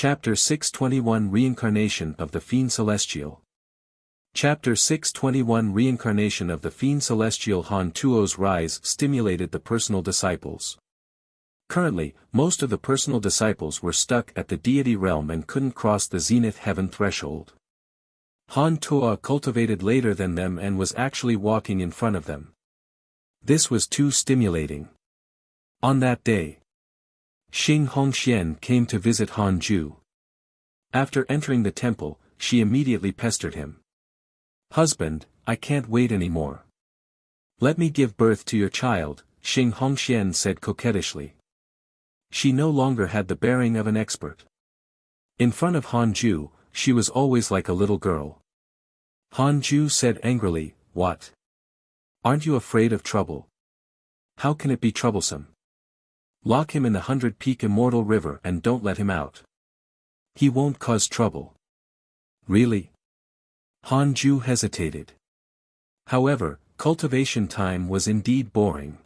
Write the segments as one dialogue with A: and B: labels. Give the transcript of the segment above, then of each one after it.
A: Chapter 621 Reincarnation of the Fiend Celestial. Chapter 621 Reincarnation of the Fiend Celestial. Han Tuo's rise stimulated the personal disciples. Currently, most of the personal disciples were stuck at the deity realm and couldn't cross the zenith heaven threshold. Han Tuo cultivated later than them and was actually walking in front of them. This was too stimulating. On that day, Xing Hongxian came to visit Han Ju. After entering the temple, she immediately pestered him. "Husband, I can't wait anymore. Let me give birth to your child," Xing Hongxian said coquettishly. She no longer had the bearing of an expert. In front of Han Ju, she was always like a little girl. Han Ju said angrily, "What? Aren't you afraid of trouble? How can it be troublesome? Lock him in the 100-peak immortal river and don't let him out. He won't cause trouble." "Really?" Han Ju hesitated. However, cultivation time was indeed boring.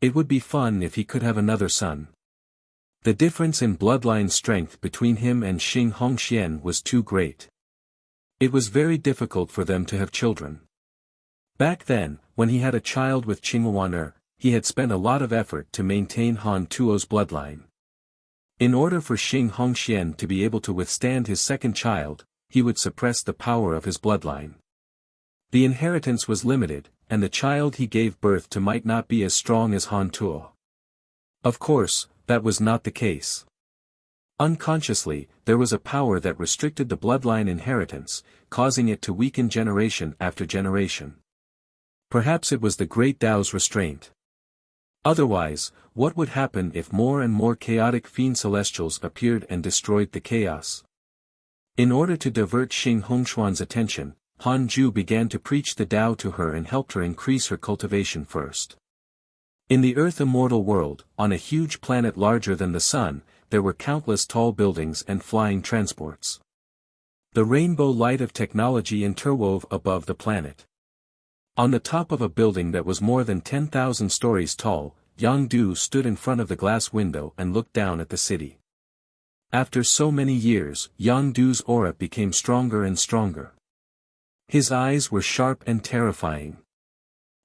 A: It would be fun if he could have another son. The difference in bloodline strength between him and Xing Hongxian was too great. It was very difficult for them to have children. Back then, when he had a child with Qingwaner, he had spent a lot of effort to maintain Han Tuo's bloodline. In order for Xing Hongxian to be able to withstand his second child, he would suppress the power of his bloodline. The inheritance was limited, and the child he gave birth to might not be as strong as Han Tuo. Of course, that was not the case. Unconsciously, there was a power that restricted the bloodline inheritance, causing it to weaken generation after generation. Perhaps it was the Great Tao's restraint. Otherwise, what would happen if more and more chaotic fiend celestials appeared and destroyed the chaos? In order to divert Xing Hongxuan's attention, Han Ju began to preach the Tao to her and helped her increase her cultivation first. In the Earth immortal world, on a huge planet larger than the Sun, there were countless tall buildings and flying transports. The rainbow light of technology interwove above the planet. On the top of a building that was more than 10,000 stories tall, Yang Du stood in front of the glass window and looked down at the city. After so many years, Yang Du's aura became stronger and stronger. His eyes were sharp and terrifying.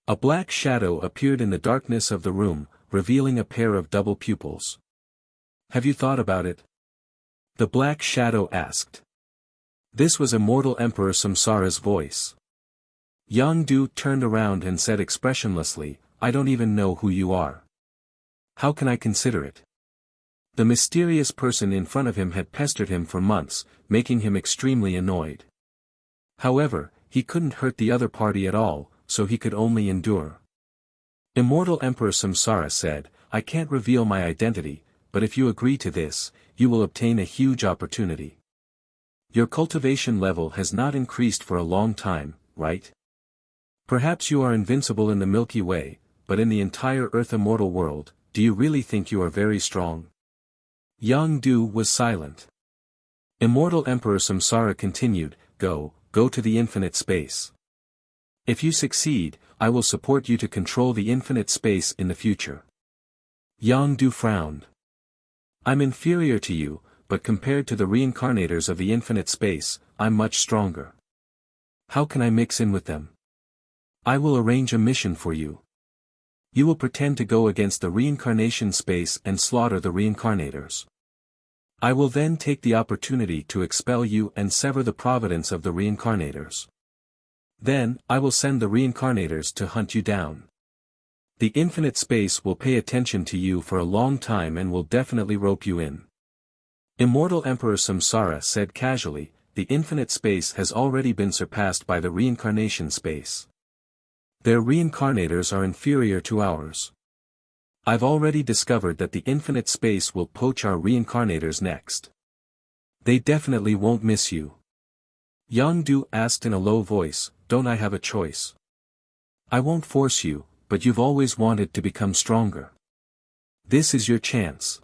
A: A black shadow appeared in the darkness of the room, revealing a pair of double pupils. "Have you thought about it?" the black shadow asked. This was Immortal Emperor Samsara's voice. Yang Du turned around and said expressionlessly, "I don't even know who you are. How can I consider it?" The mysterious person in front of him had pestered him for months, making him extremely annoyed. However, he couldn't hurt the other party at all, so he could only endure. Immortal Emperor Samsara said, "I can't reveal my identity, but if you agree to this, you will obtain a huge opportunity. Your cultivation level has not increased for a long time, right? Perhaps you are invincible in the Milky Way, but in the entire Earth immortal world, do you really think you are very strong?" Yang Du was silent. Immortal Emperor Samsara continued, Go to the infinite space. If you succeed, I will support you to control the infinite space in the future." Yang Du frowned. "I'm inferior to you, but compared to the reincarnators of the infinite space, I'm much stronger. How can I mix in with them? I will arrange a mission for you. You will pretend to go against the reincarnation space and slaughter the reincarnators. I will then take the opportunity to expel you and sever the providence of the reincarnators. Then, I will send the reincarnators to hunt you down. The infinite space will pay attention to you for a long time and will definitely rope you in." Immortal Emperor Samsara said casually, "The infinite space has already been surpassed by the reincarnation space. Their reincarnators are inferior to ours. I've already discovered that the infinite space will poach our reincarnators next. They definitely won't miss you." Yang Du asked in a low voice, "Don't I have a choice? I won't force you, but you've always wanted to become stronger. This is your chance."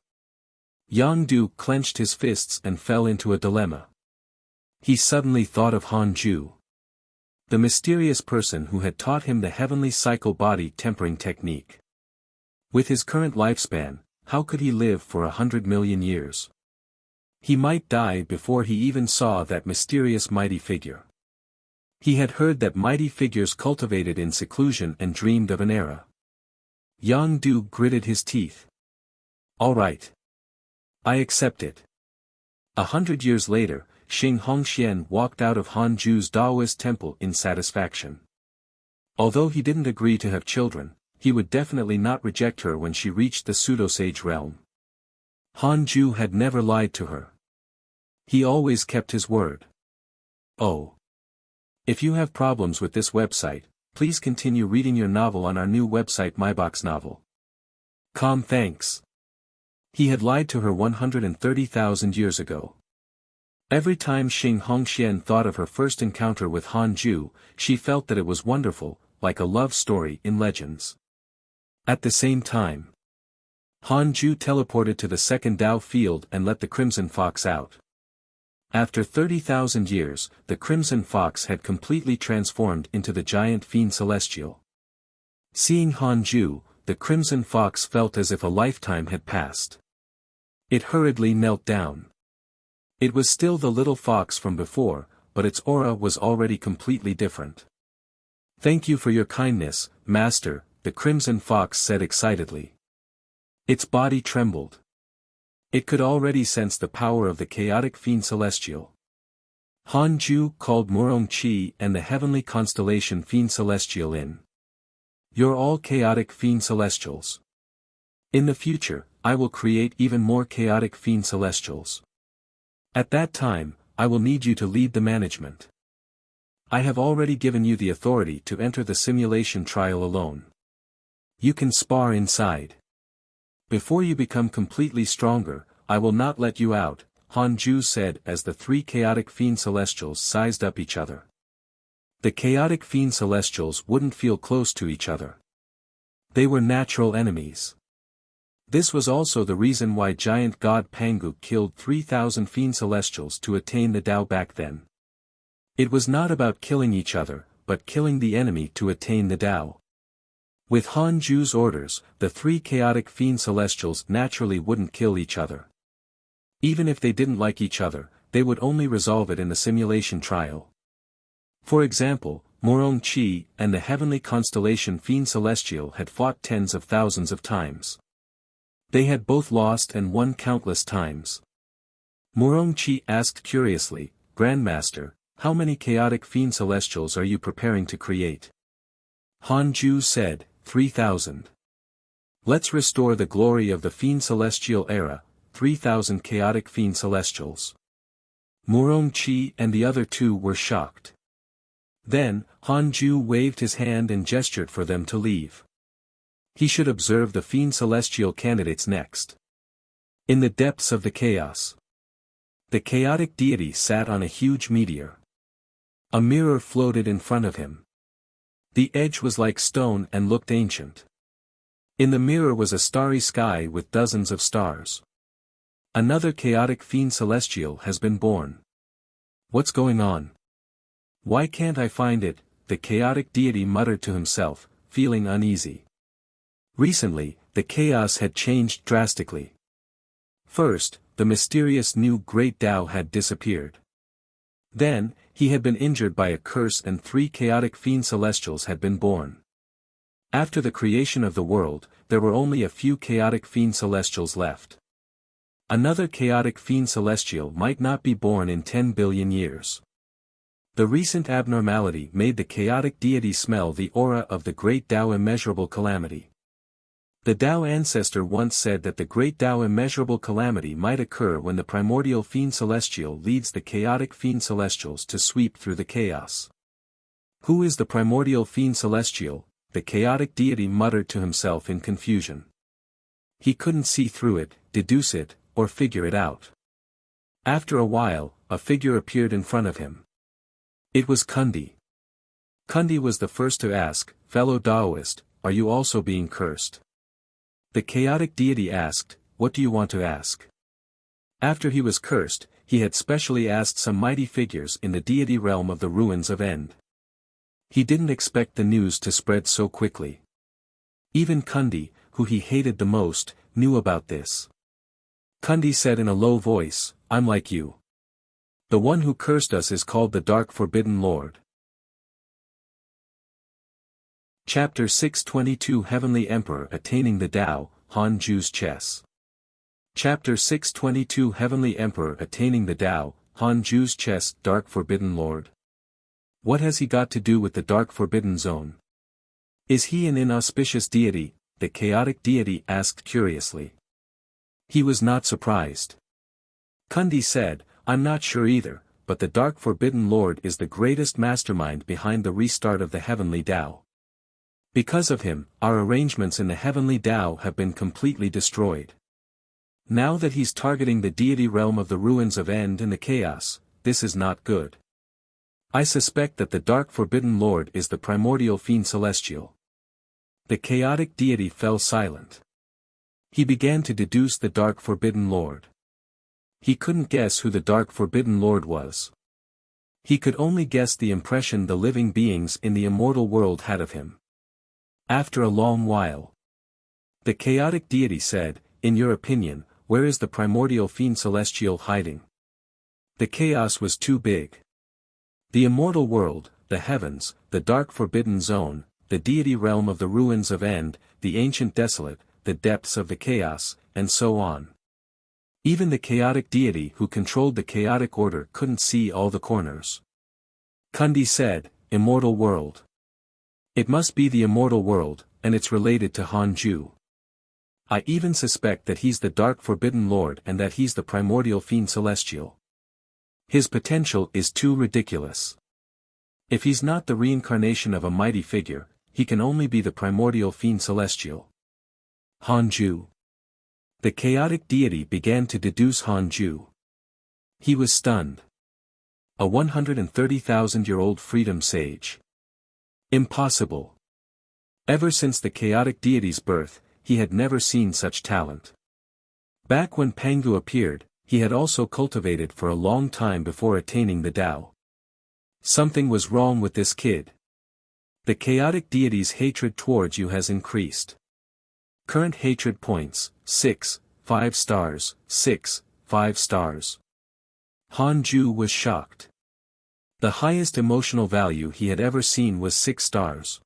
A: Yang Du clenched his fists and fell into a dilemma. He suddenly thought of Han Ju, the mysterious person who had taught him the heavenly cycle body tempering technique. With his current lifespan, how could he live for 100 million years? He might die before he even saw that mysterious mighty figure. He had heard that mighty figures cultivated in seclusion and dreamed of an era. Yang Du gritted his teeth. All right. I accept it. 100 years later, Xing Hongxian walked out of Hanju's Daoist temple in satisfaction. Although he didn't agree to have children, he would definitely not reject her when she reached the pseudo-sage realm. Hanju had never lied to her. He always kept his word. Oh. If you have problems with this website, please continue reading your novel on our new website MyBox Novel. Thanks. He had lied to her 130,000 years ago. Every time Xing Hongxian thought of her first encounter with Hanju, she felt that it was wonderful, like a love story in legends. At the same time, Hanju teleported to the second Dao field and let the Crimson Fox out. After 30,000 years, the Crimson Fox had completely transformed into the giant fiend celestial. Seeing Hanju, the Crimson Fox felt as if a lifetime had passed. It hurriedly knelt down. It was still the little fox from before, but its aura was already completely different. Thank you for your kindness, Master, the Crimson Fox said excitedly. Its body trembled. It could already sense the power of the chaotic fiend celestial. Hanju called Murong Qi and the heavenly constellation fiend celestial in. You're all chaotic fiend celestials. In the future, I will create even more chaotic fiend celestials. At that time, I will need you to lead the management. I have already given you the authority to enter the simulation trial alone. You can spar inside. Before you become completely stronger, I will not let you out, Hanju said as the three chaotic fiend celestials sized up each other. The chaotic fiend celestials wouldn't feel close to each other. They were natural enemies. This was also the reason why giant god Pangu killed 3,000 fiend celestials to attain the Tao back then. It was not about killing each other, but killing the enemy to attain the Tao. With Hanju's orders, the three chaotic fiend celestials naturally wouldn't kill each other. Even if they didn't like each other, they would only resolve it in the simulation trial. For example, Murong Qi and the heavenly constellation fiend celestial had fought tens of thousands of times. They had both lost and won countless times. Murong Qi asked curiously, Grandmaster, how many chaotic fiend celestials are you preparing to create? Hanju said, 3,000. Let's restore the glory of the fiend celestial era, 3,000 chaotic fiend celestials. Murong Qi and the other two were shocked. Then, Hanju waved his hand and gestured for them to leave. He should observe the fiend celestial candidates next. In the depths of the chaos, the chaotic deity sat on a huge meteor. A mirror floated in front of him. The edge was like stone and looked ancient. In the mirror was a starry sky with dozens of stars. Another chaotic fiend celestial has been born. What's going on? Why can't I find it? The chaotic deity muttered to himself, feeling uneasy. Recently, the chaos had changed drastically. First, the mysterious new Great Tao had disappeared. Then, he had been injured by a curse and 3 chaotic fiend celestials had been born. After the creation of the world, there were only a few chaotic fiend celestials left. Another chaotic fiend celestial might not be born in 10 billion years. The recent abnormality made the chaotic deity smell the aura of the Great Tao immeasurable calamity. The Tao ancestor once said that the Great Tao immeasurable calamity might occur when the primordial fiend celestial leads the chaotic fiend celestials to sweep through the chaos. Who is the primordial fiend celestial? The chaotic deity muttered to himself in confusion. He couldn't see through it, deduce it, or figure it out. After a while, a figure appeared in front of him. It was Kundi. Kundi was the first to ask, fellow Taoist, are you also being cursed? The chaotic deity asked, what do you want to ask? After he was cursed, he had specially asked some mighty figures in the deity realm of the ruins of End. He didn't expect the news to spread so quickly. Even Kundi, who he hated the most, knew about this. Kundi said in a low voice, I'm like you. The one who cursed us is called the Dark Forbidden Lord. Chapter 622 Heavenly Emperor Attaining the Tao, Han Ju's Chess. Chapter 622 Heavenly Emperor Attaining the Tao, Han Ju's Chess, Dark Forbidden Lord. What has he got to do with the Dark Forbidden Zone? Is he an inauspicious deity? The chaotic deity asked curiously. He was not surprised. Kundi said, I'm not sure either, but the Dark Forbidden Lord is the greatest mastermind behind the restart of the Heavenly Tao. Because of him, our arrangements in the Heavenly Tao have been completely destroyed. Now that he's targeting the deity realm of the ruins of End and the chaos, this is not good. I suspect that the Dark Forbidden Lord is the primordial fiend celestial. The chaotic deity fell silent. He began to deduce the Dark Forbidden Lord. He couldn't guess who the Dark Forbidden Lord was. He could only guess the impression the living beings in the immortal world had of him. After a long while, the chaotic deity said, in your opinion, where is the primordial fiend celestial hiding? The chaos was too big. The immortal world, the heavens, the Dark Forbidden Zone, the deity realm of the ruins of End, the ancient desolate, the depths of the chaos, and so on. Even the chaotic deity who controlled the chaotic order couldn't see all the corners. Kundi said, immortal world. It must be the immortal world, and it's related to Han Ju. I even suspect that he's the Dark Forbidden Lord and that he's the primordial fiend celestial. His potential is too ridiculous. If he's not the reincarnation of a mighty figure, he can only be the primordial fiend celestial. Han Ju. The chaotic deity began to deduce Han Ju. He was stunned. A 130,000-year-old freedom sage. Impossible. Ever since the chaotic deity's birth, he had never seen such talent. Back when Pangu appeared, he had also cultivated for a long time before attaining the Tao. Something was wrong with this kid. The chaotic deity's hatred towards you has increased. Current hatred points, 6, 5 stars, 6, 5 stars. Han Ju was shocked. The highest emotional value he had ever seen was 6 stars.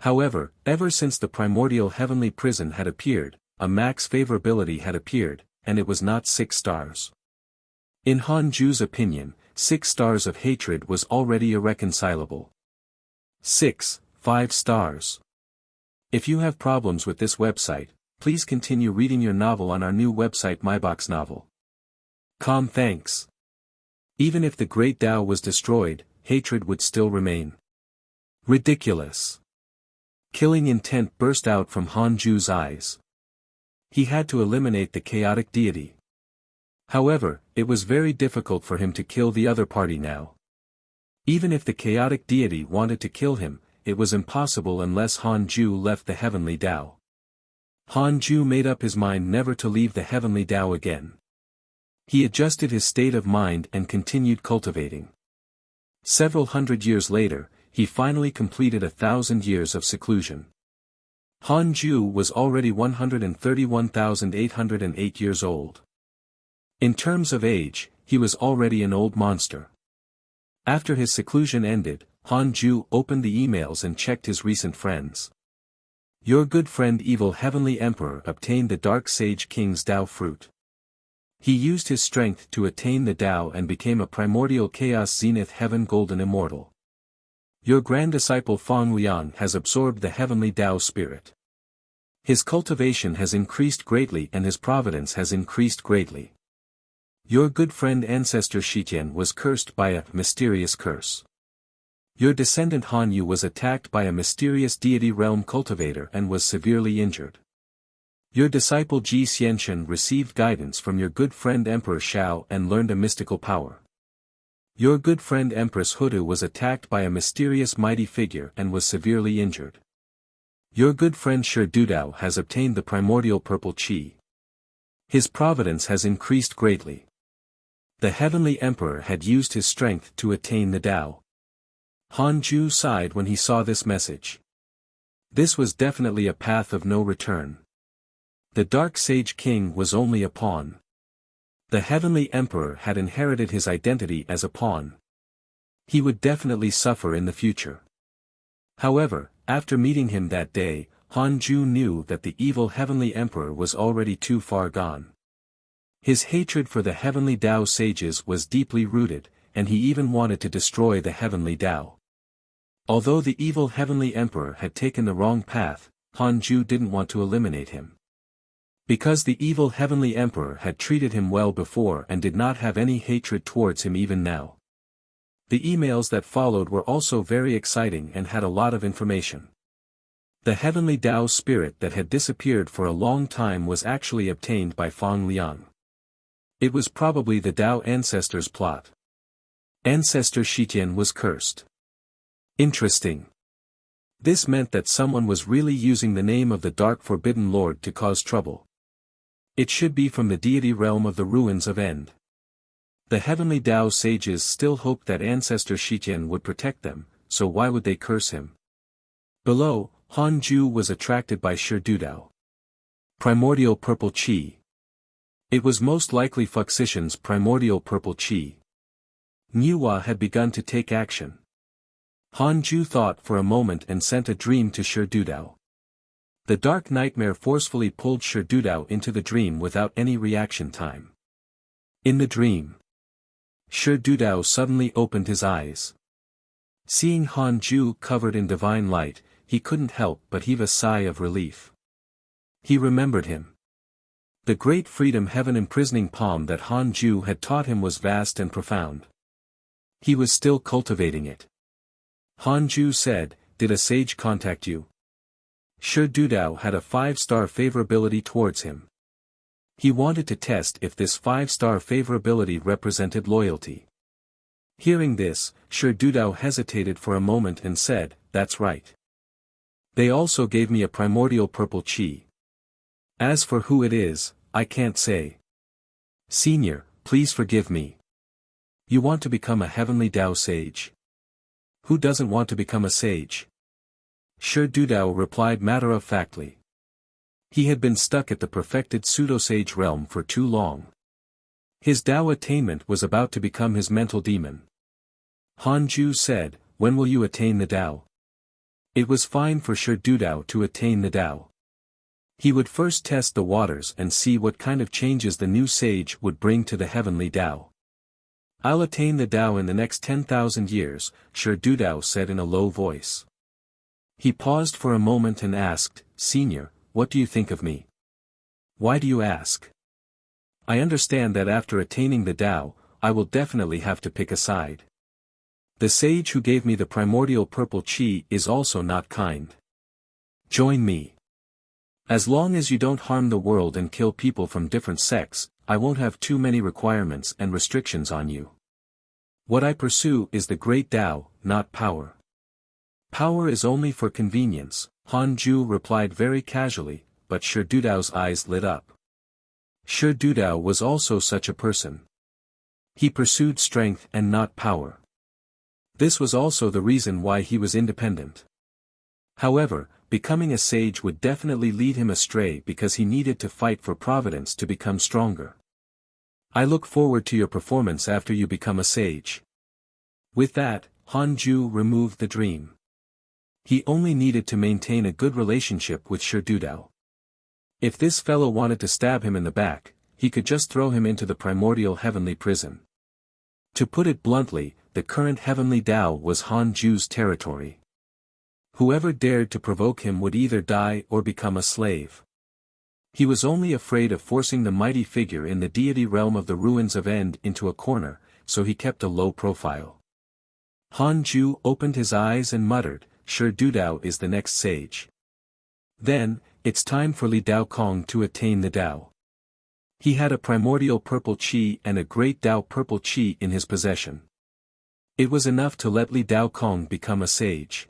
A: However, ever since the primordial heavenly prison had appeared, a max favorability had appeared, and it was not 6 stars. In Han Ju's opinion, 6 stars of hatred was already irreconcilable. 6, 5 stars. If you have problems with this website, please continue reading your novel on our new website MyBox Novel. Thanks. Even if the Great Tao was destroyed, hatred would still remain. Ridiculous. Killing intent burst out from Han Ju's eyes. He had to eliminate the chaotic deity. However, it was very difficult for him to kill the other party now. Even if the chaotic deity wanted to kill him, it was impossible unless Han Ju left the Heavenly Tao. Han Ju made up his mind never to leave the Heavenly Tao again. He adjusted his state of mind and continued cultivating. Several hundred years later, he finally completed 1,000 years of seclusion. Han Ju was already 131,808 years old. In terms of age, he was already an old monster. After his seclusion ended, Han Ju opened the emails and checked his recent friends. Your good friend Evil Heavenly Emperor obtained the Dark Sage King's Tao fruit. He used his strength to attain the Tao and became a primordial chaos zenith heaven golden immortal. Your grand disciple Feng Liang has absorbed the heavenly Tao spirit. His cultivation has increased greatly and his providence has increased greatly. Your good friend ancestor Shitian was cursed by a mysterious curse. Your descendant Han Yu was attacked by a mysterious deity realm cultivator and was severely injured. Your disciple Ji Xianshan received guidance from your good friend Emperor Shao and learned a mystical power. Your good friend Empress Hudu was attacked by a mysterious mighty figure and was severely injured. Your good friend Shi Dudao has obtained the primordial purple qi. His providence has increased greatly. The heavenly emperor had used his strength to attain the Tao. Han Ju sighed when he saw this message. This was definitely a path of no return. The Dark Sage King was only a pawn. The Heavenly Emperor had inherited his identity as a pawn. He would definitely suffer in the future. However, after meeting him that day, Han Ju knew that the evil Heavenly Emperor was already too far gone. His hatred for the Heavenly Tao sages was deeply rooted, and he even wanted to destroy the Heavenly Tao. Although the evil Heavenly Emperor had taken the wrong path, Han Ju didn't want to eliminate him. Because the evil Heavenly Emperor had treated him well before and did not have any hatred towards him even now. The emails that followed were also very exciting and had a lot of information. The Heavenly Tao spirit that had disappeared for a long time was actually obtained by Fang Liang. It was probably the Tao ancestor's plot. Ancestor Shitian was cursed. Interesting. This meant that someone was really using the name of the Dark Forbidden Lord to cause trouble. It should be from the deity realm of the ruins of End. The Heavenly Tao sages still hoped that Ancestor Shitian would protect them, so why would they curse him? Below, Han Ju was attracted by Sherdudao. Primordial Purple Qi. It was most likely Fuxician's primordial purple qi. Niwa had begun to take action. Han Ju thought for a moment and sent a dream to Sherdudao. The dark nightmare forcefully pulled Sherdudao into the dream without any reaction time. In the dream, Sherdudao suddenly opened his eyes. Seeing Han Ju covered in divine light, he couldn't help but heave a sigh of relief. He remembered him. The great freedom heaven imprisoning palm that Han Ju had taught him was vast and profound. He was still cultivating it. Han Ju said, "Did a sage contact you?" Sherdudao had a 5-star favorability towards him. He wanted to test if this 5-star favorability represented loyalty. Hearing this, Sherdudao hesitated for a moment and said, "That's right. They also gave me a primordial purple qi. As for who it is, I can't say. Senior, please forgive me. You want to become a Heavenly Tao sage? Who doesn't want to become a sage?" Sherdudao replied matter-of-factly. He had been stuck at the perfected pseudo-sage realm for too long. His Tao attainment was about to become his mental demon. Han Ju said, "When will you attain the Tao?" It was fine for Sherdudao to attain the Tao. He would first test the waters and see what kind of changes the new sage would bring to the Heavenly Tao. "I'll attain the Tao in the next 10,000 years, Sherdudao said in a low voice. He paused for a moment and asked, "Senior, what do you think of me?" "Why do you ask?" "I understand that after attaining the Tao, I will definitely have to pick a side. The sage who gave me the primordial purple qi is also not kind. Join me. As long as you don't harm the world and kill people from different sects, I won't have too many requirements and restrictions on you. What I pursue is the great Tao, not power." "Power is only for convenience," Han Ju replied very casually, but Sherdudao's eyes lit up. Sherdudao was also such a person. He pursued strength and not power. This was also the reason why he was independent. However, becoming a sage would definitely lead him astray because he needed to fight for providence to become stronger. "I look forward to your performance after you become a sage." With that, Han Ju removed the dream. He only needed to maintain a good relationship with Sherdudao. If this fellow wanted to stab him in the back, he could just throw him into the primordial heavenly prison. To put it bluntly, the current heavenly Tao was Han Ju's territory. Whoever dared to provoke him would either die or become a slave. He was only afraid of forcing the mighty figure in the deity realm of the ruins of End into a corner, so he kept a low profile. Han Ju opened his eyes and muttered, "Sherdudao is the next sage. Then, it's time for Li Dao Kong to attain the Tao." He had a primordial purple qi and a great Tao purple qi in his possession. It was enough to let Li Dao Kong become a sage.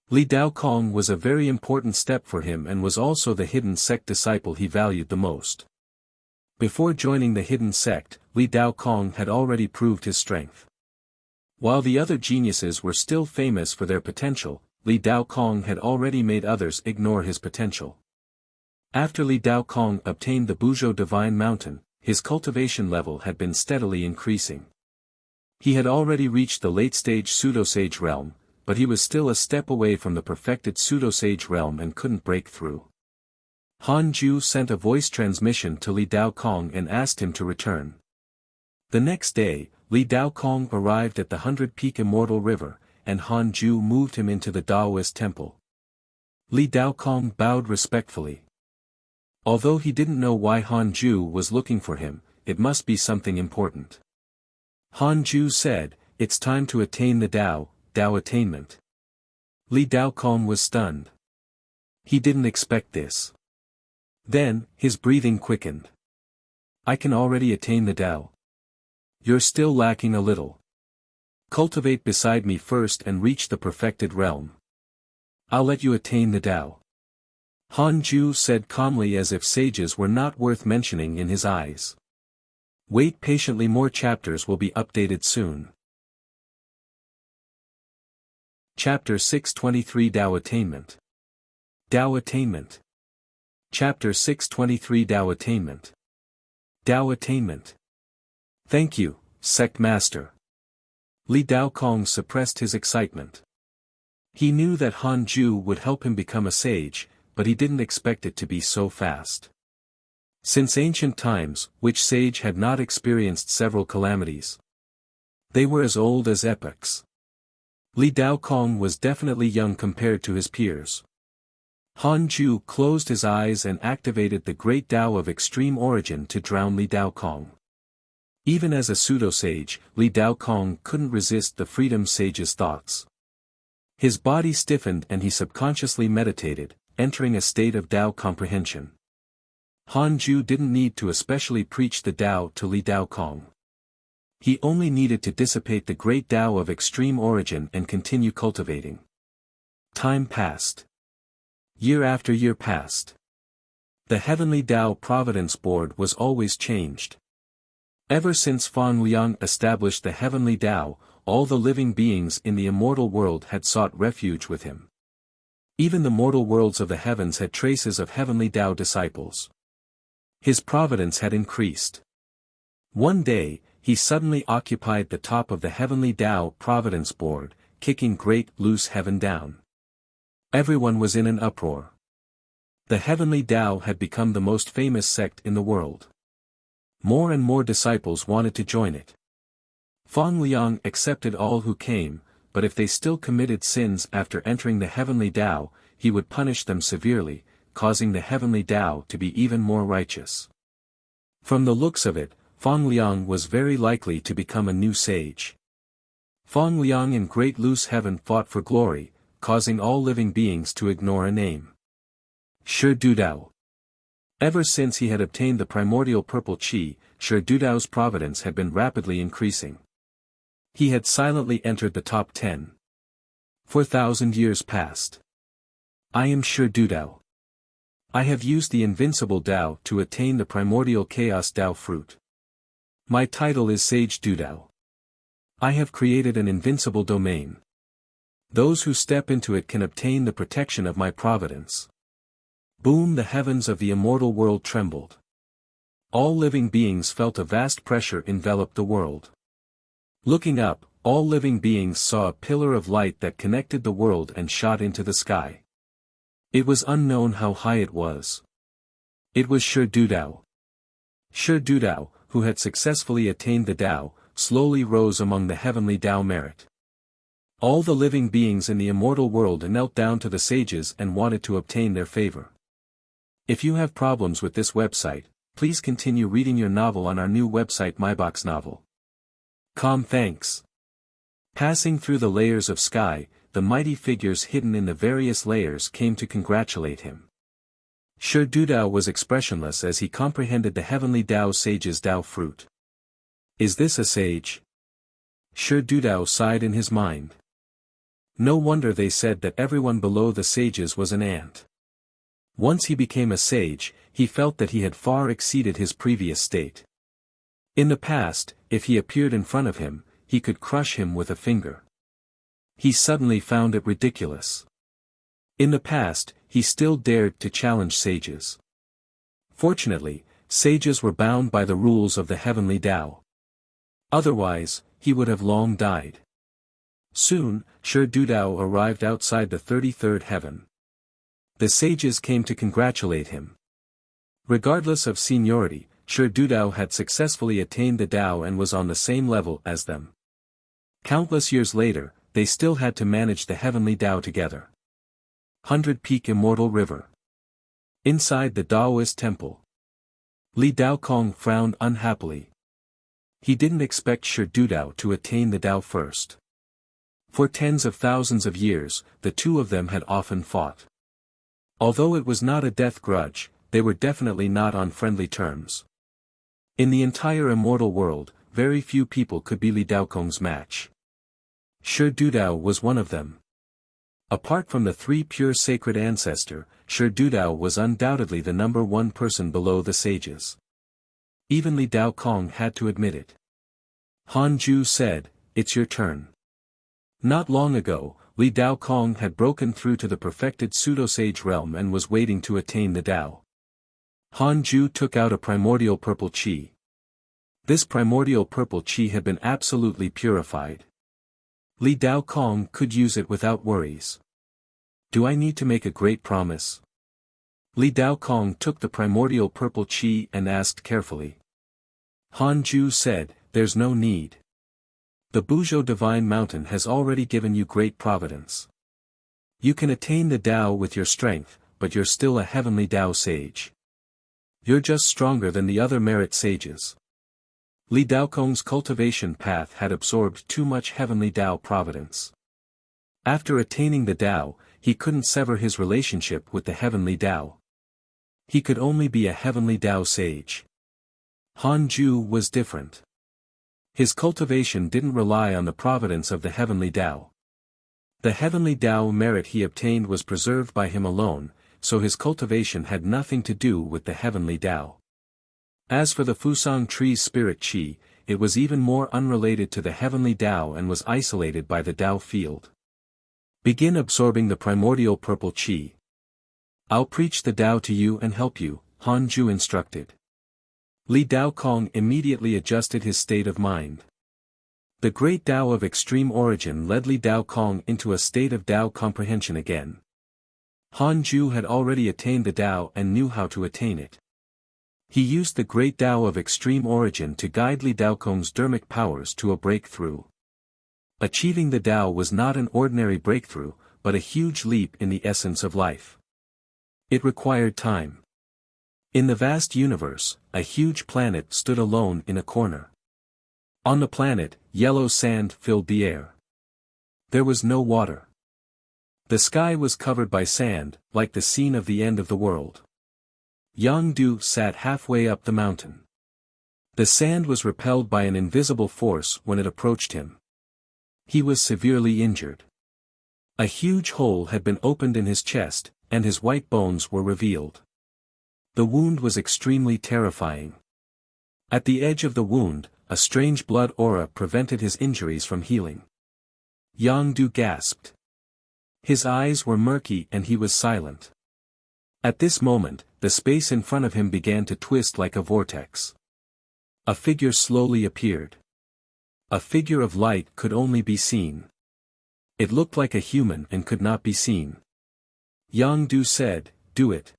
A: Li Dao Kong was a very important step for him and was also the hidden sect disciple he valued the most. Before joining the hidden sect, Li Dao Kong had already proved his strength. While the other geniuses were still famous for their potential, Li Dao Kong had already made others ignore his potential. After Li Dao Kong obtained the Buzhou Divine Mountain, his cultivation level had been steadily increasing. He had already reached the late-stage pseudosage realm, but he was still a step away from the perfected pseudosage realm and couldn't break through. Han Ju sent a voice transmission to Li Daokong and asked him to return. The next day, Li Daokong arrived at the 100-peak Immortal River, and Han Ju moved him into the Daoist temple. Li Daokong bowed respectfully. Although he didn't know why Han Ju was looking for him, it must be something important. Han Ju said, "It's time to attain the Dao attainment." Li Daokong was stunned. He didn't expect this. Then, his breathing quickened. "I can already attain the Dao. You're still lacking a little. Cultivate beside me first and reach the perfected realm. I'll let you attain the Dao." Han Ju said calmly, as if sages were not worth mentioning in his eyes. Wait patiently, more chapters will be updated soon. Chapter 623 Dao Attainment. Dao Attainment. Chapter 623 Dao Attainment. Dao Attainment. Thank you, Sect Master. Li Daokong suppressed his excitement. He knew that Han Ju would help him become a sage, but he didn't expect it to be so fast. Since ancient times, which sage had not experienced several calamities? They were as old as epochs. Li Daokong was definitely young compared to his peers. Han Ju closed his eyes and activated the great Dao of extreme origin to drown Li Daokong. Even as a pseudo-sage, Li Daokong couldn't resist the freedom sage's thoughts. His body stiffened and he subconsciously meditated, entering a state of Dao comprehension. Han Ju didn't need to especially preach the Dao to Li Daokong. He only needed to dissipate the great Dao of extreme origin and continue cultivating. Time passed. Year after year passed. The Heavenly Dao Providence Board was always changed. Ever since Fang Liang established the Heavenly Dao, all the living beings in the immortal world had sought refuge with him. Even the mortal worlds of the heavens had traces of Heavenly Dao disciples. His providence had increased. One day, he suddenly occupied the top of the Heavenly Dao Providence Board, kicking great loose heaven down. Everyone was in an uproar. The Heavenly Dao had become the most famous sect in the world. More and more disciples wanted to join it. Fang Liang accepted all who came, but if they still committed sins after entering the Heavenly Dao, he would punish them severely, causing the Heavenly Dao to be even more righteous. From the looks of it, Fang Liang was very likely to become a new sage. Fang Liang in Great Loose Heaven fought for glory, causing all living beings to ignore a name. Shi Dudao. Ever since he had obtained the primordial purple qi, Shi Dudao's providence had been rapidly increasing. He had silently entered the top 10. 4,000 years passed. I am Shi Dudao. I have used the invincible Dao to attain the primordial chaos Dao fruit. My title is Sage Dudao. I have created an invincible domain. Those who step into it can obtain the protection of my providence. Boom! The heavens of the immortal world trembled. All living beings felt a vast pressure envelop the world. Looking up, all living beings saw a pillar of light that connected the world and shot into the sky. It was unknown how high it was. It was Shi Dudao. Shi Dudao, who had successfully attained the Dao, slowly rose among the Heavenly Dao merit. All the living beings in the immortal world knelt down to the sages and wanted to obtain their favor. If you have problems with this website, please continue reading your novel on our new website MyBox Novel. Thanks. Passing through the layers of sky, the mighty figures hidden in the various layers came to congratulate him. Shi Dudao was expressionless as he comprehended the Heavenly Dao sage's Dao fruit. Is this a sage? Shi Dudao sighed in his mind. No wonder they said that everyone below the sages was an ant. Once he became a sage, he felt that he had far exceeded his previous state. In the past, if he appeared in front of him, he could crush him with a finger. He suddenly found it ridiculous. In the past, he still dared to challenge sages. Fortunately, Sages were bound by the rules of the heavenly Tao. Otherwise, he would have long died. Soon, Shi Dudao arrived outside the 33rd heaven. The sages came to congratulate him. Regardless of seniority, Shi Dudao had successfully attained the Tao and was on the same level as them. Countless years later, they still had to manage the heavenly Tao together. 100-Peak Immortal River. Inside the Taoist temple. Li Daokong frowned unhappily. He didn't expect Shi Dudao to attain the Tao first. For tens of thousands of years, the two of them had often fought. Although it was not a death grudge, they were definitely not on friendly terms. In the entire immortal world, very few people could be Li Daokong's match. Shi Dudao was one of them. Apart from the three pure sacred ancestors, Shi Dudao was undoubtedly the number one person below the sages. Even Li Daokong had to admit it. Han Ju said, "It's your turn." Not long ago, Li Daokong had broken through to the perfected pseudo-sage realm and was waiting to attain the Tao. Han Ju took out a primordial purple qi. This primordial purple qi had been absolutely purified. Li Daokong could use it without worries. Do I need to make a great promise? Li Daokong took the primordial purple qi and asked carefully. Han Ju said, "There's no need. The Buzhou Divine Mountain has already given you great providence. You can attain the Tao with your strength, but you're still a heavenly Tao sage. You're just stronger than the other merit sages." Li Daokong's cultivation path had absorbed too much heavenly Tao providence. After attaining the Tao, he couldn't sever his relationship with the heavenly Tao. He could only be a heavenly Tao sage. Han Ju was different. His cultivation didn't rely on the providence of the heavenly Tao. The heavenly Tao merit he obtained was preserved by him alone, so his cultivation had nothing to do with the heavenly Tao. As for the Fusang tree's spirit qi, it was even more unrelated to the heavenly Tao and was isolated by the Tao field. Begin absorbing the primordial purple qi. I'll preach the Tao to you and help you, Han Ju instructed. Li Daokong immediately adjusted his state of mind. The great Tao of extreme origin led Li Daokong into a state of Tao comprehension again. Han Ju had already attained the Tao and knew how to attain it. He used the great Tao of extreme origin to guide Li Daokong's dermic powers to a breakthrough. Achieving the Tao was not an ordinary breakthrough, but a huge leap in the essence of life. It required time. In the vast universe, a huge planet stood alone in a corner. On the planet, yellow sand filled the air. There was no water. The sky was covered by sand, like the scene of the end of the world. Yang Du sat halfway up the mountain. The sand was repelled by an invisible force when it approached him. He was severely injured. A huge hole had been opened in his chest, and his white bones were revealed. The wound was extremely terrifying. At the edge of the wound, a strange blood aura prevented his injuries from healing. Yang Du gasped. His eyes were murky and he was silent. At this moment, the space in front of him began to twist like a vortex. A figure slowly appeared. A figure of light could only be seen. It looked like a human and could not be seen. Yang Du said, "Do it.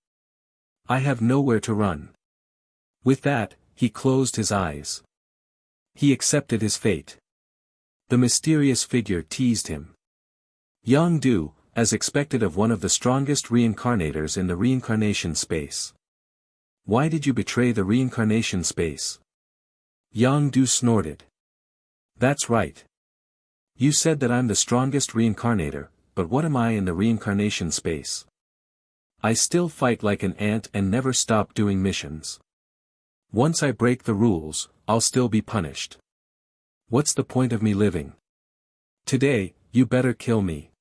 A: I have nowhere to run." With that, he closed his eyes. He accepted his fate. The mysterious figure teased him. Yang Du, as expected of one of the strongest reincarnators in the reincarnation space. Why did you betray the reincarnation space? Yang Du snorted. That's right. You said that I'm the strongest reincarnator, but what am I in the reincarnation space? I still fight like an ant and never stop doing missions. Once I break the rules, I'll still be punished. What's the point of me living? Today, you better kill me.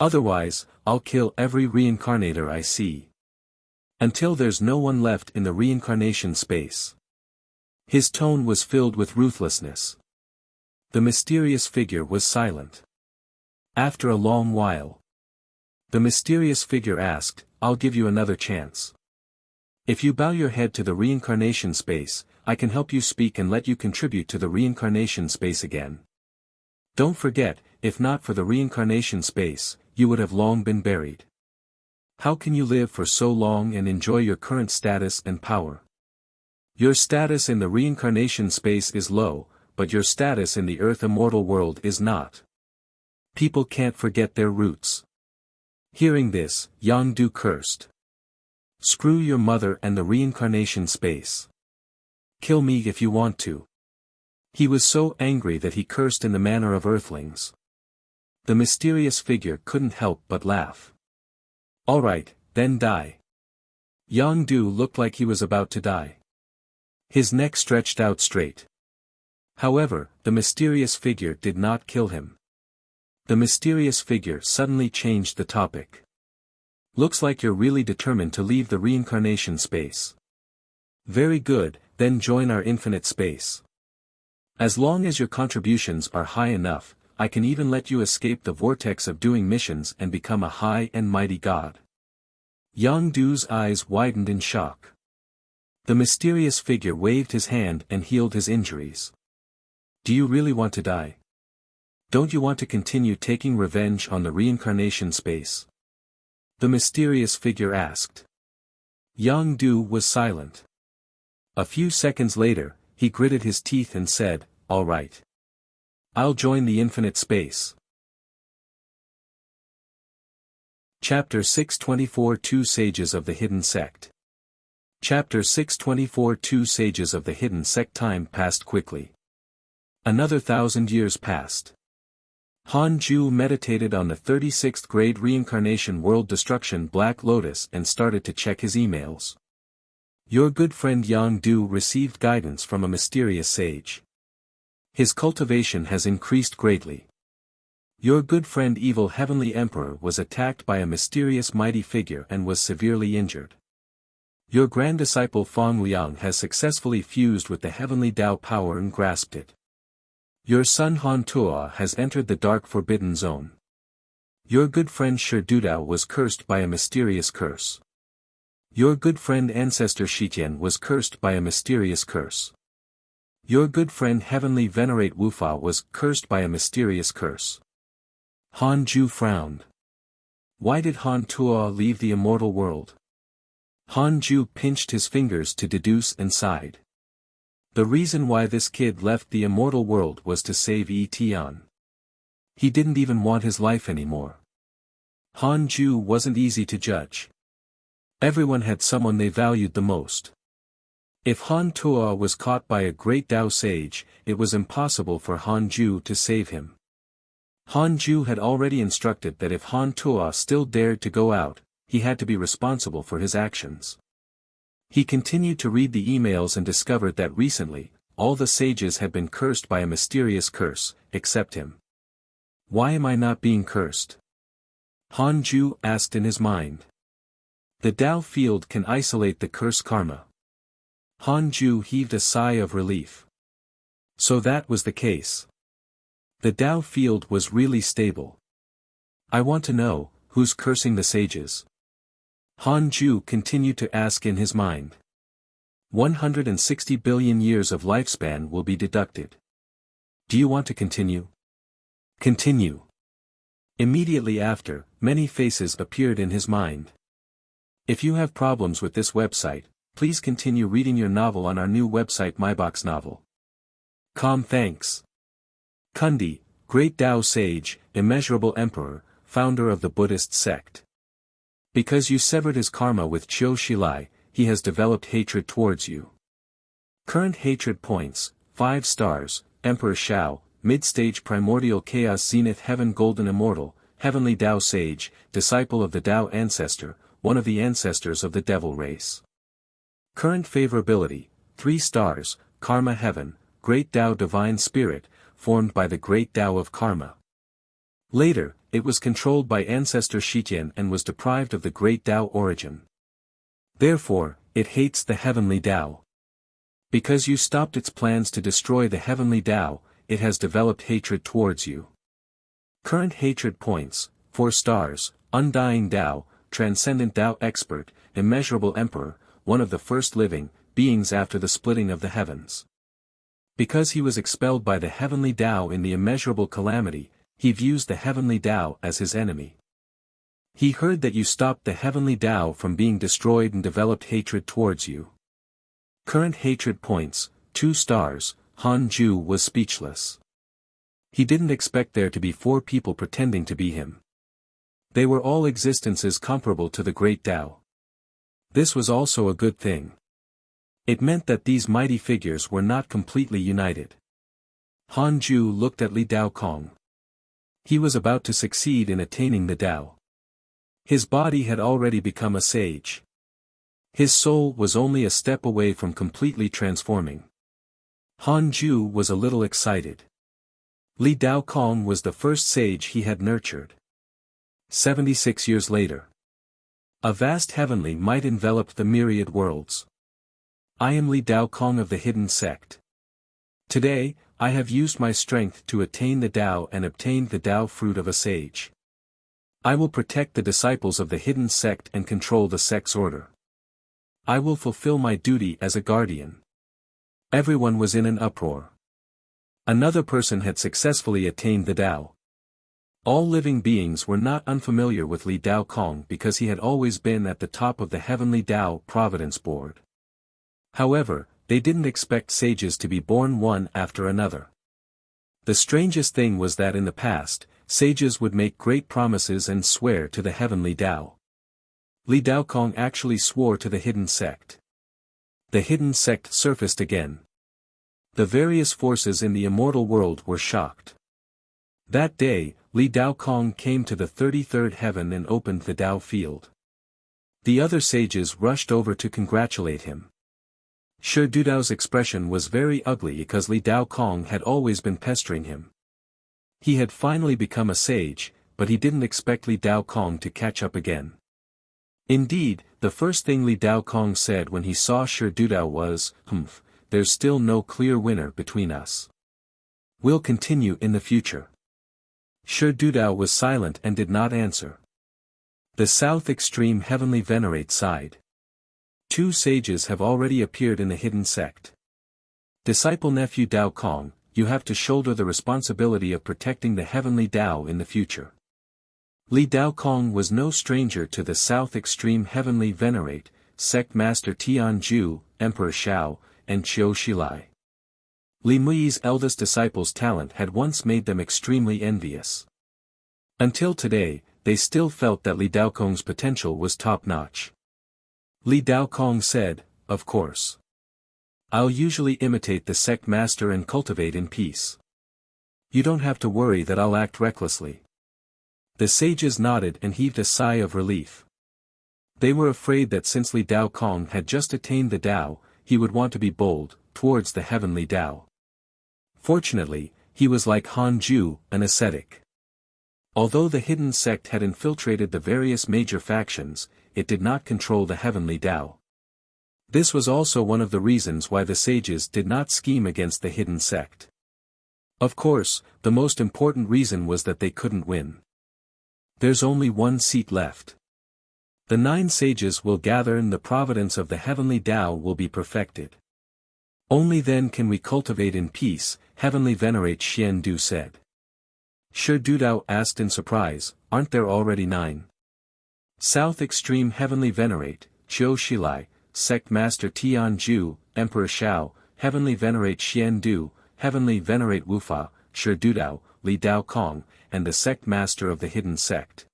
A: Otherwise, I'll kill every reincarnator I see. Until there's no one left in the reincarnation space. His tone was filled with ruthlessness. The mysterious figure was silent. After a long while, the mysterious figure asked, "I'll give you another chance. If you bow your head to the reincarnation space, I can help you speak and let you contribute to the reincarnation space again. Don't forget, if not for the reincarnation space, you would have long been buried. How can you live for so long and enjoy your current status and power? Your status in the reincarnation space is low, but your status in the earth immortal world is not. People can't forget their roots. Hearing this, Yang Du cursed. Screw your mother and the reincarnation space. Kill me if you want to. He was so angry that he cursed in the manner of earthlings. The mysterious figure couldn't help but laugh. Alright, then die. Yang Du looked like he was about to die. His neck stretched out straight. However, the mysterious figure did not kill him. The mysterious figure suddenly changed the topic. Looks like you're really determined to leave the reincarnation space. Very good, then join our infinite space. As long as your contributions are high enough, I can even let you escape the vortex of doing missions and become a high and mighty god. Yang Du's eyes widened in shock. The mysterious figure waved his hand and healed his injuries. Do you really want to die? Don't you want to continue taking revenge on the reincarnation space? The mysterious figure asked. Yang Du was silent. A few seconds later, he gritted his teeth and said, "All right. I'll join the infinite space." Chapter 624 Two Sages of the Hidden Sect. Chapter 624 Two Sages of the Hidden Sect. Time passed quickly. Another 1,000 years passed. Han Ju meditated on the 36th grade reincarnation world destruction Black Lotus and started to check his emails. Your good friend Yang Du received guidance from a mysterious sage. His cultivation has increased greatly. Your good friend Evil Heavenly Emperor was attacked by a mysterious mighty figure and was severely injured. Your grand disciple Feng Liang has successfully fused with the heavenly Tao power and grasped it. Your son Han Tuo has entered the dark forbidden zone. Your good friend Shi Dudao was cursed by a mysterious curse. Your good friend Ancestor Shitian was cursed by a mysterious curse. Your good friend Heavenly Venerate Wufa was cursed by a mysterious curse. Han Ju frowned. Why did Han Tuo leave the immortal world? Han Ju pinched his fingers to deduce and sighed. The reason why this kid left the immortal world was to save Tian. He didn't even want his life anymore. Han Ju wasn't easy to judge. Everyone had someone they valued the most. If Han Tuo was caught by a great Tao sage, it was impossible for Han Ju to save him. Han Ju had already instructed that if Han Tuo still dared to go out, he had to be responsible for his actions. He continued to read the emails and discovered that recently, all the sages had been cursed by a mysterious curse, except him. Why am I not being cursed? Han Ju asked in his mind. The Tao field can isolate the curse karma. Han Ju heaved a sigh of relief. So that was the case. The Tao field was really stable. I want to know, who's cursing the sages? Han Ju continued to ask in his mind. 160 billion years of lifespan will be deducted. Do you want to continue? Continue. Immediately after, many faces appeared in his mind. If you have problems with this website, please continue reading your novel on our new website MyBox Novel. Thanks. Kundi, Great Tao Sage, Immeasurable Emperor, founder of the Buddhist sect. Because you severed his karma with Chiu Shilai, he has developed hatred towards you. Current hatred points, 5 stars, Emperor Shao, Mid-stage Primordial Chaos Zenith Heaven Golden Immortal, Heavenly Tao Sage, Disciple of the Tao Ancestor, one of the ancestors of the Devil race. Current favorability, 3 stars, Karma Heaven, Great Tao Divine Spirit, formed by the Great Tao of Karma. Later, it was controlled by Ancestor Shitian and was deprived of the Great Tao origin. Therefore, it hates the Heavenly Tao. Because you stopped its plans to destroy the Heavenly Tao, it has developed hatred towards you. Current hatred points, 4 stars, Undying Tao, Transcendent Tao Expert, Immeasurable Emperor, one of the first living beings after the splitting of the heavens. Because he was expelled by the heavenly Tao in the immeasurable calamity, he views the heavenly Tao as his enemy. He heard that you stopped the heavenly Tao from being destroyed and developed hatred towards you. Current hatred points, 2 stars, Han Ju was speechless. He didn't expect there to be 4 people pretending to be him. They were all existences comparable to the great Tao. This was also a good thing. It meant that these mighty figures were not completely united. Han Ju looked at Li Daokong. He was about to succeed in attaining the Tao. His body had already become a sage. His soul was only a step away from completely transforming. Han Ju was a little excited. Li Daokong was the first sage he had nurtured. 76 years later. A vast heavenly might enveloped the myriad worlds. I am Li Daokong of the hidden sect. Today, I have used my strength to attain the Tao and obtained the Tao fruit of a sage. I will protect the disciples of the hidden sect and control the sect's order. I will fulfill my duty as a guardian. Everyone was in an uproar. Another person had successfully attained the Tao. All living beings were not unfamiliar with Li Daokong because he had always been at the top of the heavenly Tao Providence Board. However, they didn't expect sages to be born one after another. The strangest thing was that in the past, sages would make great promises and swear to the heavenly Tao. Li Daokong actually swore to the hidden sect. The hidden sect surfaced again. The various forces in the immortal world were shocked. That day, Li Daokong came to the 33rd heaven and opened the Tao field. The other sages rushed over to congratulate him. Shi Dudao's expression was very ugly because Li Daokong had always been pestering him. He had finally become a sage, but he didn't expect Li Daokong to catch up again. Indeed, the first thing Li Daokong said when he saw Shi Dudao was, there's still no clear winner between us. We'll continue in the future. Shi Dudao was silent and did not answer. The south extreme heavenly venerate sighed. 2 sages have already appeared in the hidden sect. Disciple nephew Daokong, you have to shoulder the responsibility of protecting the heavenly Tao in the future. Li Daokong was no stranger to the south extreme heavenly venerate, sect master Tianju, Emperor Shao, and Qiu Shilai. Li Mui's eldest disciple's talent had once made them extremely envious. Until today, they still felt that Li Daokong's potential was top-notch. Li Daokong said, of course. I'll usually imitate the sect master and cultivate in peace. You don't have to worry that I'll act recklessly. The sages nodded and heaved a sigh of relief. They were afraid that since Li Daokong had just attained the Tao, he would want to be bold, towards the heavenly Tao. Fortunately, he was like Han Ju, an ascetic. Although the hidden sect had infiltrated the various major factions, it did not control the heavenly Tao. This was also one of the reasons why the sages did not scheme against the hidden sect. Of course, the most important reason was that they couldn't win. There's only 1 seat left. The 9 sages will gather and the providence of the heavenly Tao will be perfected. Only then can we cultivate in peace, heavenly venerate Xian Du said. Shi Dudao asked in surprise, aren't there already 9? South extreme heavenly venerate, Qiu Shilai, sect master Tianju, Emperor Shao, heavenly venerate Xian Du, heavenly venerate Wufa, Shi Dudao, Li Daokong, and the sect master of the hidden sect.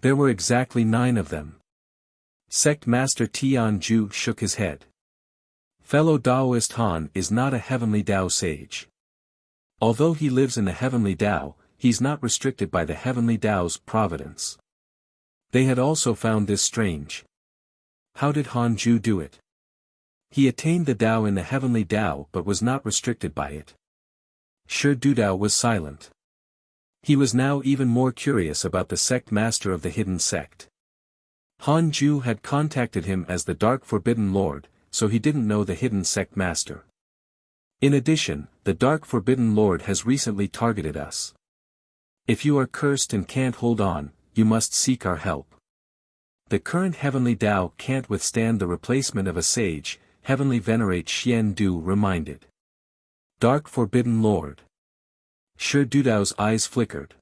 A: There were exactly 9 of them. Sect master Tianju shook his head. Fellow Taoist Han is not a heavenly Tao sage. Although he lives in the heavenly Tao, he's not restricted by the heavenly Tao's providence. They had also found this strange. How did Han Ju do it? He attained the Tao in the heavenly Tao but was not restricted by it. Shi Dudao was silent. He was now even more curious about the sect master of the hidden sect. Han Ju had contacted him as the Dark Forbidden Lord, so he didn't know the hidden sect master. In addition, the Dark Forbidden Lord has recently targeted us. If you are cursed and can't hold on, you must seek our help. The current Heavenly Tao can't withstand the replacement of a sage, Heavenly Venerate Xian Du reminded. Dark Forbidden Lord. Shi Dudao's eyes flickered.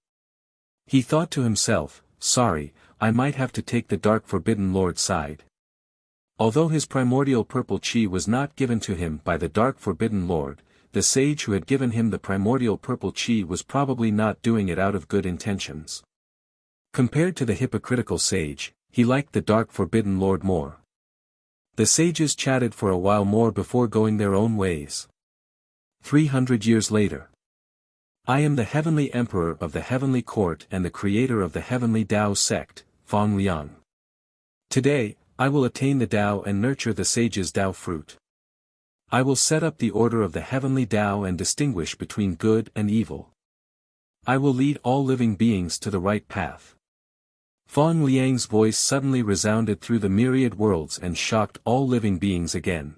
A: He thought to himself, sorry, I might have to take the Dark Forbidden Lord's side. Although his primordial purple chi was not given to him by the Dark Forbidden Lord, the sage who had given him the primordial purple chi was probably not doing it out of good intentions. Compared to the hypocritical sage, he liked the Dark Forbidden Lord more. The sages chatted for a while more before going their own ways. 300 years later. I am the Heavenly Emperor of the Heavenly Court and the creator of the Heavenly Tao sect, Fang Liang. Today, I will attain the Tao and nurture the sage's Tao fruit. I will set up the order of the Heavenly Tao and distinguish between good and evil. I will lead all living beings to the right path. Fang Liang's voice suddenly resounded through the myriad worlds and shocked all living beings again.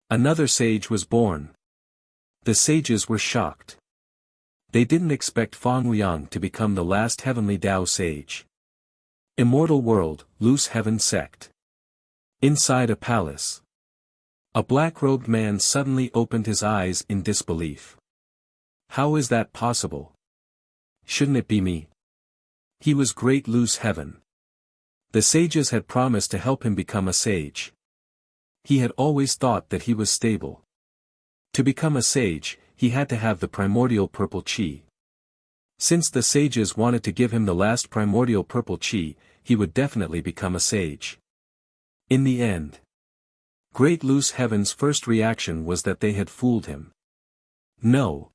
A: Another sage was born. The sages were shocked. They didn't expect Fang Liang to become the last Heavenly Tao sage. Immortal World, Loose Heaven Sect. Inside a palace. A black-robed man suddenly opened his eyes in disbelief. How is that possible? Shouldn't it be me? He was Great Loose Heaven. The sages had promised to help him become a sage. He had always thought that he was stable. To become a sage, he had to have the primordial purple chi. Since the sages wanted to give him the last primordial purple chi, he would definitely become a sage. In the end, Great Loose Heaven's first reaction was that they had fooled him. No.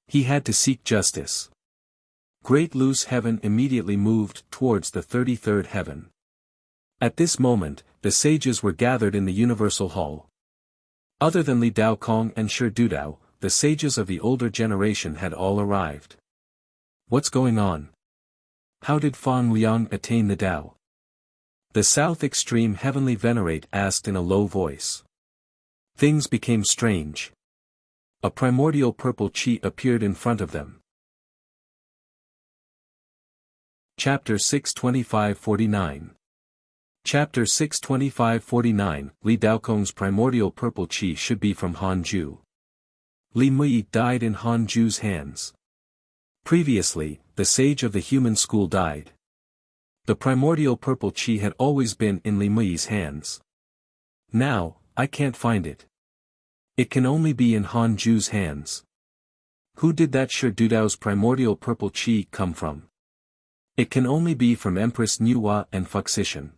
A: He had to seek justice. Great Loose Heaven immediately moved towards the 33rd heaven. At this moment, the sages were gathered in the Universal Hall. Other than Li Daokong and Shi Dudao, the sages of the older generation had all arrived. What's going on? How did Fang Liang attain the Tao? The South Extreme Heavenly Venerate asked in a low voice. Things became strange. A primordial purple chi appeared in front of them. Chapter 625-49. Chapter 625-49, Li Daokong's primordial purple chi should be from Hanju. Li Mui died in Hanju's hands. Previously, the sage of the human school died. The primordial purple chi had always been in Li Mui's hands. Now, I can't find it. It can only be in Hanju's hands. Who did that Shi Dudao's primordial purple chi come from? It can only be from Empress Nuwa and Fuxishan.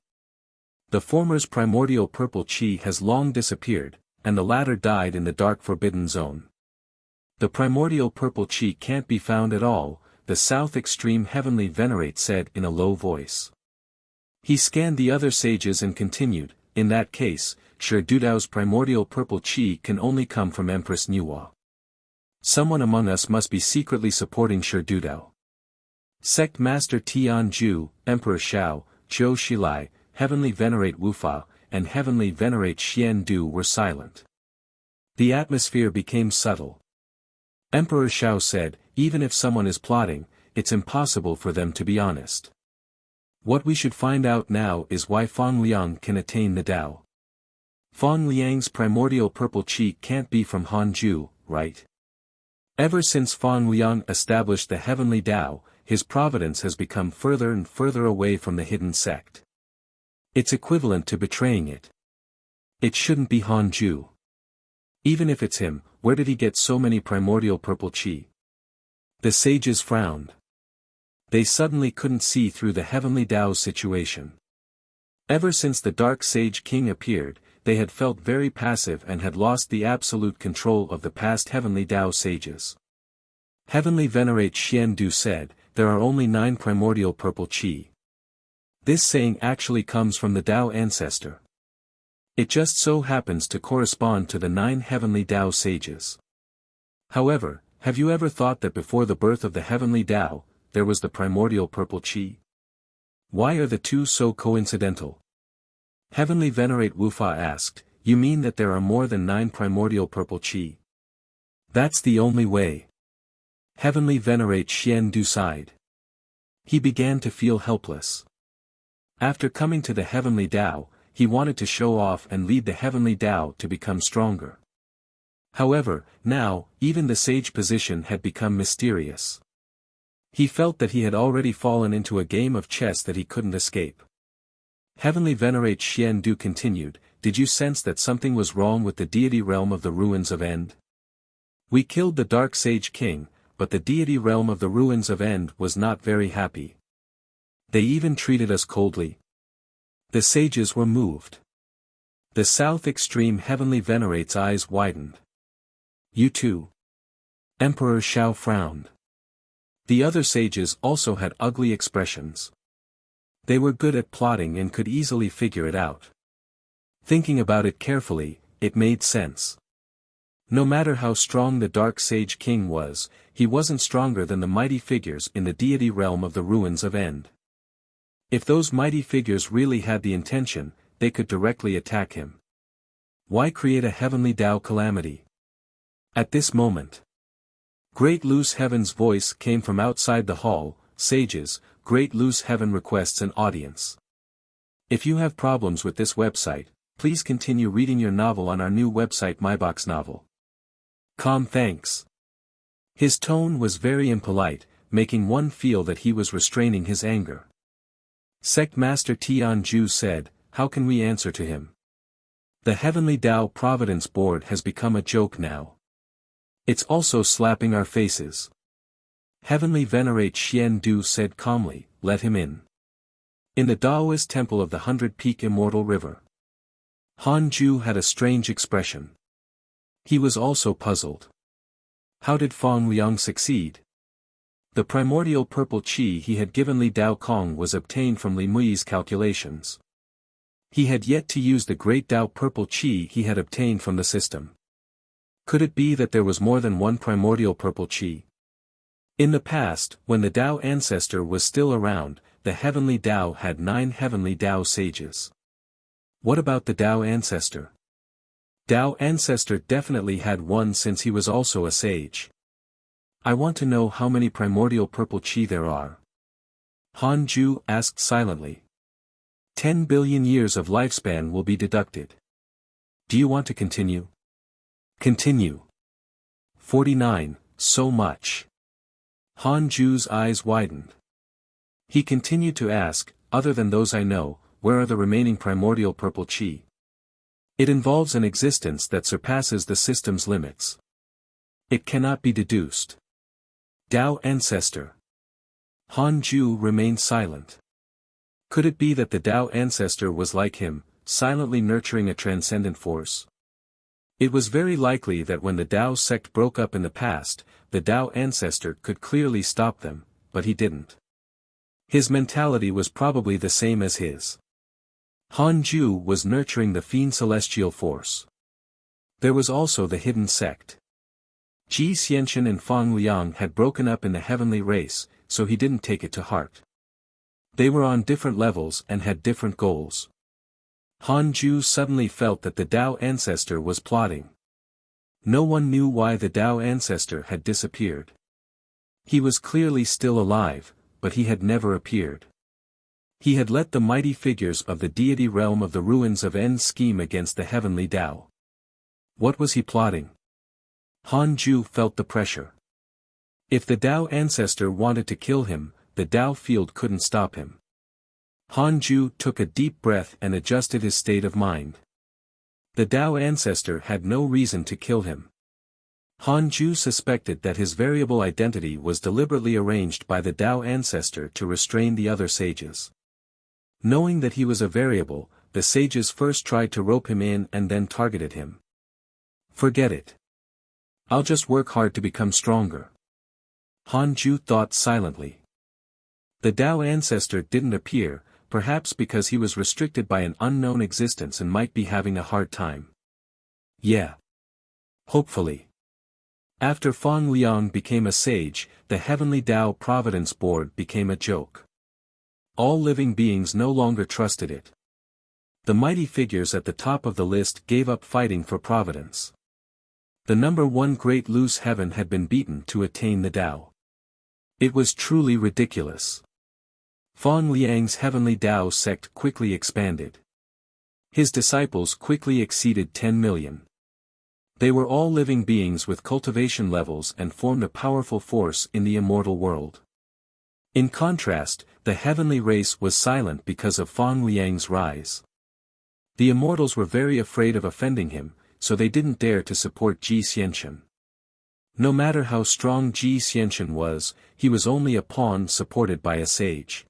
A: The former's primordial purple chi has long disappeared, and the latter died in the Dark Forbidden Zone. The primordial purple chi can't be found at all, the South Extreme Heavenly Venerate said in a low voice. He scanned the other sages and continued, in that case, Shi Dudao's primordial purple chi can only come from Empress Nuwa. Someone among us must be secretly supporting Shi Dudao. Sect Master Tianju, Emperor Shao, Zhou Shilai, Heavenly Venerate Wufa, and Heavenly Venerate Xian Du were silent. The atmosphere became subtle. Emperor Shao said, even if someone is plotting, it's impossible for them to be honest. What we should find out now is why Fang Liang can attain the Tao. Fang Liang's primordial purple chi can't be from Hanju, right? Ever since Fang Liang established the Heavenly Tao, his providence has become further and further away from the hidden sect. It's equivalent to betraying it. It shouldn't be Hanju. Even if it's him, where did he get so many primordial purple chi? The sages frowned. They suddenly couldn't see through the Heavenly Tao's situation. Ever since the Dark Sage King appeared, they had felt very passive and had lost the absolute control of the past Heavenly Tao sages. Heavenly Venerate Xian Du said, there are only 9 primordial purple chi. This saying actually comes from the Tao ancestor. It just so happens to correspond to the 9 Heavenly Tao sages. However, have you ever thought that before the birth of the Heavenly Tao, there was the primordial purple chi? Why are the two so coincidental? Heavenly Venerate Wufa asked, you mean that there are more than 9 primordial purple chi? That's the only way. Heavenly Venerate Xian Du sighed. He began to feel helpless. After coming to the heavenly Tao, he wanted to show off and lead the heavenly Tao to become stronger. However, now, even the sage position had become mysterious. He felt that he had already fallen into a game of chess that he couldn't escape. Heavenly Venerate Xian Du continued, "Did you sense that something was wrong with the deity realm of the ruins of End? We killed the Dark Sage King, but the deity realm of the ruins of End was not very happy. They even treated us coldly." The sages were moved. The south extreme Heavenly Venerate's eyes widened. "You too?" Emperor Shao frowned. The other sages also had ugly expressions. They were good at plotting and could easily figure it out. Thinking about it carefully, it made sense. No matter how strong the Dark Sage King was, he wasn't stronger than the mighty figures in the deity realm of the ruins of End. If those mighty figures really had the intention, they could directly attack him. Why create a heavenly Tao calamity? At this moment, Great Loose Heaven's voice came from outside the hall. "Sages, Great Loose Heaven requests an audience. If you have problems with this website, please continue reading your novel on our new website MyBox Novel. Com thanks." His tone was very impolite, making one feel that he was restraining his anger. Sect Master Tianju said, "How can we answer to him? The Heavenly Tao Providence Board has become a joke now. It's also slapping our faces." Heavenly Venerate Xian Du said calmly, "Let him in." In the Taoist temple of the 100-peak Immortal River, Han Ju had a strange expression. He was also puzzled. How did Fong Liang succeed? The primordial purple qi he had given Li Dao Kong was obtained from Li Mui's calculations. He had yet to use the great Dao purple qi he had obtained from the system. Could it be that there was more than one primordial purple qi? In the past, when the Tao ancestor was still around, the heavenly Tao had 9 heavenly Tao sages. What about the Tao ancestor? Tao ancestor definitely had one since he was also a sage. I want to know how many primordial purple qi there are. Han Ju asked silently. 10 billion years of lifespan will be deducted. Do you want to continue? Continue. 49, so much. Han Ju's eyes widened. He continued to ask, other than those I know, where are the remaining primordial purple qi? It involves an existence that surpasses the system's limits. It cannot be deduced. Tao ancestor. Han Ju remained silent. Could it be that the Tao ancestor was like him, silently nurturing a transcendent force? It was very likely that when the Tao sect broke up in the past, the Tao ancestor could clearly stop them, but he didn't. His mentality was probably the same as his. Han Ju was nurturing the fiend celestial force. There was also the hidden sect. Ji Xianxian and Fong Liang had broken up in the heavenly race, so he didn't take it to heart. They were on different levels and had different goals. Han Ju suddenly felt that the Tao ancestor was plotting. No one knew why the Tao ancestor had disappeared. He was clearly still alive, but he had never appeared. He had let the mighty figures of the deity realm of the ruins of End scheme against the heavenly Tao. What was he plotting? Han Ju felt the pressure. If the Tao ancestor wanted to kill him, the Tao field couldn't stop him. Han Ju took a deep breath and adjusted his state of mind. The Tao ancestor had no reason to kill him. Han Ju suspected that his variable identity was deliberately arranged by the Tao ancestor to restrain the other sages. Knowing that he was a variable, the sages first tried to rope him in and then targeted him. Forget it. I'll just work hard to become stronger. Han Ju thought silently. The Tao ancestor didn't appear, perhaps because he was restricted by an unknown existence and might be having a hard time. Yeah. Hopefully. After Fong Liang became a sage, the Heavenly Tao Providence Board became a joke. All living beings no longer trusted it. The mighty figures at the top of the list gave up fighting for Providence. The number 1 Great Loose Heaven had been beaten to attain the Tao. It was truly ridiculous. Fang Liang's heavenly Tao sect quickly expanded. His disciples quickly exceeded 10 million. They were all living beings with cultivation levels and formed a powerful force in the immortal world. In contrast, the heavenly race was silent because of Fang Liang's rise. The immortals were very afraid of offending him, so they didn't dare to support Ji Xianchen. No matter how strong Ji Xianchen was, he was only a pawn supported by a sage.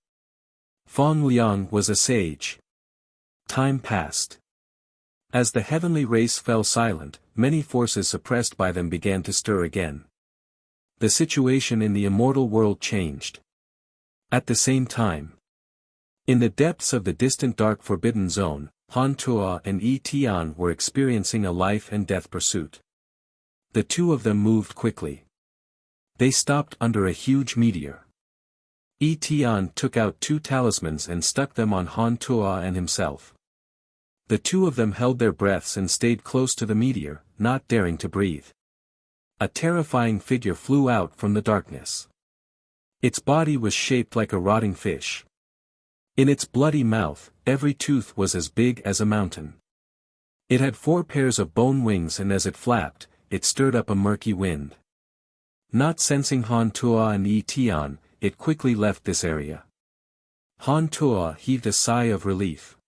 A: Fang Liang was a sage. Time passed. As the heavenly race fell silent, many forces suppressed by them began to stir again. The situation in the immortal world changed. At the same time, in the depths of the distant dark forbidden zone, Han Tuo and Yi Tian were experiencing a life and death pursuit. The two of them moved quickly. They stopped under a huge meteor. Yi Tian took out 2 talismans and stuck them on Han Tuo and himself. The two of them held their breaths and stayed close to the meteor, not daring to breathe. A terrifying figure flew out from the darkness. Its body was shaped like a rotting fish. In its bloody mouth, every tooth was as big as a mountain. It had 4 pairs of bone wings, and as it flapped, it stirred up a murky wind. Not sensing Han Tuo and Yi Tian, it quickly left this area. Han Tuo heaved a sigh of relief.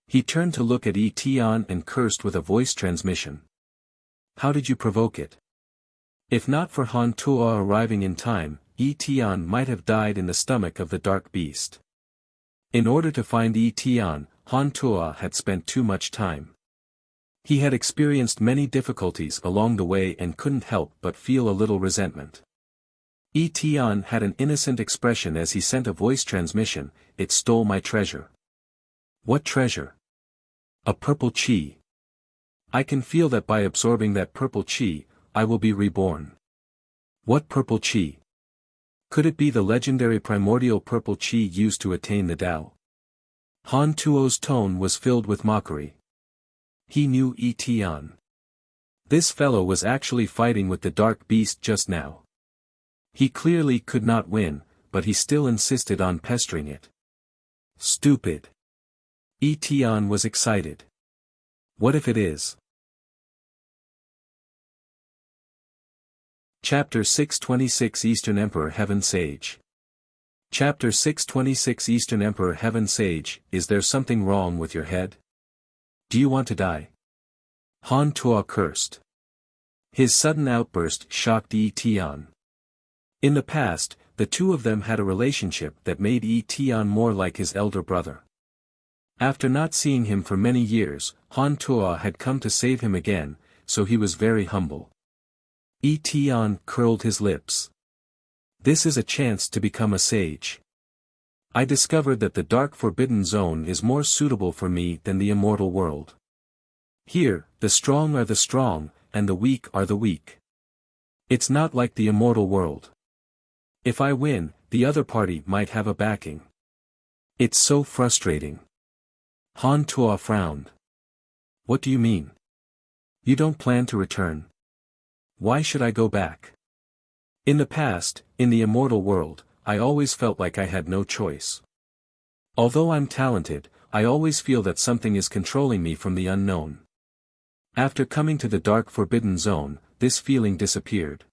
A: He turned to look at Yi Tian and cursed with a voice transmission. How did you provoke it? If not for Han Tuo arriving in time, Yi Tian might have died in the stomach of the dark beast. In order to find Yi Tian, Han Tuo had spent too much time. He had experienced many difficulties along the way and couldn't help but feel a little resentment. Yi Tian had an innocent expression as he sent a voice transmission. It stole my treasure. What treasure? A purple qi. I can feel that by absorbing that purple qi, I will be reborn. What purple qi? Could it be the legendary primordial purple qi used to attain the Tao? Han Tuo's tone was filled with mockery. He knew Yi Tian. This fellow was actually fighting with the dark beast just now. He clearly could not win, but he still insisted on pestering it. Stupid. Yi Tian was excited. What if it is? Chapter 626 Eastern Emperor Heaven Sage. Chapter 626 Eastern Emperor Heaven Sage. Is there something wrong with your head? Do you want to die? Han Tuo cursed. His sudden outburst shocked Yi Tian. In the past, the two of them had a relationship that made Yi Tian more like his elder brother. After not seeing him for many years, Han Tuo had come to save him again, so he was very humble. Yi Tian curled his lips. This is a chance to become a sage. I discovered that the dark forbidden zone is more suitable for me than the immortal world. Here, the strong are the strong, and the weak are the weak. It's not like the immortal world. If I win, the other party might have a backing. It's so frustrating. Han Tuo frowned. What do you mean? You don't plan to return? Why should I go back? In the past, in the immortal world, I always felt like I had no choice. Although I'm talented, I always feel that something is controlling me from the unknown. After coming to the dark forbidden zone, this feeling disappeared.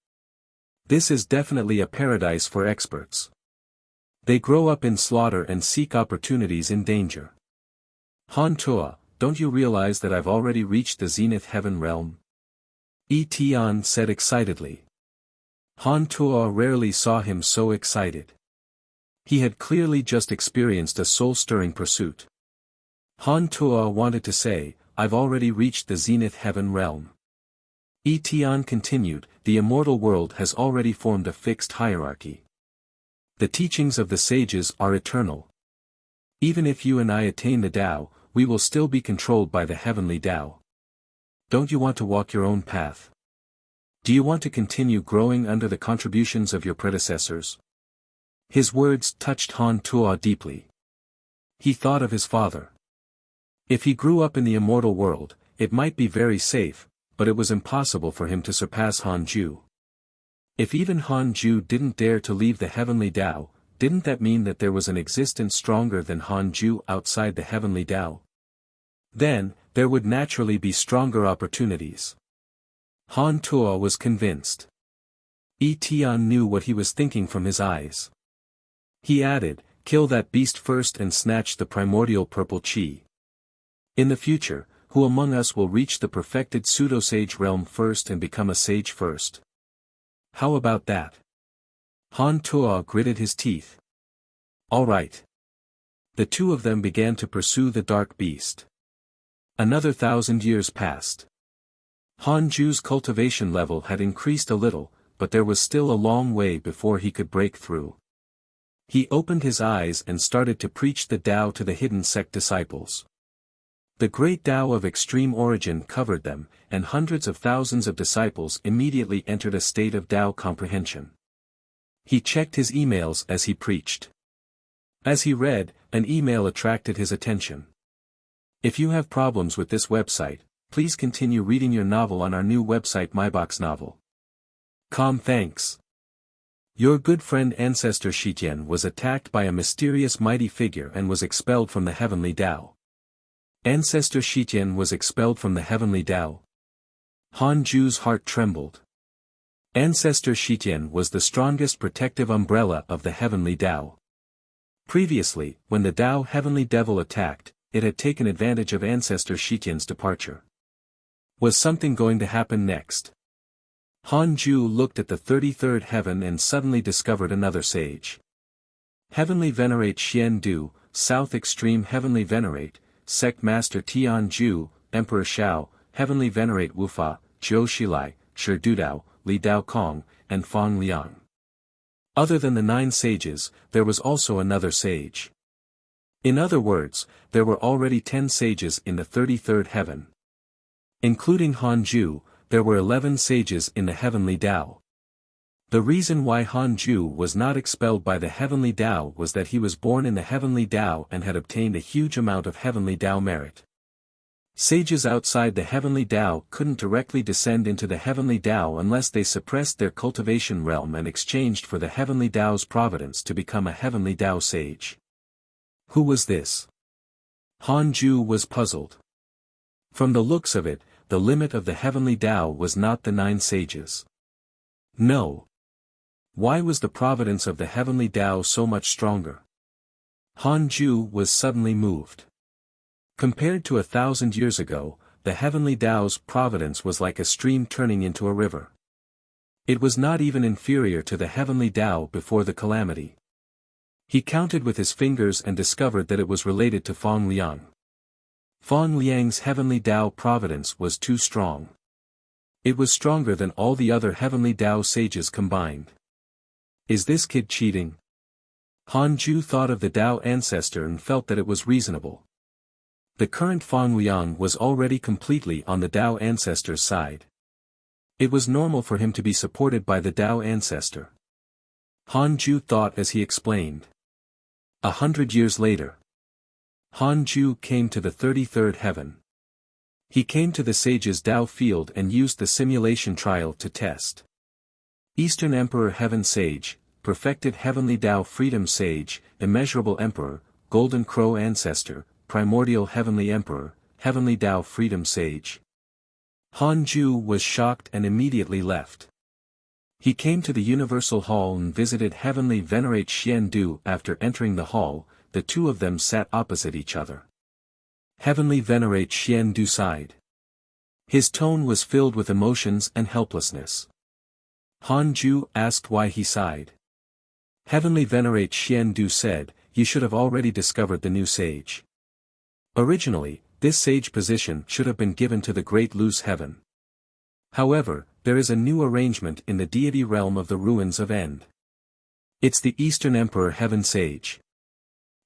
A: This is definitely a paradise for experts. They grow up in slaughter and seek opportunities in danger. Han Tuo, don't you realize that I've already reached the zenith heaven realm? Yi Tian said excitedly. Han Tuo rarely saw him so excited. He had clearly just experienced a soul-stirring pursuit. Han Tuo wanted to say, I've already reached the zenith heaven realm. Yi Tian continued, the immortal world has already formed a fixed hierarchy. The teachings of the sages are eternal. Even if you and I attain the Tao, we will still be controlled by the heavenly Tao. Don't you want to walk your own path? Do you want to continue growing under the contributions of your predecessors? His words touched Han Tuo deeply. He thought of his father. If he grew up in the immortal world, it might be very safe, but it was impossible for him to surpass Han Ju. If even Han Ju didn't dare to leave the heavenly Tao, didn't that mean that there was an existence stronger than Hanju outside the heavenly Tao? Then, there would naturally be stronger opportunities. Han Tuo was convinced. Tian knew what he was thinking from his eyes. He added, kill that beast first and snatch the primordial purple chi. In the future, who among us will reach the perfected pseudo-sage realm first and become a sage first? How about that? Han Tuo gritted his teeth. All right. The two of them began to pursue the dark beast. Another 1,000 years passed. Hanju's cultivation level had increased a little, but there was still a long way before he could break through. He opened his eyes and started to preach the Tao to the hidden sect disciples. The great Tao of extreme origin covered them, and hundreds of thousands of disciples immediately entered a state of Tao comprehension. He checked his emails as he preached. As he read, an email attracted his attention. If you have problems with this website, please continue reading your novel on our new website MyBox Novel. Thanks. Your good friend Ancestor Shitian was attacked by a mysterious mighty figure and was expelled from the heavenly Tao. Ancestor Shitian was expelled from the heavenly Tao. Hanju's heart trembled. Ancestor Shitian was the strongest protective umbrella of the heavenly Tao. Previously, when the Tao heavenly devil attacked, it had taken advantage of Ancestor Shitian's departure. Was something going to happen next? Hanju looked at the 33rd heaven and suddenly discovered another sage. Heavenly Venerate Xian Du, South Extreme Heavenly Venerate, Sect Master Tian Ju, Emperor Shao, Heavenly Venerate Wufa, Zhou Shilai, Shi Dudao, Li Dao Kong, and Fang Liang. Other than the 9 sages, there was also another sage. In other words, there were already 10 sages in the 33rd heaven. Including Hanju, there were 11 sages in the heavenly Tao. The reason why Hanju was not expelled by the heavenly Tao was that he was born in the heavenly Tao and had obtained a huge amount of heavenly Tao merit. Sages outside the heavenly Tao couldn't directly descend into the heavenly Tao unless they suppressed their cultivation realm and exchanged for the heavenly Tao's providence to become a heavenly Tao sage. Who was this? Hanju was puzzled. From the looks of it, the limit of the heavenly Tao was not the 9 sages. No. Why was the providence of the heavenly Tao so much stronger? Hanju was suddenly moved. Compared to 1,000 years ago, the heavenly Tao's providence was like a stream turning into a river. It was not even inferior to the heavenly Tao before the calamity. He counted with his fingers and discovered that it was related to Fang Liang. Fang Liang's heavenly Tao providence was too strong. It was stronger than all the other heavenly Tao sages combined. Is this kid cheating? Hanju thought of the Tao ancestor and felt that it was reasonable. The current Fang Liang was already completely on the Tao ancestor's side. It was normal for him to be supported by the Tao ancestor. Hanju thought as he explained. 100 years later. Hanju came to the 33rd heaven. He came to the sage's Tao field and used the simulation trial to test. Eastern Emperor Heaven Sage, Perfected Heavenly Tao Freedom Sage, Immeasurable Emperor, Golden Crow Ancestor, Primordial Heavenly Emperor, Heavenly Tao Freedom Sage. Hanju was shocked and immediately left. He came to the Universal Hall and visited Heavenly Venerate Xian Du. After entering the hall, the two of them sat opposite each other. Heavenly Venerate Xian Du sighed. His tone was filled with emotions and helplessness. Hanju asked why he sighed. Heavenly Venerate Xian Du said, "You should have already discovered the new sage. Originally, this sage position should have been given to the Great Loose Heaven. However, there is a new arrangement in the deity realm of the ruins of End. It's the Eastern Emperor Heaven Sage.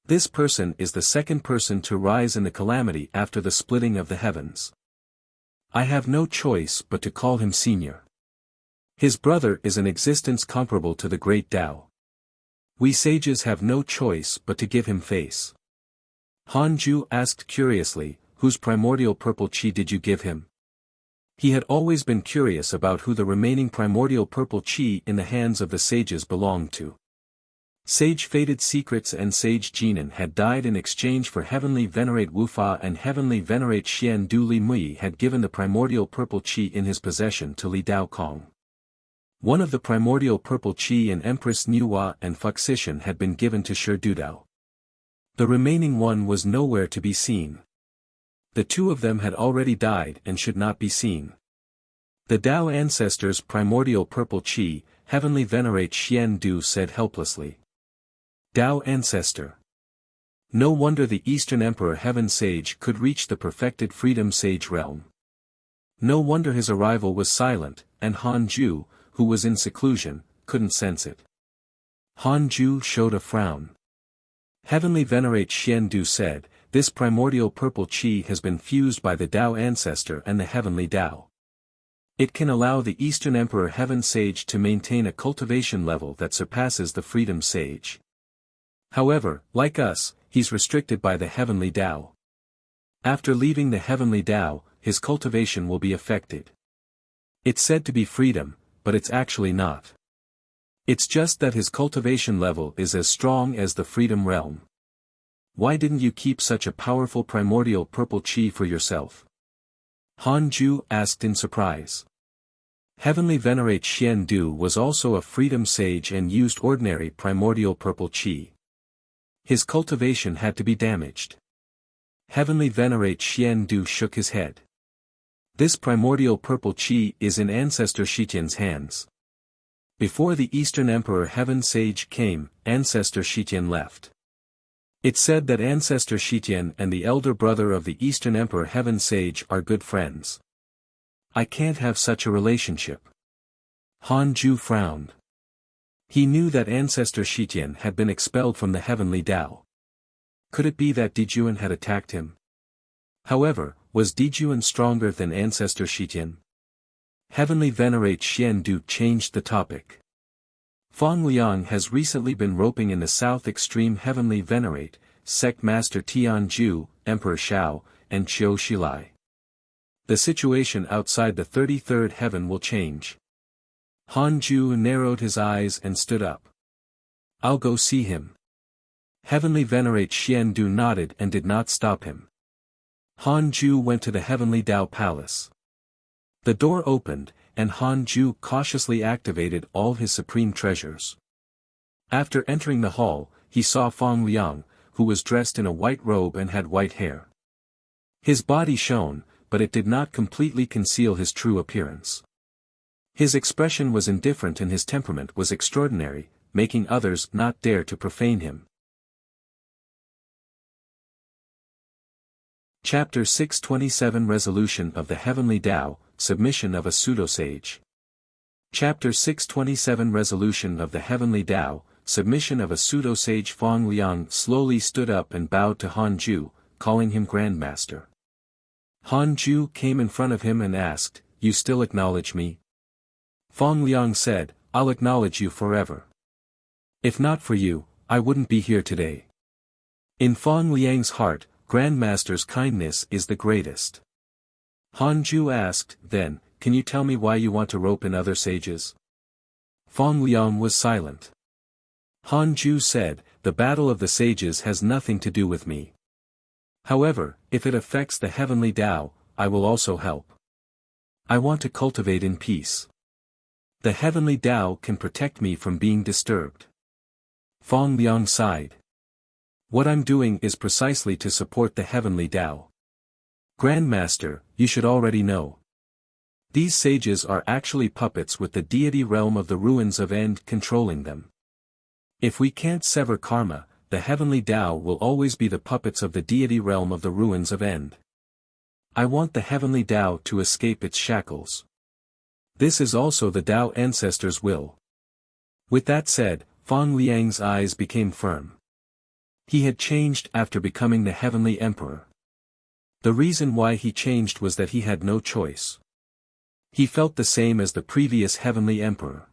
A: This person is the second person to rise in the calamity after the splitting of the heavens. I have no choice but to call him senior. His brother is an existence comparable to the Great Tao. We sages have no choice but to give him face." Hanju asked curiously, "Whose primordial purple chi did you give him?" He had always been curious about who the remaining primordial purple chi in the hands of the sages belonged to. Sage Fated Secrets and Sage Jinan had died in exchange for Heavenly Venerate Wufa, and Heavenly Venerate Xian Du Li Mui had given the primordial purple qi in his possession to Li Dao Kong. One of the primordial purple qi in Empress Nuwa and Fuxishan had been given to Shi Dudao. The remaining one was nowhere to be seen. The two of them had already died and should not be seen. The Dao ancestor's primordial purple qi, Heavenly Venerate Xian Du said helplessly. Dao ancestor. No wonder the Eastern Emperor Heaven Sage could reach the perfected Freedom Sage realm. No wonder his arrival was silent, and Han Ju, who was in seclusion, couldn't sense it. Han Ju showed a frown. Heavenly Venerate Xian Du said, this primordial purple qi has been fused by the Dao ancestor and the Heavenly Dao. It can allow the Eastern Emperor Heaven Sage to maintain a cultivation level that surpasses the Freedom Sage. However, like us, he's restricted by the Heavenly Dao. After leaving the Heavenly Dao, his cultivation will be affected. It's said to be freedom, but it's actually not. It's just that his cultivation level is as strong as the Freedom realm. Why didn't you keep such a powerful primordial purple qi for yourself? Han Ju asked in surprise. Heavenly Venerate Xian Du was also a Freedom Sage and used ordinary primordial purple qi. His cultivation had to be damaged. Heavenly Venerate Xian Du shook his head. This primordial purple qi is in Ancestor Shitian's hands. Before the Eastern Emperor Heaven Sage came, Ancestor Shitian left. It's said that Ancestor Shitian and the elder brother of the Eastern Emperor Heaven Sage are good friends. I can't have such a relationship. Han Ju frowned. He knew that Ancestor Shitian had been expelled from the Heavenly Dao. Could it be that Dijuan had attacked him? However, was Dijuan stronger than Ancestor Shitian? Heavenly Venerate Xian Du changed the topic. Fong Liang has recently been roping in the South Extreme Heavenly Venerate, Sect Master Tian Ju, Emperor Shao, and Qiu Shilai. The situation outside the 33rd heaven will change. Han Ju narrowed his eyes and stood up. I'll go see him. Heavenly Venerate Xian Du nodded and did not stop him. Han Ju went to the Heavenly Dao Palace. The door opened, and Han Ju cautiously activated all his supreme treasures. After entering the hall, he saw Fong Liang, who was dressed in a white robe and had white hair. His body shone, but it did not completely conceal his true appearance. His expression was indifferent and his temperament was extraordinary, making others not dare to profane him. Chapter 627 Resolution of the Heavenly Dao, Submission of a Pseudo-Sage. Chapter 627 Resolution of the Heavenly Dao, Submission of a Pseudo-Sage. Fong Liang slowly stood up and bowed to Han Ju, calling him Grandmaster. Han Ju came in front of him and asked, "You still acknowledge me?" Fong Liang said, "I'll acknowledge you forever. If not for you, I wouldn't be here today." In Fong Liang's heart, Grandmaster's kindness is the greatest. Han Ju asked, "Then, can you tell me why you want to rope in other sages?" Fong Liang was silent. Han Ju said, "The battle of the sages has nothing to do with me. However, if it affects the Heavenly Dao, I will also help. I want to cultivate in peace. The Heavenly Dao can protect me from being disturbed." Fong Liang sighed. "What I'm doing is precisely to support the Heavenly Dao. Grandmaster, you should already know. These sages are actually puppets with the deity realm of the ruins of End controlling them. If we can't sever karma, the Heavenly Dao will always be the puppets of the deity realm of the ruins of End. I want the Heavenly Dao to escape its shackles. This is also the Dao ancestor's will." With that said, Fong Liang's eyes became firm. He had changed after becoming the Heavenly Emperor. The reason why he changed was that he had no choice. He felt the same as the previous Heavenly Emperor.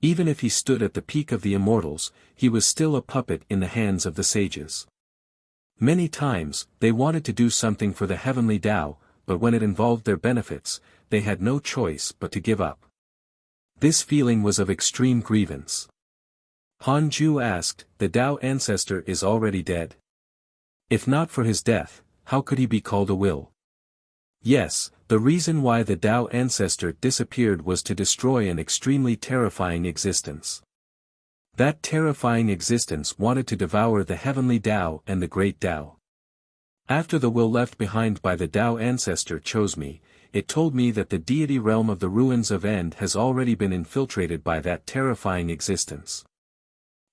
A: Even if he stood at the peak of the immortals, he was still a puppet in the hands of the sages. Many times, they wanted to do something for the Heavenly Dao, but when it involved their benefits, they had no choice but to give up. This feeling was of extreme grievance. Han Ju asked, the Tao ancestor is already dead. If not for his death, how could he be called a will? Yes, the reason why the Tao ancestor disappeared was to destroy an extremely terrifying existence. That terrifying existence wanted to devour the heavenly Tao and the great Tao. After the will left behind by the Tao ancestor chose me, it told me that the deity realm of the ruins of End has already been infiltrated by that terrifying existence.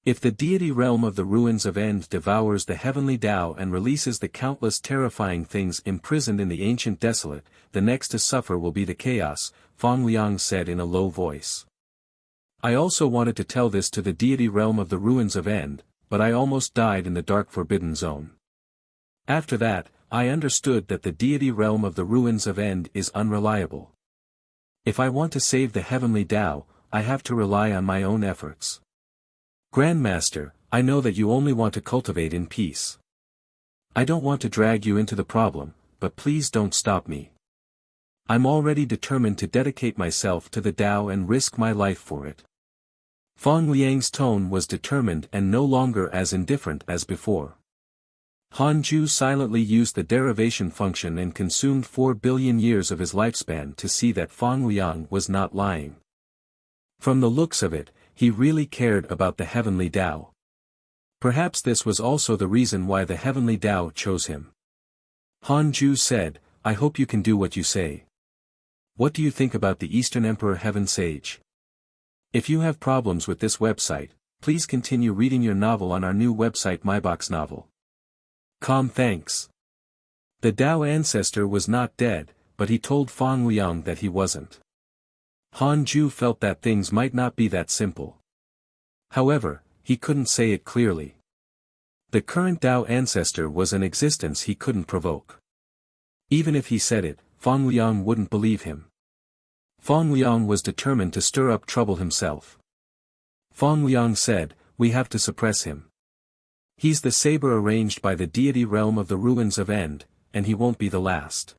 A: If the deity realm of the ruins of End devours the heavenly Tao and releases the countless terrifying things imprisoned in the ancient desolate, the next to suffer will be the chaos, Fang Liang said in a low voice. I also wanted to tell this to the deity realm of the ruins of End, but I almost died in the dark forbidden zone. After that, I understood that the deity realm of the ruins of End is unreliable. If I want to save the heavenly Tao, I have to rely on my own efforts. Grandmaster, I know that you only want to cultivate in peace. I don't want to drag you into the problem, but please don't stop me. I'm already determined to dedicate myself to the Tao and risk my life for it. Fang Liang's tone was determined and no longer as indifferent as before. Han Ju silently used the derivation function and consumed 4 billion years of his lifespan to see that Fang Liang was not lying. From the looks of it, he really cared about the heavenly Tao. Perhaps this was also the reason why the heavenly Tao chose him. Han Ju said, I hope you can do what you say. What do you think about the Eastern Emperor Heaven Sage? If you have problems with this website, please continue reading your novel on our new website MyBox Novel. Thanks. The Tao ancestor was not dead, but he told Fang Liang that he wasn't. Han Ju felt that things might not be that simple. However, he couldn't say it clearly. The current Tao ancestor was an existence he couldn't provoke. Even if he said it, Fang Liang wouldn't believe him. Fang Liang was determined to stir up trouble himself. Fang Liang said, we have to suppress him. He's the saber arranged by the deity realm of the ruins of End, and he won't be the last.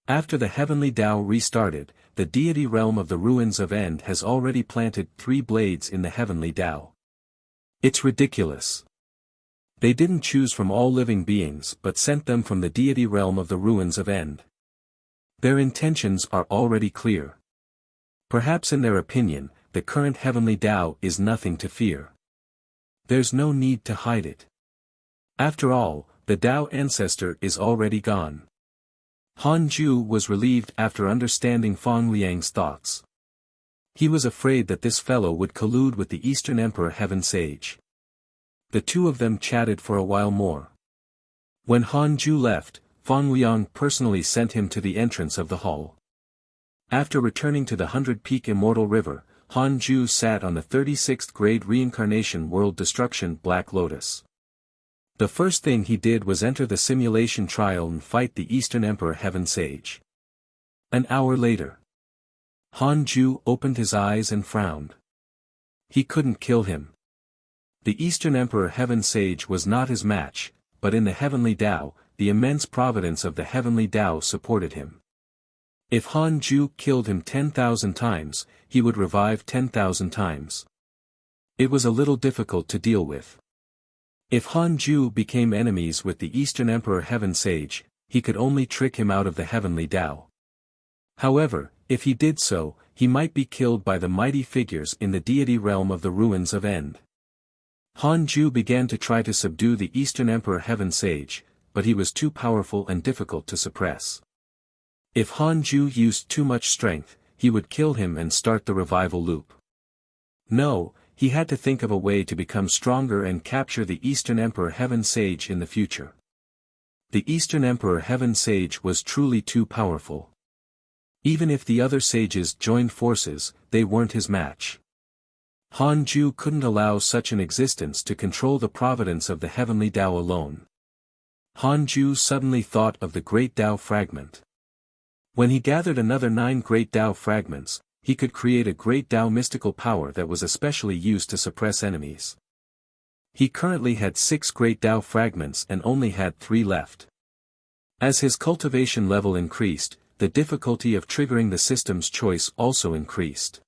A: After the heavenly Tao restarted, the deity realm of the ruins of End has already planted 3 blades in the heavenly Tao. It's ridiculous. They didn't choose from all living beings but sent them from the deity realm of the ruins of End. Their intentions are already clear. Perhaps in their opinion, the current heavenly Tao is nothing to fear. There's no need to hide it. After all, the Tao ancestor is already gone. Han Ju was relieved after understanding Fang Liang's thoughts. He was afraid that this fellow would collude with the Eastern Emperor Heaven Sage. The two of them chatted for a while more. When Han Ju left, Fang Liang personally sent him to the entrance of the hall. After returning to the 100-peak Immortal River, Han Ju sat on the 36th grade reincarnation world destruction Black Lotus. The first thing he did was enter the simulation trial and fight the Eastern Emperor Heaven Sage. An hour later, Han Ju opened his eyes and frowned. He couldn't kill him. The Eastern Emperor Heaven Sage was not his match, but in the heavenly Tao, the immense providence of the heavenly Tao supported him. If Han Ju killed him 10,000 times, he would revive 10,000 times. It was a little difficult to deal with. If Han Ju became enemies with the Eastern Emperor Heaven Sage, he could only trick him out of the heavenly Tao. However, if he did so, he might be killed by the mighty figures in the deity realm of the ruins of End. Han Ju began to try to subdue the Eastern Emperor Heaven Sage, but he was too powerful and difficult to suppress. If Han Ju used too much strength, he would kill him and start the revival loop. No, he had to think of a way to become stronger and capture the Eastern Emperor Heaven Sage in the future. The Eastern Emperor Heaven Sage was truly too powerful. Even if the other sages joined forces, they weren't his match. Han Ju couldn't allow such an existence to control the providence of the heavenly Tao alone. Han Ju suddenly thought of the Great Tao Fragment. When he gathered another 9 Great Tao Fragments, he could create a Great Tao mystical power that was especially used to suppress enemies. He currently had 6 Great Tao Fragments and only had 3 left. As his cultivation level increased, the difficulty of triggering the system's choice also increased.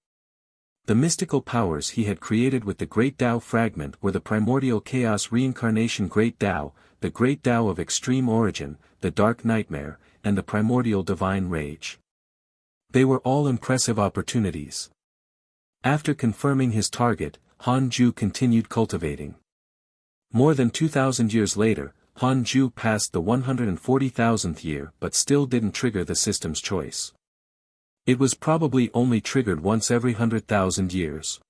A: The mystical powers he had created with the Great Tao fragment were the primordial chaos reincarnation Great Tao, the Great Tao of extreme origin, the dark nightmare, and the primordial divine rage. They were all impressive opportunities. After confirming his target, Han Ju continued cultivating. More than 2,000 years later, Han Ju passed the 140,000th year but still didn't trigger the system's choice. It was probably only triggered once every 100,000 years.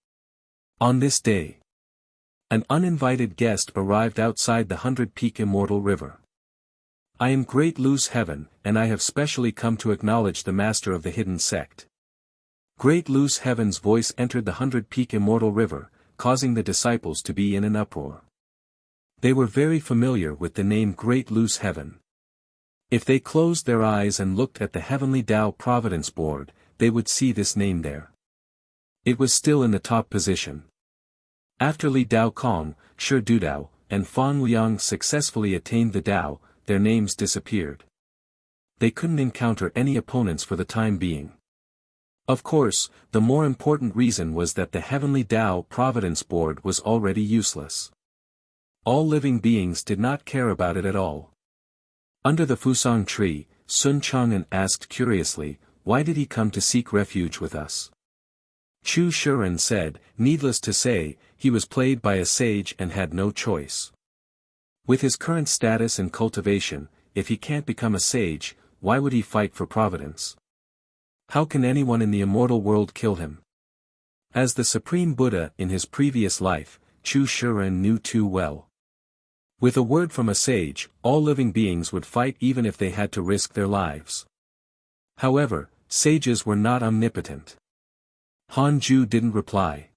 A: On this day, an uninvited guest arrived outside the 100-peak Immortal River. "I am Great Loose Heaven, and I have specially come to acknowledge the master of the hidden sect." Great Loose Heaven's voice entered the 100-peak Immortal River, causing the disciples to be in an uproar. They were very familiar with the name Great Loose Heaven. If they closed their eyes and looked at the Heavenly Tao Providence Board, they would see this name there. It was still in the top position. After Li Dao Kong, Shi Du Dao, and Fang Liang successfully attained the Tao, their names disappeared. They couldn't encounter any opponents for the time being. Of course, the more important reason was that the Heavenly Tao Providence Board was already useless. All living beings did not care about it at all. Under the Fusang tree, Sun Chang'an asked curiously, "Why did he come to seek refuge with us?" Chu Shiren said, "Needless to say, he was played by a sage and had no choice. With his current status and cultivation, if he can't become a sage, why would he fight for providence? How can anyone in the immortal world kill him?" As the Supreme Buddha in his previous life, Chu Shiren knew too well. With a word from a sage, all living beings would fight even if they had to risk their lives. However, sages were not omnipotent. Han Ju didn't reply.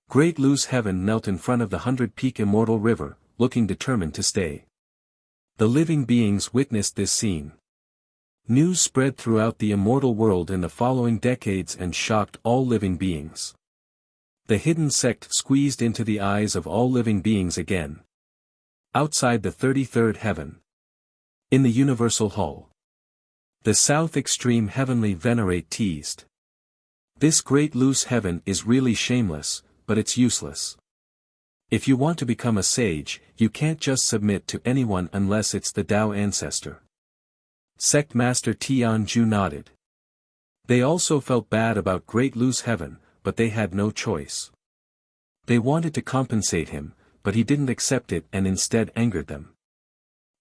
A: Great Loose Heaven knelt in front of the 100-peak Immortal River, looking determined to stay. The living beings witnessed this scene. News spread throughout the immortal world in the following decades and shocked all living beings. The hidden sect squeezed into the eyes of all living beings again. Outside the 33rd heaven. In the Universal Hall. The South Extreme Heavenly Venerate teased. "This Great Loose Heaven is really shameless, but it's useless. If you want to become a sage, you can't just submit to anyone unless it's the Tao ancestor." Sect Master Tian Ju nodded. They also felt bad about Great Loose Heaven, but they had no choice. They wanted to compensate him, but he didn't accept it and instead angered them.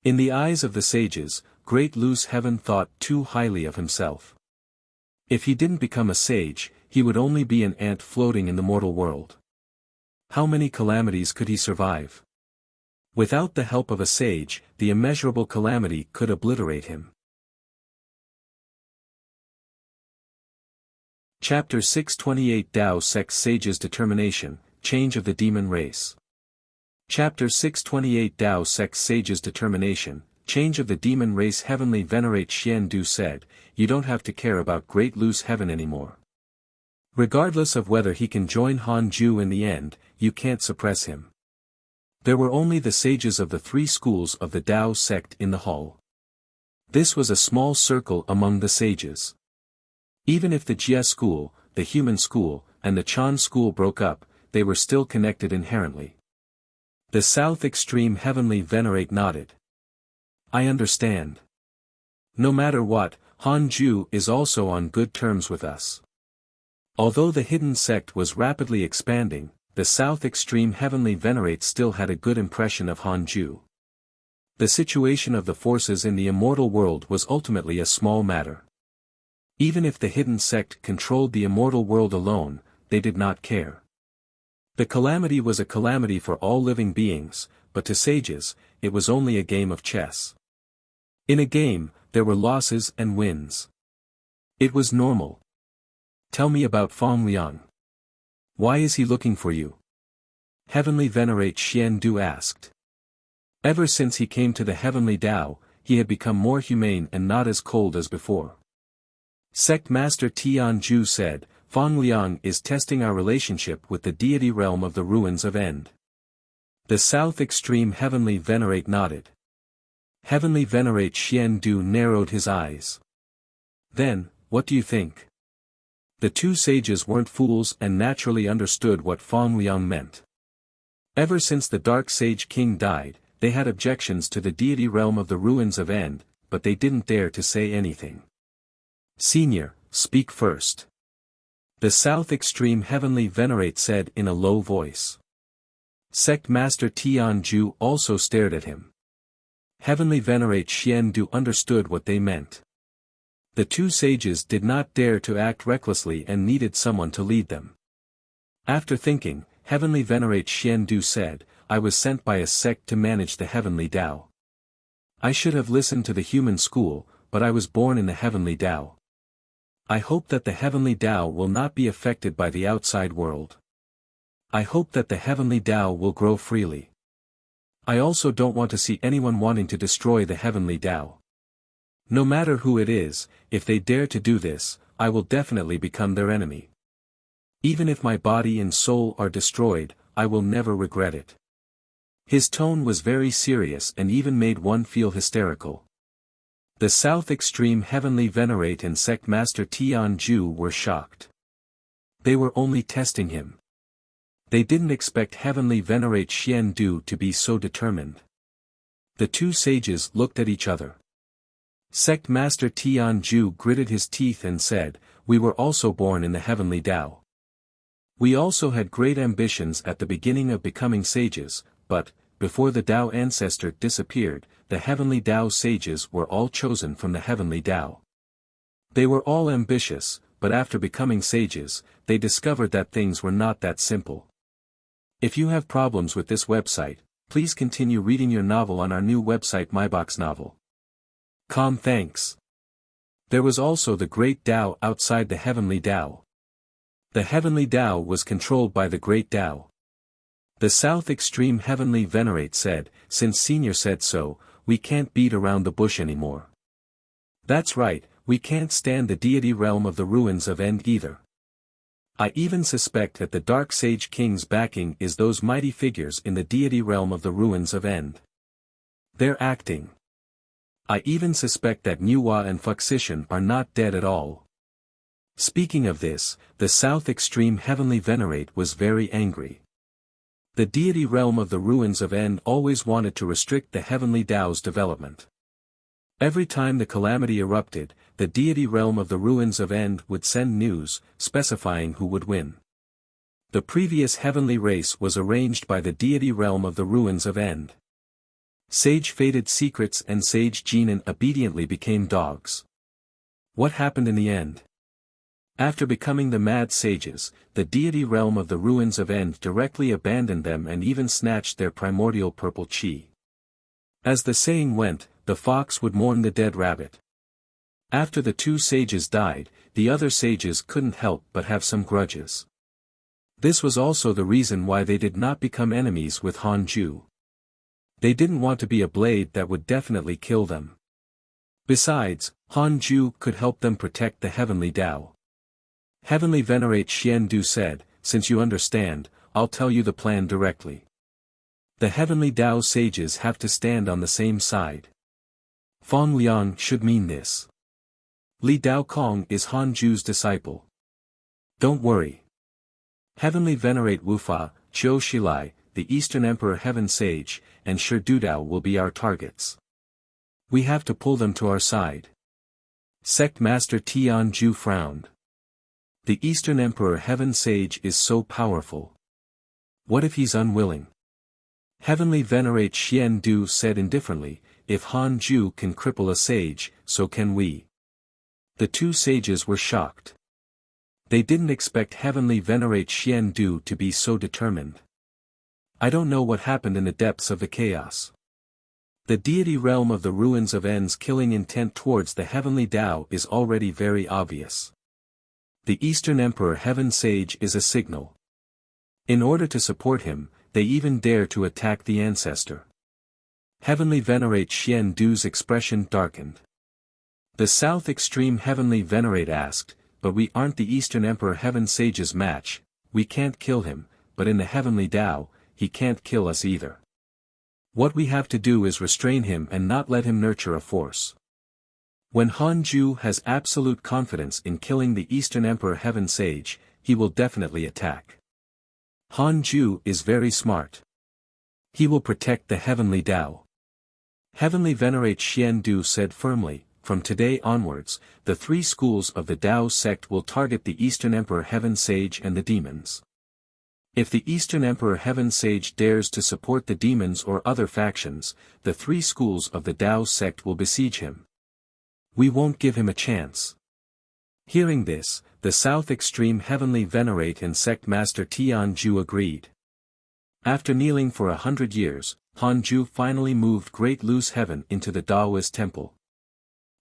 A: In the eyes of the sages, Great Loose Heaven thought too highly of himself. If he didn't become a sage, he would only be an ant floating in the mortal world. How many calamities could he survive? Without the help of a sage, the immeasurable calamity could obliterate him. Chapter 628 Tao Sect Sages Determination, Change of the Demon Race. Chapter 628 Tao Sect Sages Determination, Change of the Demon Race. Heavenly Venerate Xian Du said, "You don't have to care about Great Loose Heaven anymore. Regardless of whether he can join Han Ju in the end, you can't suppress him." There were only the sages of the three schools of the Tao sect in the hall. This was a small circle among the sages. Even if the Jia school, the human school, and the Chan school broke up, they were still connected inherently. The South Extreme Heavenly Venerate nodded. "I understand. No matter what, Han Ju is also on good terms with us." Although the hidden sect was rapidly expanding, the South Extreme Heavenly Venerate still had a good impression of Han Ju. The situation of the forces in the immortal world was ultimately a small matter. Even if the hidden sect controlled the immortal world alone, they did not care. The calamity was a calamity for all living beings, but to sages, it was only a game of chess. In a game, there were losses and wins. It was normal. "Tell me about Fang Liang. Why is he looking for you?" Heavenly Venerate Xian Du asked. Ever since he came to the Heavenly Tao, he had become more humane and not as cold as before. Sect Master Tian Ju said, "Fang Liang is testing our relationship with the deity realm of the ruins of End." The South Extreme Heavenly Venerate nodded. Heavenly Venerate Xian Du narrowed his eyes. "Then, what do you think?" The two sages weren't fools and naturally understood what Fong Liang meant. Ever since the Dark Sage King died, they had objections to the deity realm of the ruins of End, but they didn't dare to say anything. "Senior, speak first." The South Extreme Heavenly Venerate said in a low voice. Sect Master Tianju also stared at him. Heavenly Venerate Xiandu understood what they meant. The two sages did not dare to act recklessly and needed someone to lead them. After thinking, Heavenly Venerate Xiandu said, "I was sent by a sect to manage the Heavenly Tao. I should have listened to the human school, but I was born in the Heavenly Tao. I hope that the Heavenly Tao will not be affected by the outside world. I hope that the Heavenly Tao will grow freely. I also don't want to see anyone wanting to destroy the Heavenly Tao. No matter who it is, if they dare to do this, I will definitely become their enemy. Even if my body and soul are destroyed, I will never regret it." His tone was very serious and even made one feel hysterical. The South Extreme Heavenly Venerate and Sect Master Tianju were shocked. They were only testing him. They didn't expect Heavenly Venerate Xiandu to be so determined. The two sages looked at each other. Sect Master Tianju gritted his teeth and said, "We were also born in the Heavenly Tao. We also had great ambitions at the beginning of becoming sages, but, before the Tao ancestor disappeared, the Heavenly Tao sages were all chosen from the Heavenly Tao. They were all ambitious, but after becoming sages, they discovered that things were not that simple." If you have problems with this website, please continue reading your novel on our new website myboxnovel.com. Thanks. There was also the Great Tao outside the Heavenly Tao. The Heavenly Tao was controlled by the Great Tao. The South Extreme Heavenly Venerate said, "Since Senior said so, we can't beat around the bush anymore. That's right, we can't stand the deity realm of the ruins of End either. I even suspect that the Dark Sage King's backing is those mighty figures in the deity realm of the ruins of End. They're acting. I even suspect that Nuwa and Fuxishan are not dead at all." Speaking of this, the South Extreme Heavenly Venerate was very angry. The deity realm of the ruins of End always wanted to restrict the Heavenly Tao's development. Every time the calamity erupted, the deity realm of the ruins of End would send news, specifying who would win. The previous heavenly race was arranged by the deity realm of the ruins of End. Sage Fated Secrets and Sage Jinan obediently became dogs. What happened in the end? After becoming the mad sages, the deity realm of the ruins of End directly abandoned them and even snatched their primordial purple chi. As the saying went, the fox would mourn the dead rabbit. After the two sages died, the other sages couldn't help but have some grudges. This was also the reason why they did not become enemies with Hanju. They didn't want to be a blade that would definitely kill them. Besides, Hanju could help them protect the Heavenly Tao. Heavenly Venerate Xiandu said, "Since you understand, I'll tell you the plan directly. The Heavenly Tao sages have to stand on the same side. Fong Liang should mean this. Li Daokong is Hanju's disciple. Don't worry. Heavenly Venerate Wufa, Qiu Shilai, the Eastern Emperor Heaven Sage, and Shi Dudao will be our targets. We have to pull them to our side." Sect Master Tianju frowned. The Eastern Emperor Heaven Sage is so powerful. What if he's unwilling? Heavenly Venerate Xiandu said indifferently, "If Hanju can cripple a sage, so can we." The two sages were shocked. They didn't expect Heavenly Venerate Xiandu to be so determined. I don't know what happened in the depths of the chaos. The deity realm of the ruins of End's killing intent towards the Heavenly Tao is already very obvious. The Eastern Emperor Heaven Sage is a signal. In order to support him, they even dare to attack the ancestor. Heavenly Venerate Xiandu's expression darkened. The South Extreme Heavenly Venerate asked, "But we aren't the Eastern Emperor Heaven Sage's match, we can't kill him, but in the Heavenly Tao, he can't kill us either. What we have to do is restrain him and not let him nurture a force." When Han Ju has absolute confidence in killing the Eastern Emperor Heaven Sage, he will definitely attack. Han Ju is very smart. He will protect the Heavenly Tao. Heavenly Venerate Xian Du said firmly, from today onwards, the three schools of the Tao sect will target the Eastern Emperor Heaven Sage and the demons. If the Eastern Emperor Heaven Sage dares to support the demons or other factions, the three schools of the Tao sect will besiege him. We won't give him a chance. Hearing this, the South Extreme Heavenly Venerate and Sect Master Tian Ju agreed. After kneeling for 100 years, Han Ju finally moved Great Lu's Heaven into the Daoist temple.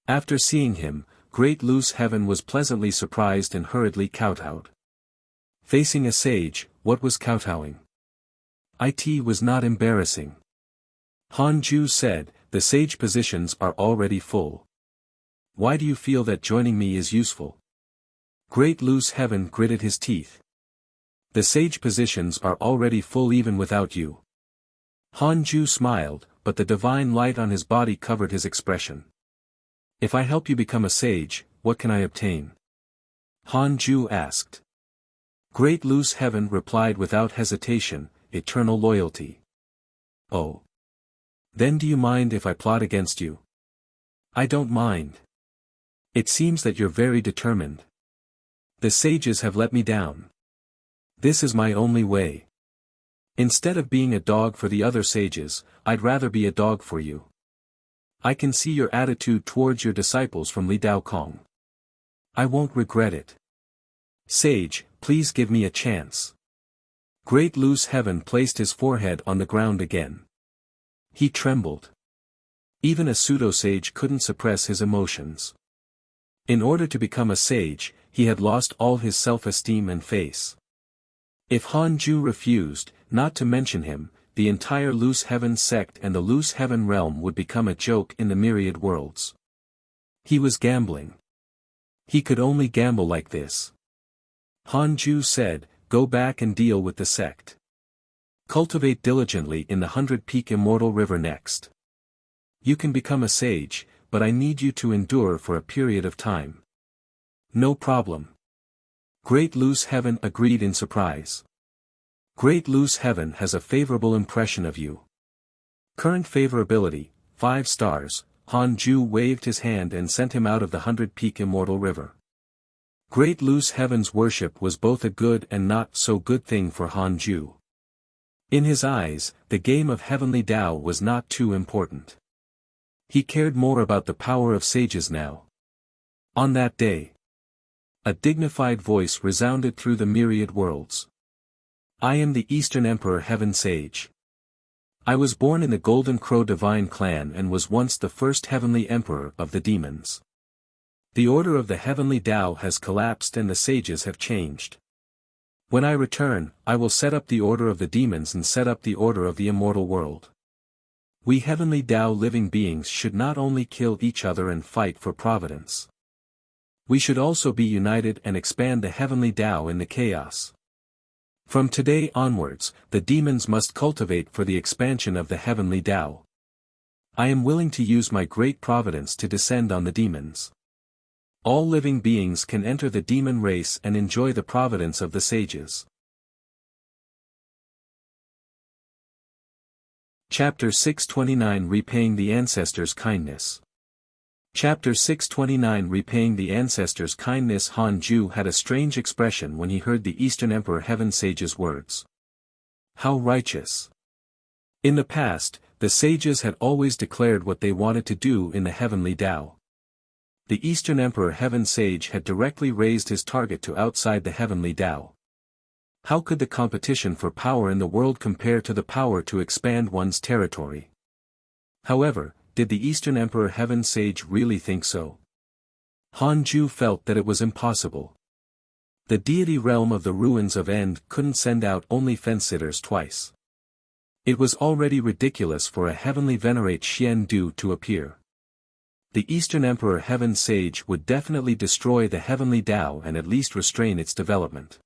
A: After seeing him, Great Lu's Heaven was pleasantly surprised and hurriedly kowtowed. Facing a sage, what was kowtowing? It was not embarrassing. Han Ju said, the sage positions are already full. Why do you feel that joining me is useful? Great Lu's Heaven gritted his teeth. The sage positions are already full even without you. Han Ju smiled, but the divine light on his body covered his expression. If I help you become a sage, what can I obtain? Han Ju asked. Great Lu's Heaven replied without hesitation, eternal loyalty. Oh. Then do you mind if I plot against you? I don't mind. It seems that you're very determined. The sages have let me down. This is my only way. Instead of being a dog for the other sages, I'd rather be a dog for you. I can see your attitude towards your disciples from Li Dao Kong. I won't regret it. Sage, please give me a chance. Great Lu's Heaven placed his forehead on the ground again. He trembled. Even a pseudo-sage couldn't suppress his emotions. In order to become a sage, he had lost all his self-esteem and face. If Han Ju refused, not to mention him, the entire Lu's Heaven sect and the Lu's Heaven realm would become a joke in the myriad worlds. He was gambling. He could only gamble like this. Han Ju said, go back and deal with the sect. Cultivate diligently in the 100-peak Immortal River next. You can become a sage, but I need you to endure for a period of time. No problem. Great Lu's Heaven agreed in surprise. Great Lu's Heaven has a favorable impression of you. Current favorability, 5 stars, Han Ju waved his hand and sent him out of the 100-peak Immortal River. Great Lu's Heaven's worship was both a good and not so good thing for Han Ju. In his eyes, the game of Heavenly Tao was not too important. He cared more about the power of sages now. On that day, a dignified voice resounded through the myriad worlds. I am the Eastern Emperor Heaven Sage. I was born in the Golden Crow Divine Clan and was once the first Heavenly Emperor of the demons. The order of the Heavenly Tao has collapsed and the sages have changed. When I return, I will set up the order of the demons and set up the order of the immortal world. We Heavenly Tao living beings should not only kill each other and fight for providence. We should also be united and expand the Heavenly Tao in the chaos. From today onwards, the demons must cultivate for the expansion of the Heavenly Tao. I am willing to use my great providence to descend on the demons. All living beings can enter the demon race and enjoy the providence of the sages. Chapter 629 Repaying the Ancestors' Kindness. Chapter 629 Repaying the Ancestors' Kindness. Han Ju had a strange expression when he heard the Eastern Emperor Heaven Sage's words. How righteous! In the past, the sages had always declared what they wanted to do in the Heavenly Tao. The Eastern Emperor Heaven Sage had directly raised his target to outside the Heavenly Tao. How could the competition for power in the world compare to the power to expand one's territory? However, did the Eastern Emperor Heaven Sage really think so? Han Ju felt that it was impossible. The deity realm of the ruins of End couldn't send out only fence-sitters twice. It was already ridiculous for a Heavenly Venerate Xian Du to appear. The Eastern Emperor Heaven Sage would definitely destroy the Heavenly Tao and at least restrain its development.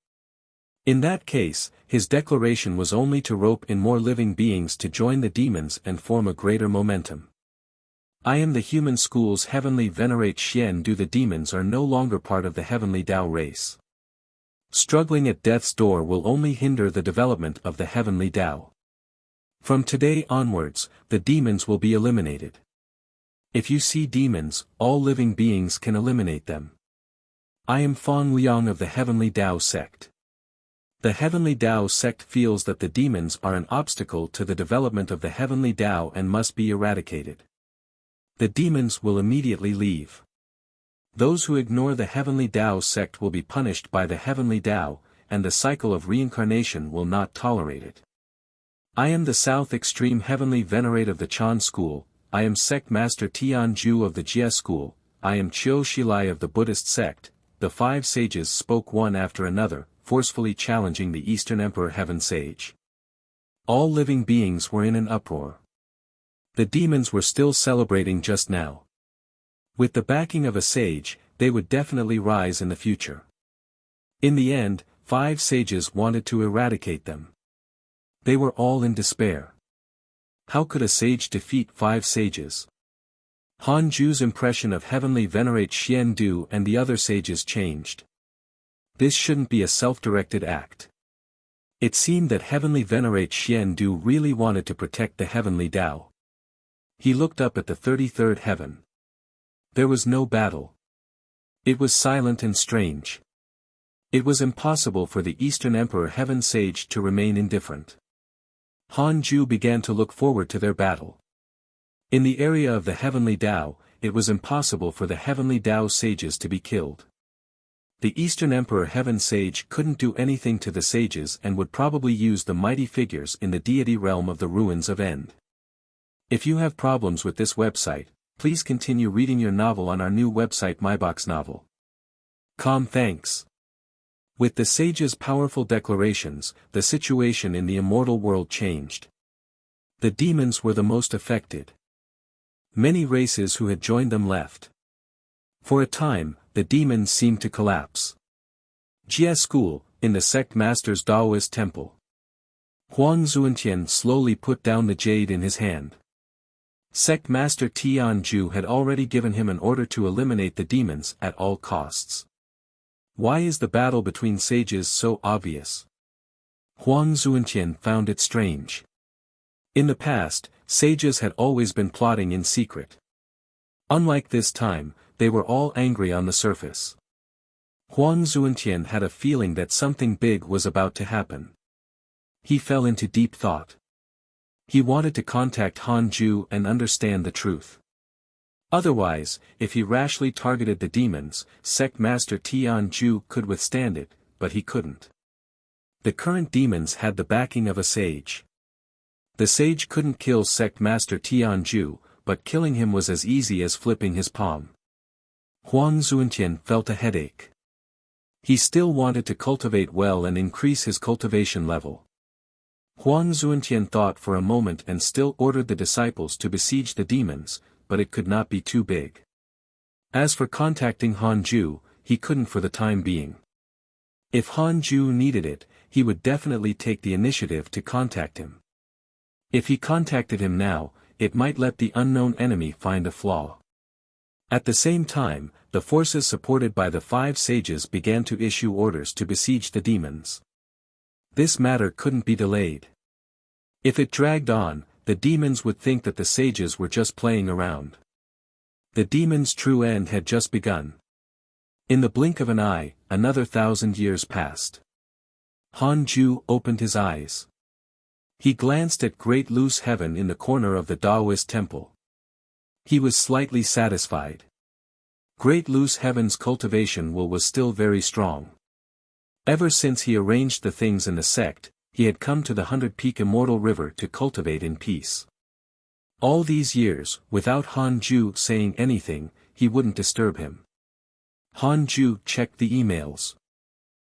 A: In that case, his declaration was only to rope in more living beings to join the demons and form a greater momentum. I am the human school's heavenly venerate Xian Du. The demons are no longer part of the heavenly Tao race. Struggling at death's door will only hinder the development of the heavenly Tao. From today onwards, the demons will be eliminated. If you see demons, all living beings can eliminate them. I am Fang Liang of the Heavenly Tao sect. The Heavenly Tao sect feels that the demons are an obstacle to the development of the Heavenly Tao and must be eradicated. The demons will immediately leave. Those who ignore the Heavenly Tao sect will be punished by the Heavenly Tao, and the cycle of reincarnation will not tolerate it. I am the South Extreme Heavenly Venerate of the Chan School. I am Sect Master Tian Ju of the Jie School. I am Chiu Shilai of the Buddhist sect. The 5 sages spoke one after another, forcefully challenging the Eastern Emperor Heaven Sage. All living beings were in an uproar. The demons were still celebrating just now. With the backing of a sage, they would definitely rise in the future. In the end, 5 sages wanted to eradicate them. They were all in despair. How could a sage defeat 5 sages? Han Ju's impression of heavenly venerate Xian Du and the other sages changed. This shouldn't be a self-directed act. It seemed that heavenly venerate Xian Du really wanted to protect the heavenly Tao. He looked up at the 33rd heaven. There was no battle. It was silent and strange. It was impossible for the Eastern Emperor Heaven Sage to remain indifferent. Han Ju began to look forward to their battle. In the area of the heavenly Tao, it was impossible for the heavenly Tao sages to be killed. The Eastern Emperor Heaven Sage couldn't do anything to the sages and would probably use the mighty figures in the deity realm of the ruins of End. If you have problems with this website, please continue reading your novel on our new website myboxnovel.com. Thanks. With the sages' powerful declarations, the situation in the immortal world changed. The demons were the most affected. Many races who had joined them left. For a time, the demons seemed to collapse. Jie School, in the sect master's Daoist temple. Huang Zuantian slowly put down the jade in his hand. Sect master Tian Ju had already given him an order to eliminate the demons at all costs. Why is the battle between sages so obvious? Huang Zuantian found it strange. In the past, sages had always been plotting in secret. Unlike this time, they were all angry on the surface. Huang Zuantian had a feeling that something big was about to happen. He fell into deep thought. He wanted to contact Han Ju and understand the truth. Otherwise, if he rashly targeted the demons, Sect Master Tian Ju could withstand it, but he couldn't. The current demons had the backing of a sage. The sage couldn't kill Sect Master Tian Ju, but killing him was as easy as flipping his palm. Huang Zuantian felt a headache. He still wanted to cultivate well and increase his cultivation level. Huang Zuantian thought for a moment and still ordered the disciples to besiege the demons, but it could not be too big. As for contacting Han Ju, he couldn't for the time being. If Han Ju needed it, he would definitely take the initiative to contact him. If he contacted him now, it might let the unknown enemy find a flaw. At the same time, the forces supported by the 5 sages began to issue orders to besiege the demons. This matter couldn't be delayed. If it dragged on, the demons would think that the sages were just playing around. The demons' true end had just begun. In the blink of an eye, another 1,000 years passed. Han Ju opened his eyes. He glanced at Great Loose Heaven in the corner of the Daoist temple. He was slightly satisfied. Great Loose Heaven's cultivation will was still very strong. Ever since he arranged the things in the sect, he had come to the 100-peak immortal river to cultivate in peace. All these years, without Han Ju saying anything, he wouldn't disturb him. Han Ju checked the emails.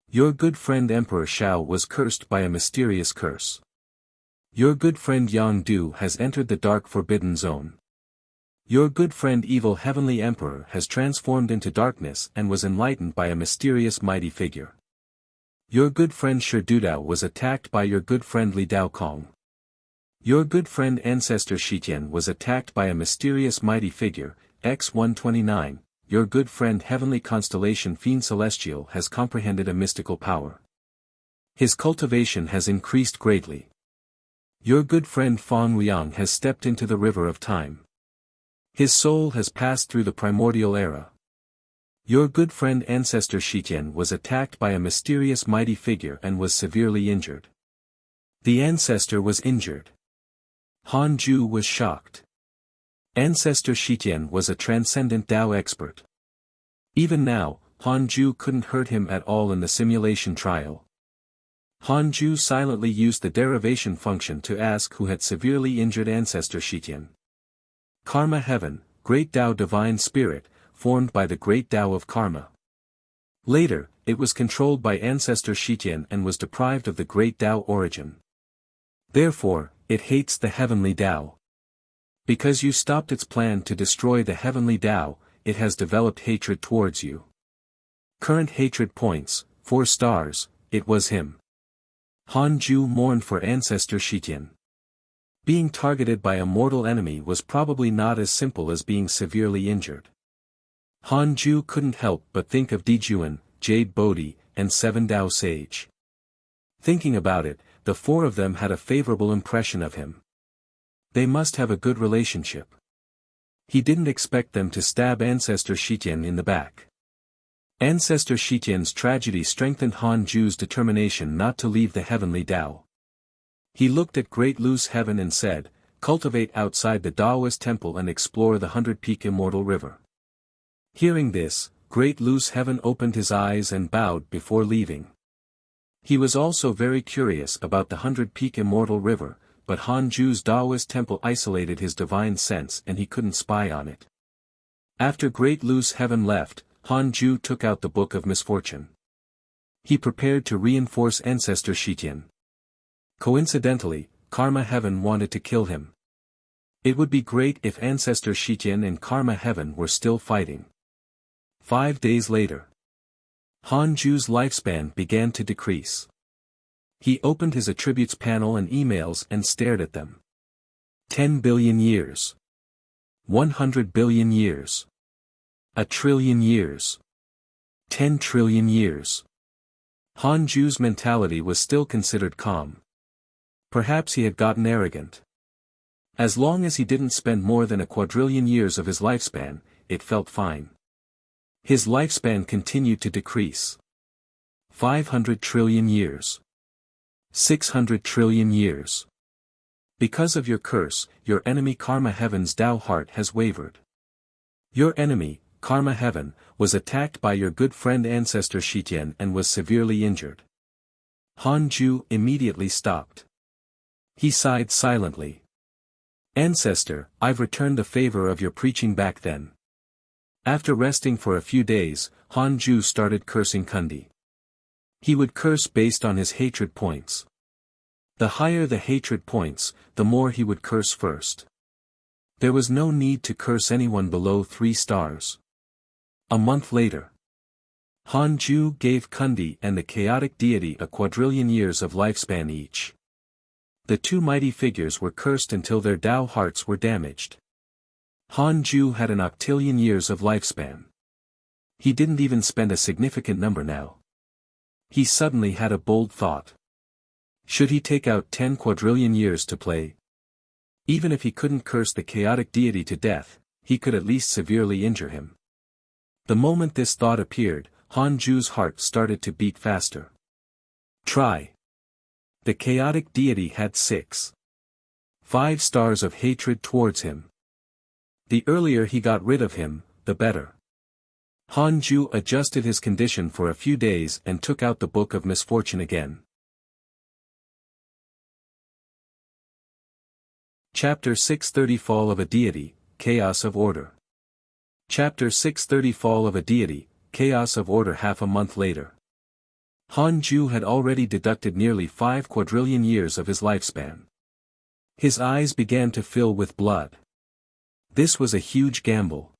A: Your good friend Emperor Shao was cursed by a mysterious curse. Your good friend Yang Du has entered the dark forbidden zone. Your good friend Evil Heavenly Emperor has transformed into darkness and was enlightened by a mysterious mighty figure. Your good friend Shi Dudao was attacked by your good friend Li Daokong. Your good friend ancestor Shitian was attacked by a mysterious mighty figure, X-129, your good friend heavenly constellation Fiend Celestial has comprehended a mystical power. His cultivation has increased greatly. Your good friend Fang Liang has stepped into the river of time. His soul has passed through the primordial era. Your good friend ancestor Shitian was attacked by a mysterious mighty figure and was severely injured. The ancestor was injured. Han Ju was shocked. Ancestor Shitian was a transcendent Tao expert. Even now, Han Ju couldn't hurt him at all in the simulation trial. Han Ju silently used the derivation function to ask who had severely injured ancestor Shitian. Karma Heaven, Great Tao Divine Spirit, formed by the Great Tao of Karma. Later, it was controlled by ancestor Shitian and was deprived of the Great Tao origin. Therefore, it hates the heavenly Tao. Because you stopped its plan to destroy the heavenly Tao, it has developed hatred towards you. Current hatred points, 4 stars, it was him. Han Ju mourned for ancestor Shitian. Being targeted by a mortal enemy was probably not as simple as being severely injured. Han Ju couldn't help but think of Dijuan, Jade Bodhi, and 7 Tao Sage. Thinking about it, the 4 of them had a favorable impression of him. They must have a good relationship. He didn't expect them to stab ancestor Shitian in the back. Ancestor Shitian's tragedy strengthened Han Ju's determination not to leave the heavenly Tao. He looked at Great Loose Heaven and said, "Cultivate outside the Taoist temple and explore the 100-peak immortal river." Hearing this, Great Loose Heaven opened his eyes and bowed before leaving. He was also very curious about the 100-peak immortal river, but Han Ju's Taoist temple isolated his divine sense and he couldn't spy on it. After Great Loose Heaven left, Han Ju took out the Book of Misfortune. He prepared to reinforce ancestor Shitian. Coincidentally, Karma Heaven wanted to kill him. It would be great if ancestor Shitian and Karma Heaven were still fighting. 5 days later, Han Ju's lifespan began to decrease. He opened his attributes panel and emails and stared at them. 10 billion years. 100 billion years. 1 trillion years. 10 trillion years. Han Ju's mentality was still considered calm. Perhaps he had gotten arrogant. As long as he didn't spend more than 1 quadrillion years of his lifespan, it felt fine. His lifespan continued to decrease. 500 trillion years. 600 trillion years. Because of your curse, your enemy Karma Heaven's Tao heart has wavered. Your enemy, Karma Heaven, was attacked by your good friend ancestor Shitian and was severely injured. Han Ju immediately stopped. He sighed silently. Ancestor, I've returned the favor of your preaching back then. After resting for a few days, Han Ju started cursing Kundi. He would curse based on his hatred points. The higher the hatred points, the more he would curse first. There was no need to curse anyone below 3 stars. A month later, Han Ju gave Kundi and the chaotic deity 1 quadrillion years of lifespan each. The 2 mighty figures were cursed until their Tao hearts were damaged. Han Ju had 1 octillion years of lifespan. He didn't even spend a significant number now. He suddenly had a bold thought. Should he take out 10 quadrillion years to play? Even if he couldn't curse the chaotic deity to death, he could at least severely injure him. The moment this thought appeared, Han Ju's heart started to beat faster. Try. The chaotic deity had 5 stars of hatred towards him. The earlier he got rid of him, the better. Han Ju adjusted his condition for a few days and took out the Book of Misfortune again. Chapter 630 Fall of a Deity, Chaos of Order. Chapter 630 Fall of a Deity, Chaos of Order. Half a month later, Han Ju had already deducted nearly 5 quadrillion years of his lifespan. His eyes began to fill with blood. This was a huge gamble.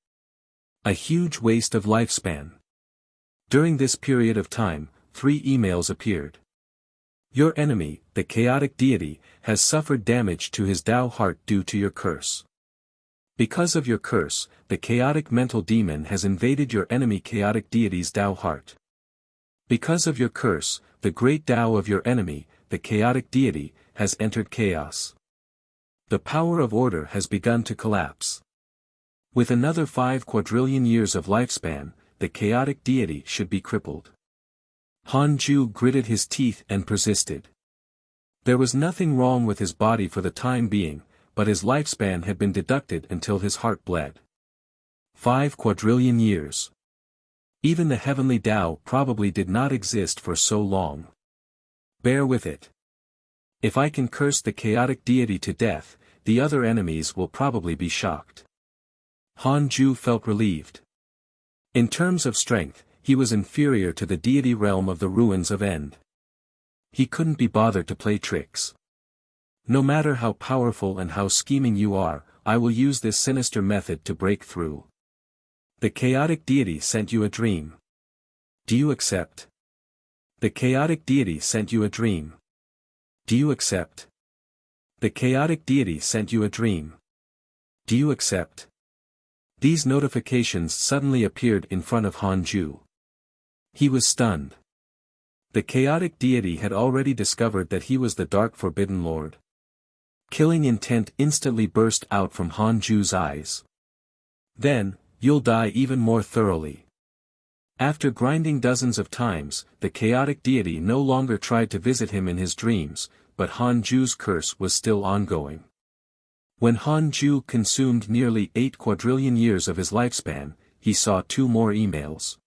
A: A huge waste of lifespan. During this period of time, 3 emails appeared. Your enemy, the chaotic deity, has suffered damage to his Tao heart due to your curse. Because of your curse, the chaotic mental demon has invaded your enemy chaotic deity's Tao heart. Because of your curse, the great Tao of your enemy, the chaotic deity, has entered chaos. The power of order has begun to collapse. With another 5 quadrillion years of lifespan, the chaotic deity should be crippled. Hanju gritted his teeth and persisted. There was nothing wrong with his body for the time being, but his lifespan had been deducted until his heart bled. 5 quadrillion years. Even the heavenly Tao probably did not exist for so long. Bear with it. If I can curse the chaotic deity to death, the other enemies will probably be shocked. Hanju felt relieved. In terms of strength, he was inferior to the deity realm of the ruins of End. He couldn't be bothered to play tricks. No matter how powerful and how scheming you are, I will use this sinister method to break through. The chaotic deity sent you a dream. Do you accept? The chaotic deity sent you a dream. Do you accept? The chaotic deity sent you a dream. Do you accept? These notifications suddenly appeared in front of Hanju. He was stunned. The chaotic deity had already discovered that he was the Dark Forbidden Lord. Killing intent instantly burst out from Hanju's eyes. Then, you'll die even more thoroughly. After grinding dozens of times, the chaotic deity no longer tried to visit him in his dreams, but Hanju's curse was still ongoing. When Hanju consumed nearly 8 quadrillion years of his lifespan, he saw 2 more emails.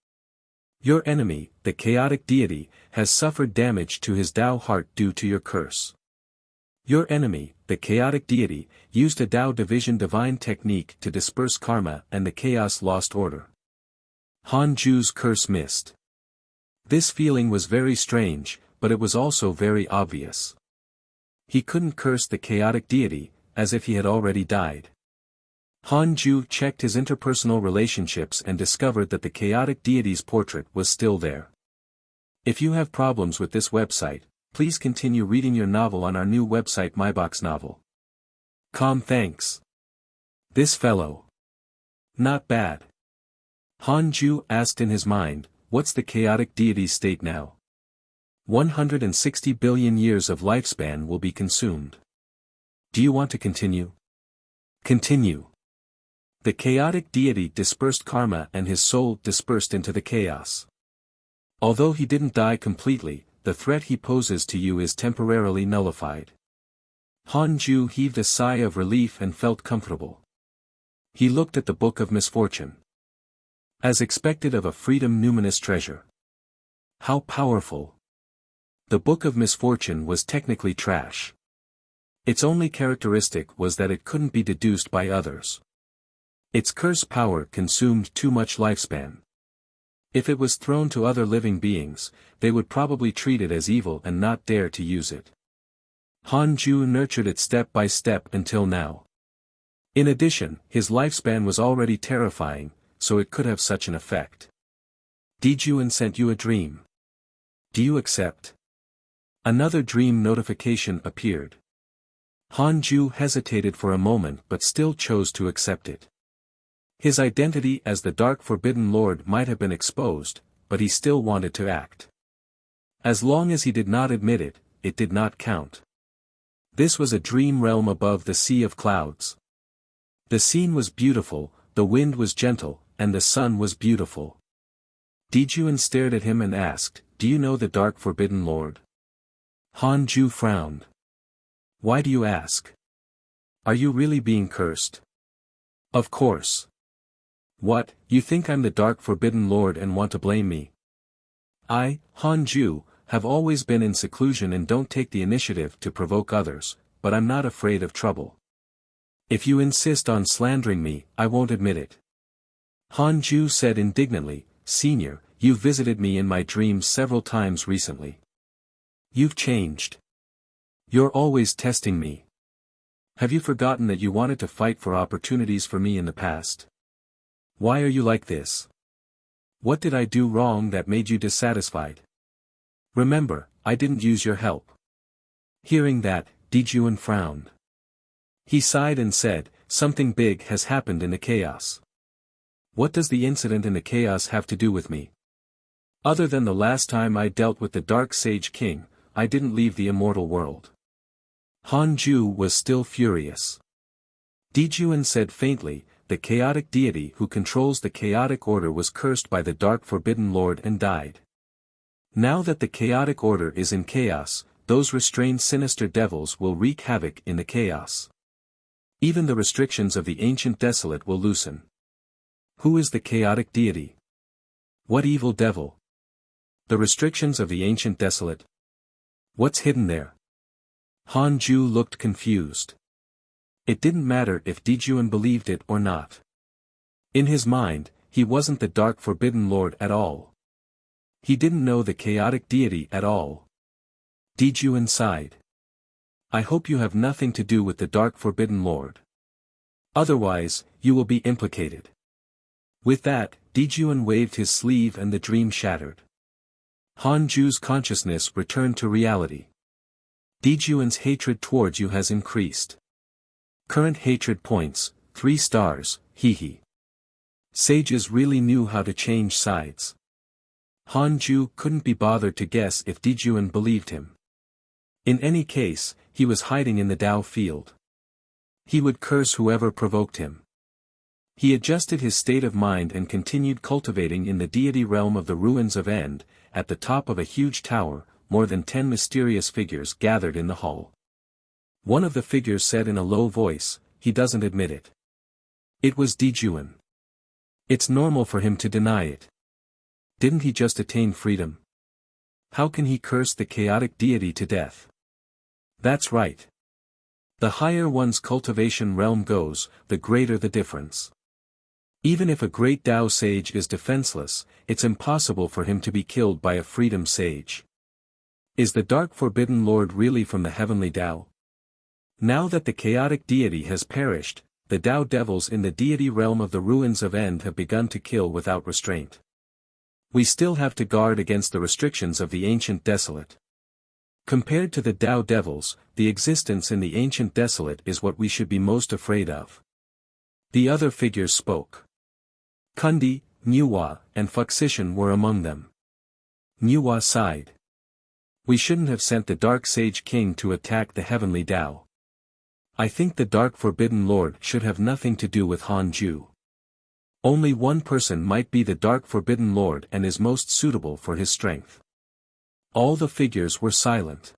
A: Your enemy, the chaotic deity, has suffered damage to his Tao heart due to your curse. Your enemy, the chaotic deity, used a Tao division divine technique to disperse karma and the chaos lost order. Hanju's curse missed. This feeling was very strange, but it was also very obvious. He couldn't curse the chaotic deity, as if he had already died. Hanju checked his interpersonal relationships and discovered that the chaotic deity's portrait was still there. If you have problems with this website, please continue reading your novel on our new website MyBox Novel. Thanks. This fellow. Not bad. Hanju asked in his mind, what's the chaotic deity's state now? 160 billion years of lifespan will be consumed. Do you want to continue? Continue. The chaotic deity dispersed karma and his soul dispersed into the chaos. Although he didn't die completely, the threat he poses to you is temporarily nullified. Hanju heaved a sigh of relief and felt comfortable. He looked at the Book of Misfortune. As expected of a freedom numinous treasure. How powerful. The Book of Misfortune was technically trash. Its only characteristic was that it couldn't be deduced by others. Its curse power consumed too much lifespan. If it was thrown to other living beings, they would probably treat it as evil and not dare to use it. Hanju nurtured it step by step until now. In addition, his lifespan was already terrifying, so it could have such an effect. Dijuan sent you a dream. Do you accept? Another dream notification appeared. Hanju hesitated for a moment but still chose to accept it. His identity as the Dark Forbidden Lord might have been exposed, but he still wanted to act. As long as he did not admit it, it did not count. This was a dream realm above the sea of clouds. The scene was beautiful, the wind was gentle, and the sun was beautiful. Dijuan stared at him and asked, do you know the Dark Forbidden Lord? Hanju frowned. Why do you ask? Are you really being cursed? Of course. What, you think I'm the Dark Forbidden Lord and want to blame me? I, Hanju, have always been in seclusion and don't take the initiative to provoke others, but I'm not afraid of trouble. If you insist on slandering me, I won't admit it. Hanju said indignantly, Senior, you've visited me in my dreams several times recently. You've changed. You're always testing me. Have you forgotten that you wanted to fight for opportunities for me in the past? Why are you like this? What did I do wrong that made you dissatisfied? Remember, I didn't use your help. Hearing that, Dijuan frowned. He sighed and said, "Something big has happened in the chaos." "What does the incident in the chaos have to do with me? Other than the last time I dealt with the Dark Sage King, I didn't leave the immortal world." Han Ju was still furious. Dijuan said faintly, "The chaotic deity who controls the chaotic order was cursed by the Dark Forbidden Lord and died. Now that the chaotic order is in chaos, those restrained sinister devils will wreak havoc in the chaos. Even the restrictions of the ancient desolate will loosen." "Who is the chaotic deity? What evil devil?" "The restrictions of the ancient desolate. What's hidden there?" Han Ju looked confused. It didn't matter if Dijuan believed it or not. In his mind, he wasn't the Dark Forbidden Lord at all. He didn't know the chaotic deity at all. Dijuan sighed. "I hope you have nothing to do with the Dark Forbidden Lord. Otherwise, you will be implicated." With that, Dijuan waved his sleeve and the dream shattered. Han Ju's consciousness returned to reality. "Dijuan's hatred towards you has increased. Current hatred points, 3 stars, hee. Sages really knew how to change sides." Han Ju couldn't be bothered to guess if Dijuan believed him. In any case, he was hiding in the Dao field. He would curse whoever provoked him. He adjusted his state of mind and continued cultivating in the deity realm of the ruins of End. At the top of a huge tower, more than 10 mysterious figures gathered in the hall. One of the figures said in a low voice, "He doesn't admit it." It was Dijuan. It's normal for him to deny it. Didn't he just attain freedom? How can he curse the chaotic deity to death? That's right. The higher one's cultivation realm goes, the greater the difference. Even if a great Dao sage is defenseless, it's impossible for him to be killed by a freedom sage. Is the Dark Forbidden Lord really from the heavenly Dao? Now that the chaotic deity has perished, the Dao devils in the deity realm of the ruins of End have begun to kill without restraint. We still have to guard against the restrictions of the ancient desolate. Compared to the Dao devils, the existence in the ancient desolate is what we should be most afraid of. The other figures spoke. Kundi, Niwa, and Fuxishan were among them. Niwa sighed. "We shouldn't have sent the Dark Sage King to attack the heavenly Dao. I think the Dark Forbidden Lord should have nothing to do with Han Ju. Only one person might be the Dark Forbidden Lord and is most suitable for his strength." All the figures were silent.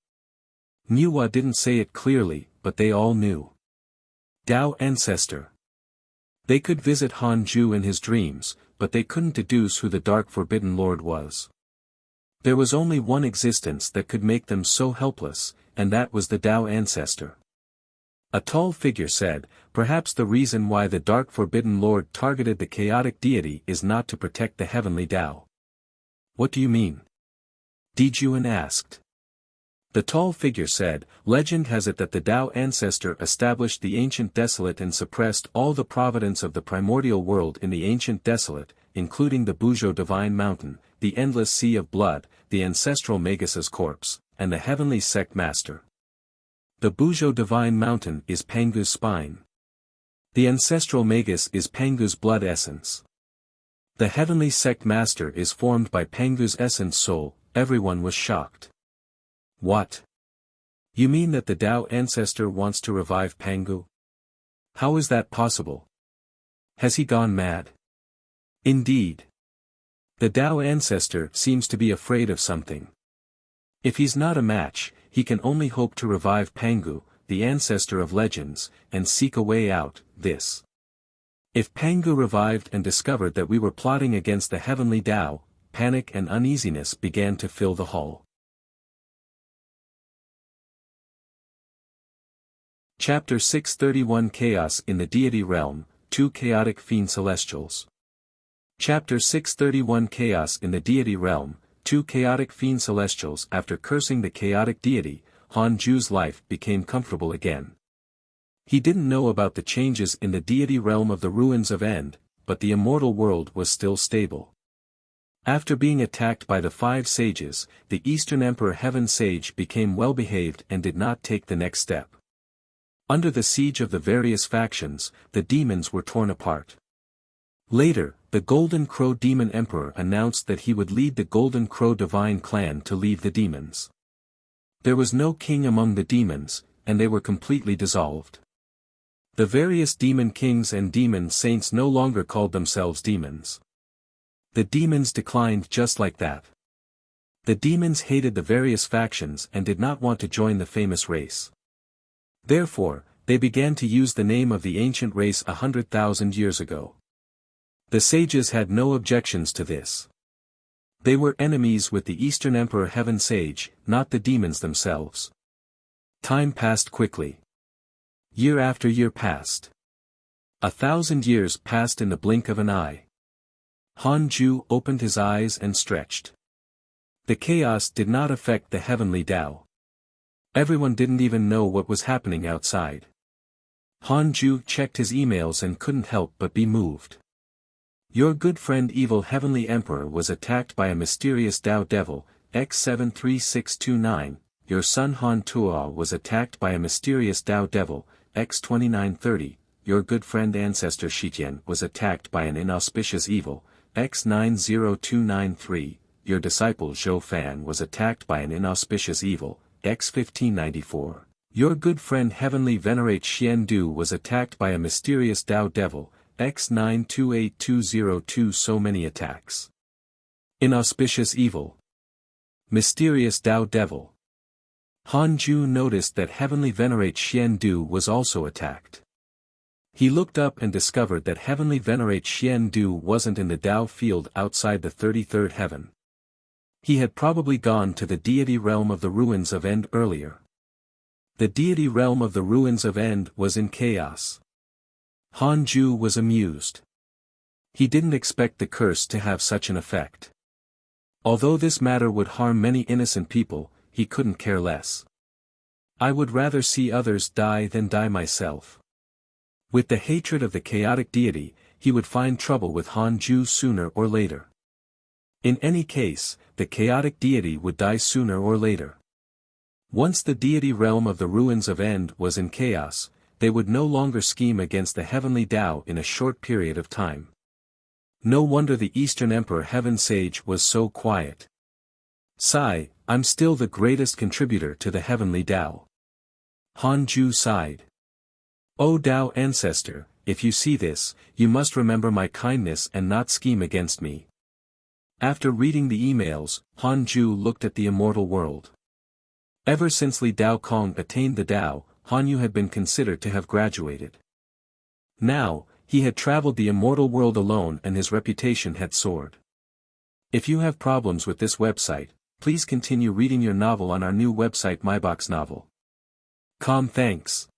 A: Niwa didn't say it clearly, but they all knew. Dao Ancestor. They could visit Han Ju in his dreams, but they couldn't deduce who the Dark Forbidden Lord was. There was only one existence that could make them so helpless, and that was the Dao Ancestor. A tall figure said, "Perhaps the reason why the Dark Forbidden Lord targeted the chaotic deity is not to protect the heavenly Dao." "What do you mean?" Dijuan asked. The tall figure said, "Legend has it that the Dao Ancestor established the ancient desolate and suppressed all the providence of the primordial world in the ancient desolate, including the Buzhou Divine Mountain, the endless sea of blood, the ancestral Magus' corpse, and the heavenly sect master. The Buzhou Divine Mountain is Pangu's spine. The ancestral Magus is Pangu's blood essence. The heavenly sect master is formed by Pangu's essence soul." Everyone was shocked. "What? You mean that the Dao Ancestor wants to revive Pangu? How is that possible? Has he gone mad?" "Indeed. The Dao Ancestor seems to be afraid of something. If he's not a match, he can only hope to revive Pangu, the ancestor of legends, and seek a way out. This. If Pangu revived and discovered that we were plotting against the heavenly Dao, panic and uneasiness began to fill the hall." Chapter 631 Chaos in the Deity Realm, 2 Chaotic Fiend Celestials. Chapter 631 Chaos in the Deity Realm, 2 Chaotic Fiend Celestials. After cursing the chaotic deity, Han Ju's life became comfortable again. He didn't know about the changes in the deity realm of the ruins of End, but the immortal world was still stable. After being attacked by the 5 sages, the Eastern Emperor Heaven Sage became well-behaved and did not take the next step. Under the siege of the various factions, the demons were torn apart. Later, the Golden Crow Demon Emperor announced that he would lead the Golden Crow Divine Clan to leave the demons. There was no king among the demons, and they were completely dissolved. The various demon kings and demon saints no longer called themselves demons. The demons declined just like that. The demons hated the various factions and did not want to join the famous race. Therefore, they began to use the name of the ancient race 100,000 years ago. The sages had no objections to this. They were enemies with the Eastern Emperor Heaven Sage, not the demons themselves. Time passed quickly. Year after year passed. 1,000 years passed in the blink of an eye. Han Ju opened his eyes and stretched. The chaos did not affect the heavenly Tao. Everyone didn't even know what was happening outside. Han Ju checked his emails and couldn't help but be moved. Your good friend Evil Heavenly Emperor was attacked by a mysterious Tao Devil, X736229. Your son Han Tuo was attacked by a mysterious Tao Devil, X2930. Your good friend Ancestor Shitian was attacked by an inauspicious evil, X90293, your disciple Zhou Fan was attacked by an inauspicious evil, X1594. Your good friend Heavenly Venerate Xian Du was attacked by a mysterious Tao Devil, X928202. So many attacks. Inauspicious evil. Mysterious Tao Devil. Han Ju noticed that Heavenly Venerate Xian Du was also attacked. He looked up and discovered that Heavenly Venerate Xian Du wasn't in the Tao field outside the 33rd heaven. He had probably gone to the deity realm of the ruins of End earlier. The deity realm of the ruins of End was in chaos. Han Ju was amused. He didn't expect the curse to have such an effect. Although this matter would harm many innocent people, he couldn't care less. I would rather see others die than die myself. With the hatred of the chaotic deity, he would find trouble with Han Ju sooner or later. In any case, the chaotic deity would die sooner or later. Once the deity realm of the ruins of End was in chaos, they would no longer scheme against the heavenly Tao in a short period of time. No wonder the Eastern Emperor Heaven Sage was so quiet. Sigh, I'm still the greatest contributor to the heavenly Tao. Han Ju sighed. O Tao Ancestor, if you see this, you must remember my kindness and not scheme against me. After reading the emails, Han Ju looked at the immortal world. Ever since Li Dao Kong attained the Tao, Han Yu had been considered to have graduated. Now, he had traveled the immortal world alone and his reputation had soared. If you have problems with this website, please continue reading your novel on our new website MyBox Novel. Thanks.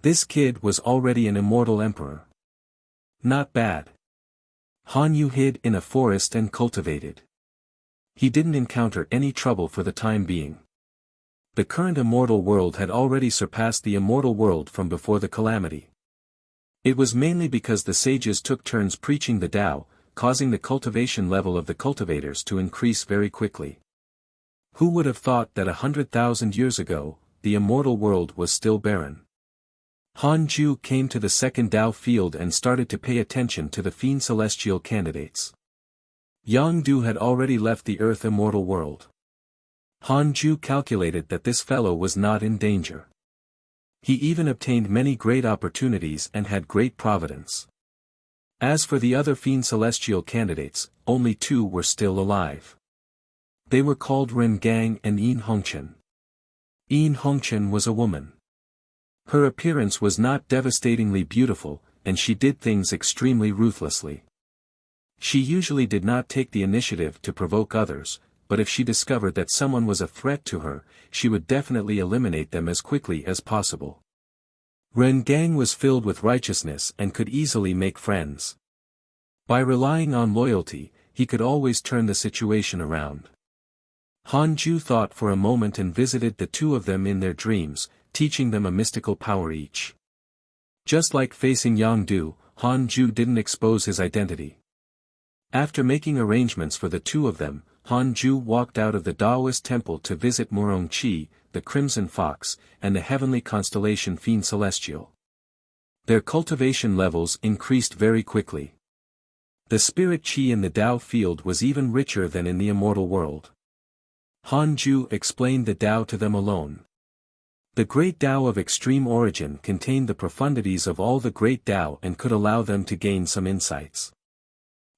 A: This kid was already an immortal emperor. Not bad. Han Yu hid in a forest and cultivated. He didn't encounter any trouble for the time being. The current immortal world had already surpassed the immortal world from before the calamity. It was mainly because the sages took turns preaching the Tao, causing the cultivation level of the cultivators to increase very quickly. Who would have thought that 100,000 years ago, the immortal world was still barren? Han Ju came to the second Tao field and started to pay attention to the Fiend Celestial candidates. Yang Du had already left the Earth immortal world. Han Ju calculated that this fellow was not in danger. He even obtained many great opportunities and had great providence. As for the other Fiend Celestial candidates, only 2 were still alive. They were called Ren Gang and Yin Hongchen. Yin Hongchen was a woman. Her appearance was not devastatingly beautiful, and she did things extremely ruthlessly. She usually did not take the initiative to provoke others, but if she discovered that someone was a threat to her, she would definitely eliminate them as quickly as possible. Ren Gang was filled with righteousness and could easily make friends. By relying on loyalty, he could always turn the situation around. Han Ju thought for a moment and visited the 2 of them in their dreams, teaching them a mystical power each. Just like facing Yang Du, Han Ju didn't expose his identity. After making arrangements for the two of them, Han Ju walked out of the Taoist temple to visit Murong Qi, the Crimson Fox, and the heavenly constellation Fiend Celestial. Their cultivation levels increased very quickly. The spirit qi in the Tao field was even richer than in the immortal world. Han Ju explained the Tao to them alone. The great Tao of extreme origin contained the profundities of all the great Tao and could allow them to gain some insights.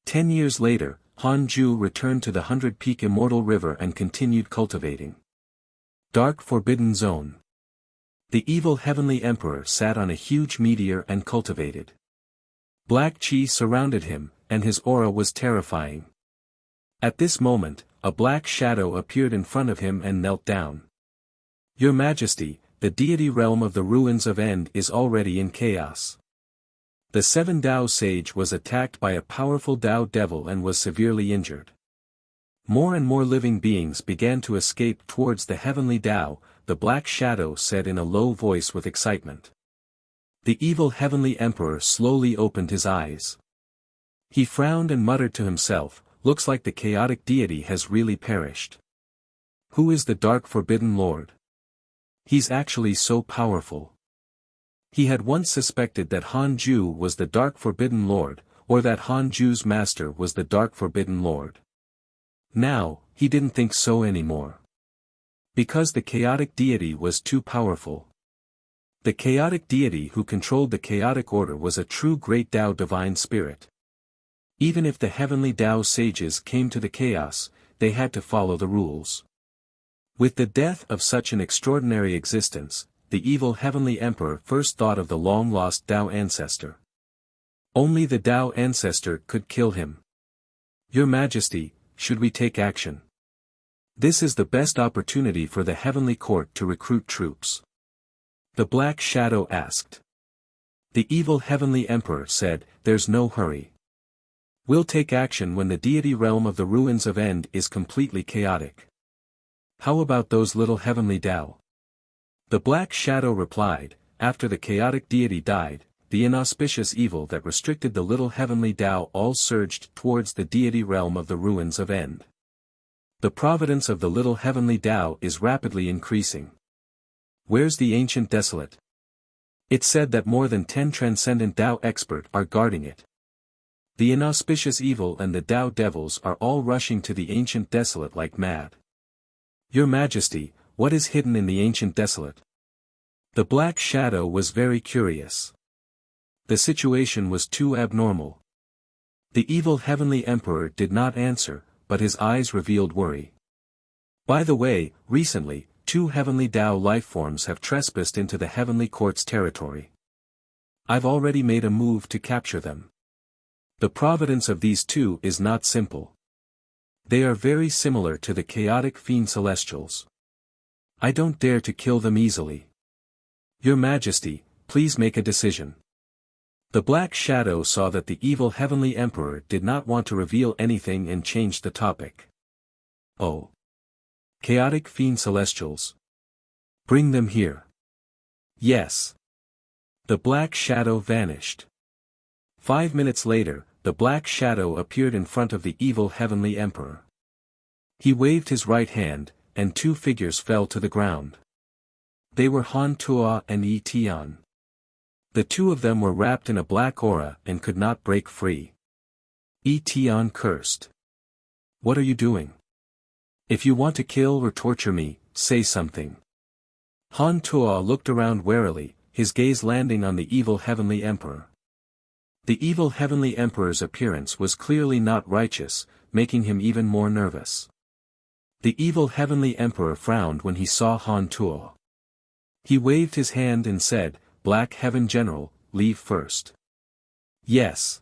A: 10 years later, Han Ju returned to the 100-peak immortal river and continued cultivating. Dark Forbidden Zone. The evil heavenly emperor sat on a huge meteor and cultivated. Black chi surrounded him, and his aura was terrifying. At this moment, a black shadow appeared in front of him and knelt down. Your Majesty, the deity realm of the ruins of End is already in chaos. The 7 Tao sage was attacked by a powerful Tao devil and was severely injured. More and more living beings began to escape towards the heavenly Tao, the black shadow said in a low voice with excitement. The evil heavenly emperor slowly opened his eyes. He frowned and muttered to himself, looks like the chaotic deity has really perished. Who is the Dark Forbidden Lord? He's actually so powerful. He had once suspected that Han Ju was the Dark Forbidden Lord, or that Han Ju's master was the Dark Forbidden Lord. Now, he didn't think so anymore. Because the chaotic deity was too powerful. The chaotic deity who controlled the chaotic order was a true great Tao divine spirit. Even if the heavenly Tao sages came to the chaos, they had to follow the rules. With the death of such an extraordinary existence, the evil heavenly emperor first thought of the long-lost Tao ancestor. Only the Tao ancestor could kill him. Your Majesty, should we take action? This is the best opportunity for the heavenly court to recruit troops. The Black Shadow asked. The evil heavenly emperor said, there's no hurry. We'll take action when the deity realm of the ruins of End is completely chaotic. How about those little heavenly Tao? The Black Shadow replied, after the chaotic deity died, the inauspicious evil that restricted the little heavenly Tao all surged towards the deity realm of the ruins of End. The providence of the little heavenly Tao is rapidly increasing. Where's the ancient desolate? It's said that more than 10 transcendent Tao expert are guarding it. The inauspicious evil and the Tao devils are all rushing to the ancient desolate like mad. Your Majesty, what is hidden in the ancient desolate? The Black Shadow was very curious. The situation was too abnormal. The evil heavenly emperor did not answer, but his eyes revealed worry. By the way, recently, 2 heavenly Tao lifeforms have trespassed into the heavenly court's territory. I've already made a move to capture them. The providence of these 2 is not simple. They are very similar to the chaotic fiend celestials. I don't dare to kill them easily. Your Majesty, please make a decision. The Black Shadow saw that the evil heavenly emperor did not want to reveal anything and changed the topic. Oh. Chaotic fiend celestials. Bring them here. Yes. The Black Shadow vanished. 5 minutes later, the Black Shadow appeared in front of the evil heavenly emperor. He waved his right hand, and 2 figures fell to the ground. They were Han Tuo and Yi Tian. The 2 of them were wrapped in a black aura and could not break free. Yi Tian cursed. What are you doing? If you want to kill or torture me, say something. Han Tuo looked around warily, his gaze landing on the evil heavenly emperor. The evil heavenly emperor's appearance was clearly not righteous, making him even more nervous. The evil heavenly emperor frowned when he saw Han Tuo. He waved his hand and said, Black Heaven General, leave first. Yes.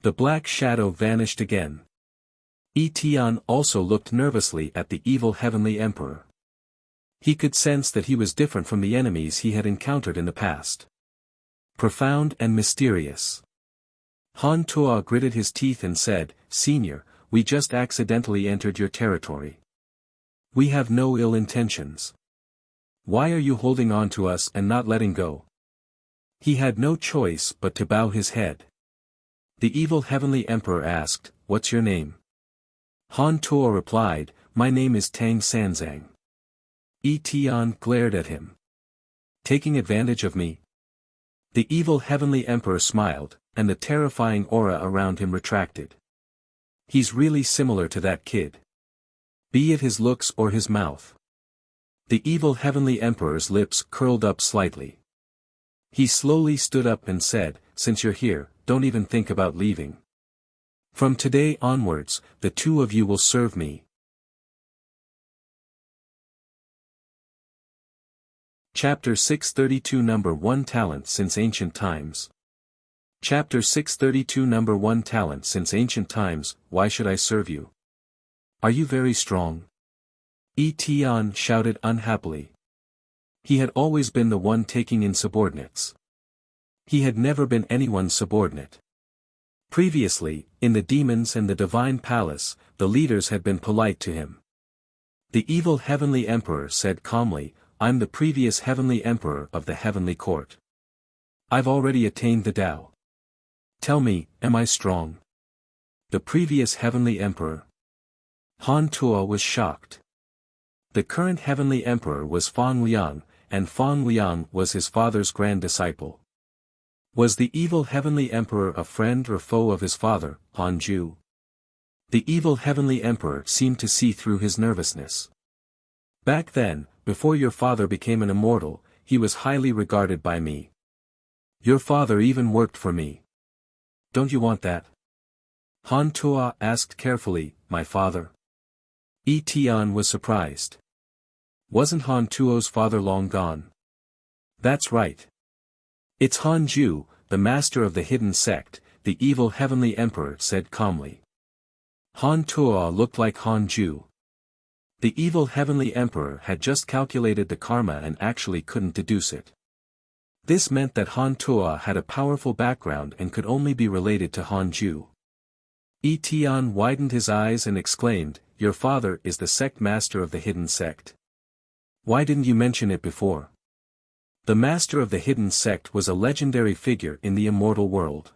A: The Black Shadow vanished again. Yi Tian also looked nervously at the evil heavenly emperor. He could sense that he was different from the enemies he had encountered in the past. Profound and mysterious. Han Tuo gritted his teeth and said, Senior, we just accidentally entered your territory. We have no ill intentions. Why are you holding on to us and not letting go? He had no choice but to bow his head. The evil heavenly emperor asked, "What's your name?" Han Tuo replied, "My name is Tang Sanzang." Yi Tian glared at him. "Taking advantage of me?" The evil heavenly emperor smiled, and the terrifying aura around him retracted. "He's really similar to that kid. Be it his looks or his mouth." The evil heavenly emperor's lips curled up slightly. He slowly stood up and said, "Since you're here, don't even think about leaving. From today onwards, the two of you will serve me." Chapter 632 Number 1 Talent Since Ancient Times. Chapter 632 Number 1 Talent Since Ancient Times, Why should I serve you? Are you very strong? Yi Tian shouted unhappily. He had always been the one taking in subordinates. He had never been anyone's subordinate. Previously, in the demons and the divine palace, the leaders had been polite to him. The evil heavenly emperor said calmly, "I'm the previous heavenly emperor of the heavenly court. I've already attained the Tao. Tell me, am I strong?" The previous heavenly emperor. Han Tuo was shocked. The current heavenly emperor was Fang Liang, and Fang Liang was his father's grand disciple. Was the evil heavenly emperor a friend or foe of his father, Han Ju? The evil heavenly emperor seemed to see through his nervousness. "Back then, before your father became an immortal, he was highly regarded by me. Your father even worked for me. Don't you want that?" Han Tuo asked carefully, "My father?" Yi Tian was surprised. Wasn't Han Tuo's father long gone? That's right. It's Han Ju, the master of the hidden sect, the evil heavenly emperor said calmly. Han Tuo looked like Han Ju. The evil heavenly emperor had just calculated the karma and actually couldn't deduce it. This meant that Han Tuo had a powerful background and could only be related to Han Ju. Yi Tian widened his eyes and exclaimed, "Your father is the sect master of the hidden sect. Why didn't you mention it before?" The master of the hidden sect was a legendary figure in the immortal world.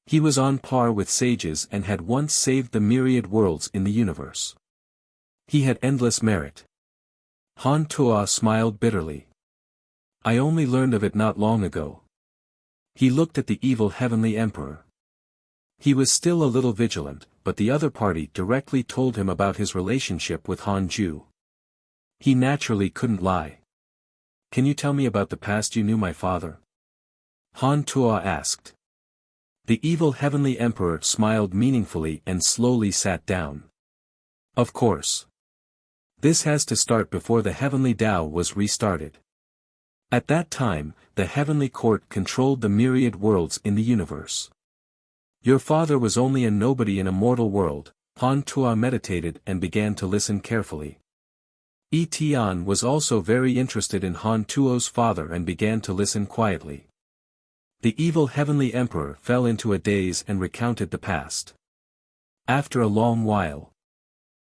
A: He was on par with sages and had once saved the myriad worlds in the universe. He had endless merit. Han Tuo smiled bitterly. "I only learned of it not long ago." He looked at the evil heavenly emperor. He was still a little vigilant, but the other party directly told him about his relationship with Han Ju. He naturally couldn't lie. "Can you tell me about the past you knew my father?" Han Tuo asked. The evil heavenly emperor smiled meaningfully and slowly sat down. "Of course. This has to start before the heavenly Tao was restarted. At that time, the heavenly court controlled the myriad worlds in the universe. Your father was only a nobody in a mortal world." Han Tuo meditated and began to listen carefully. Yi Tian was also very interested in Han Tuo's father and began to listen quietly. The evil heavenly emperor fell into a daze and recounted the past. After a long while.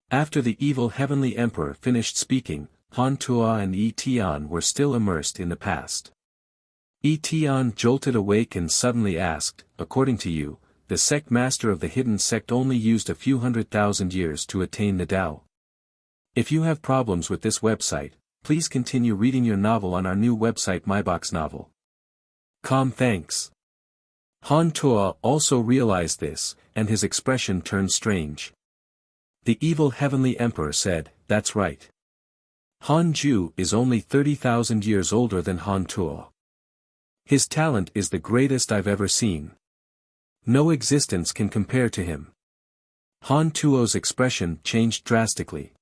A: After the evil heavenly emperor finished speaking, Han Tuo and Yi Tian were still immersed in the past. Yi Tian jolted awake and suddenly asked, "According to you, the sect master of the hidden sect only used a few 100,000 years to attain the Tao? If you have problems with this website, please continue reading your novel on our new website MyBox Novel. Thanks." Han Tuo also realized this, and his expression turned strange. The evil heavenly emperor said, "That's right. Han Ju is only 30,000 years older than Han Tuo. His talent is the greatest I've ever seen. No existence can compare to him." Han Tuo's expression changed drastically.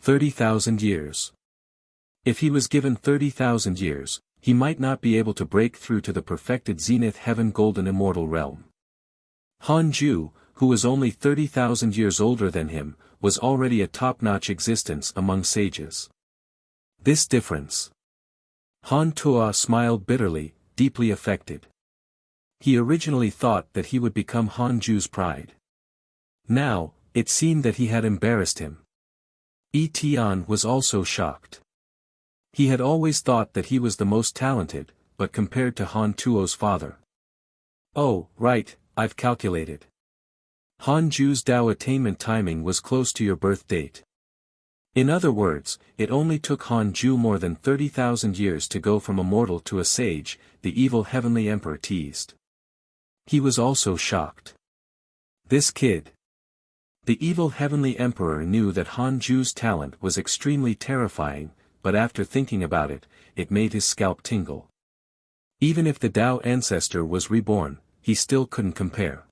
A: 30,000 years. If he was given 30,000 years, he might not be able to break through to the perfected zenith heaven golden immortal realm. Han Ju, who was only 30,000 years older than him, was already a top-notch existence among sages. This difference. Han Tuo smiled bitterly, deeply affected. He originally thought that he would become Han Ju's pride. Now, it seemed that he had embarrassed him. Yi Tian was also shocked. He had always thought that he was the most talented, but compared to Han Tuo's father. "Oh, right, I've calculated. Han Ju's Dao attainment timing was close to your birth date. In other words, it only took Han Ju more than 30,000 years to go from a mortal to a sage, the evil heavenly emperor teased. He was also shocked. This kid. The evil heavenly emperor knew that Han Ju's talent was extremely terrifying, but after thinking about it, it made his scalp tingle. Even if the Dao ancestor was reborn, he still couldn't compare.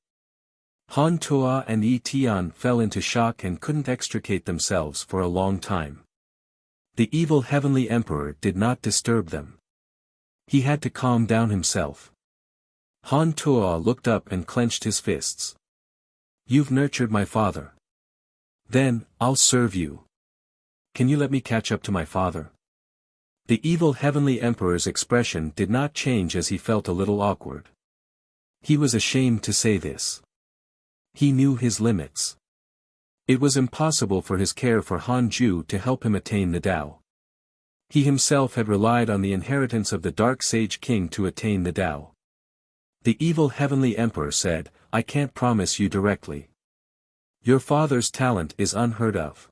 A: Han Tuo and Yi Tian fell into shock and couldn't extricate themselves for a long time. The evil heavenly emperor did not disturb them. He had to calm down himself. Han Tuo looked up and clenched his fists. You've nurtured my father. Then, I'll serve you. Can you let me catch up to my father? The evil heavenly emperor's expression did not change as he felt a little awkward. He was ashamed to say this. He knew his limits. It was impossible for his care for Han Ju to help him attain the Dao. He himself had relied on the inheritance of the Dark Sage King to attain the Dao. The evil heavenly emperor said, I can't promise you directly. Your father's talent is unheard of.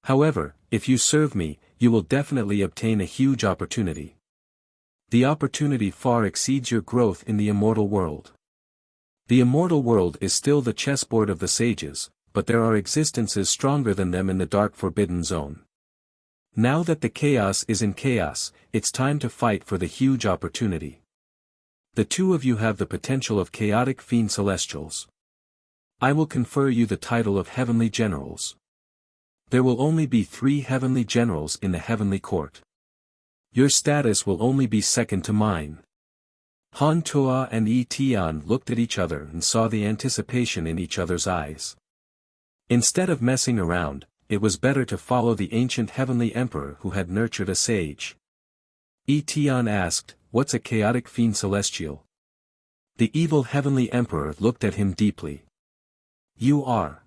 A: However, if you serve me, you will definitely obtain a huge opportunity. The opportunity far exceeds your growth in the immortal world. The immortal world is still the chessboard of the sages, but there are existences stronger than them in the dark forbidden zone. Now that the chaos is in chaos, it's time to fight for the huge opportunity. The two of you have the potential of chaotic fiend celestials. I will confer you the title of heavenly generals. There will only be 3 heavenly generals in the heavenly court. Your status will only be second to mine. Han Tuo and Yi Tian looked at each other and saw the anticipation in each other's eyes. Instead of messing around, it was better to follow the ancient heavenly emperor who had nurtured a sage. Yi Tian asked, what's a chaotic fiend celestial? The evil heavenly emperor looked at him deeply. You are.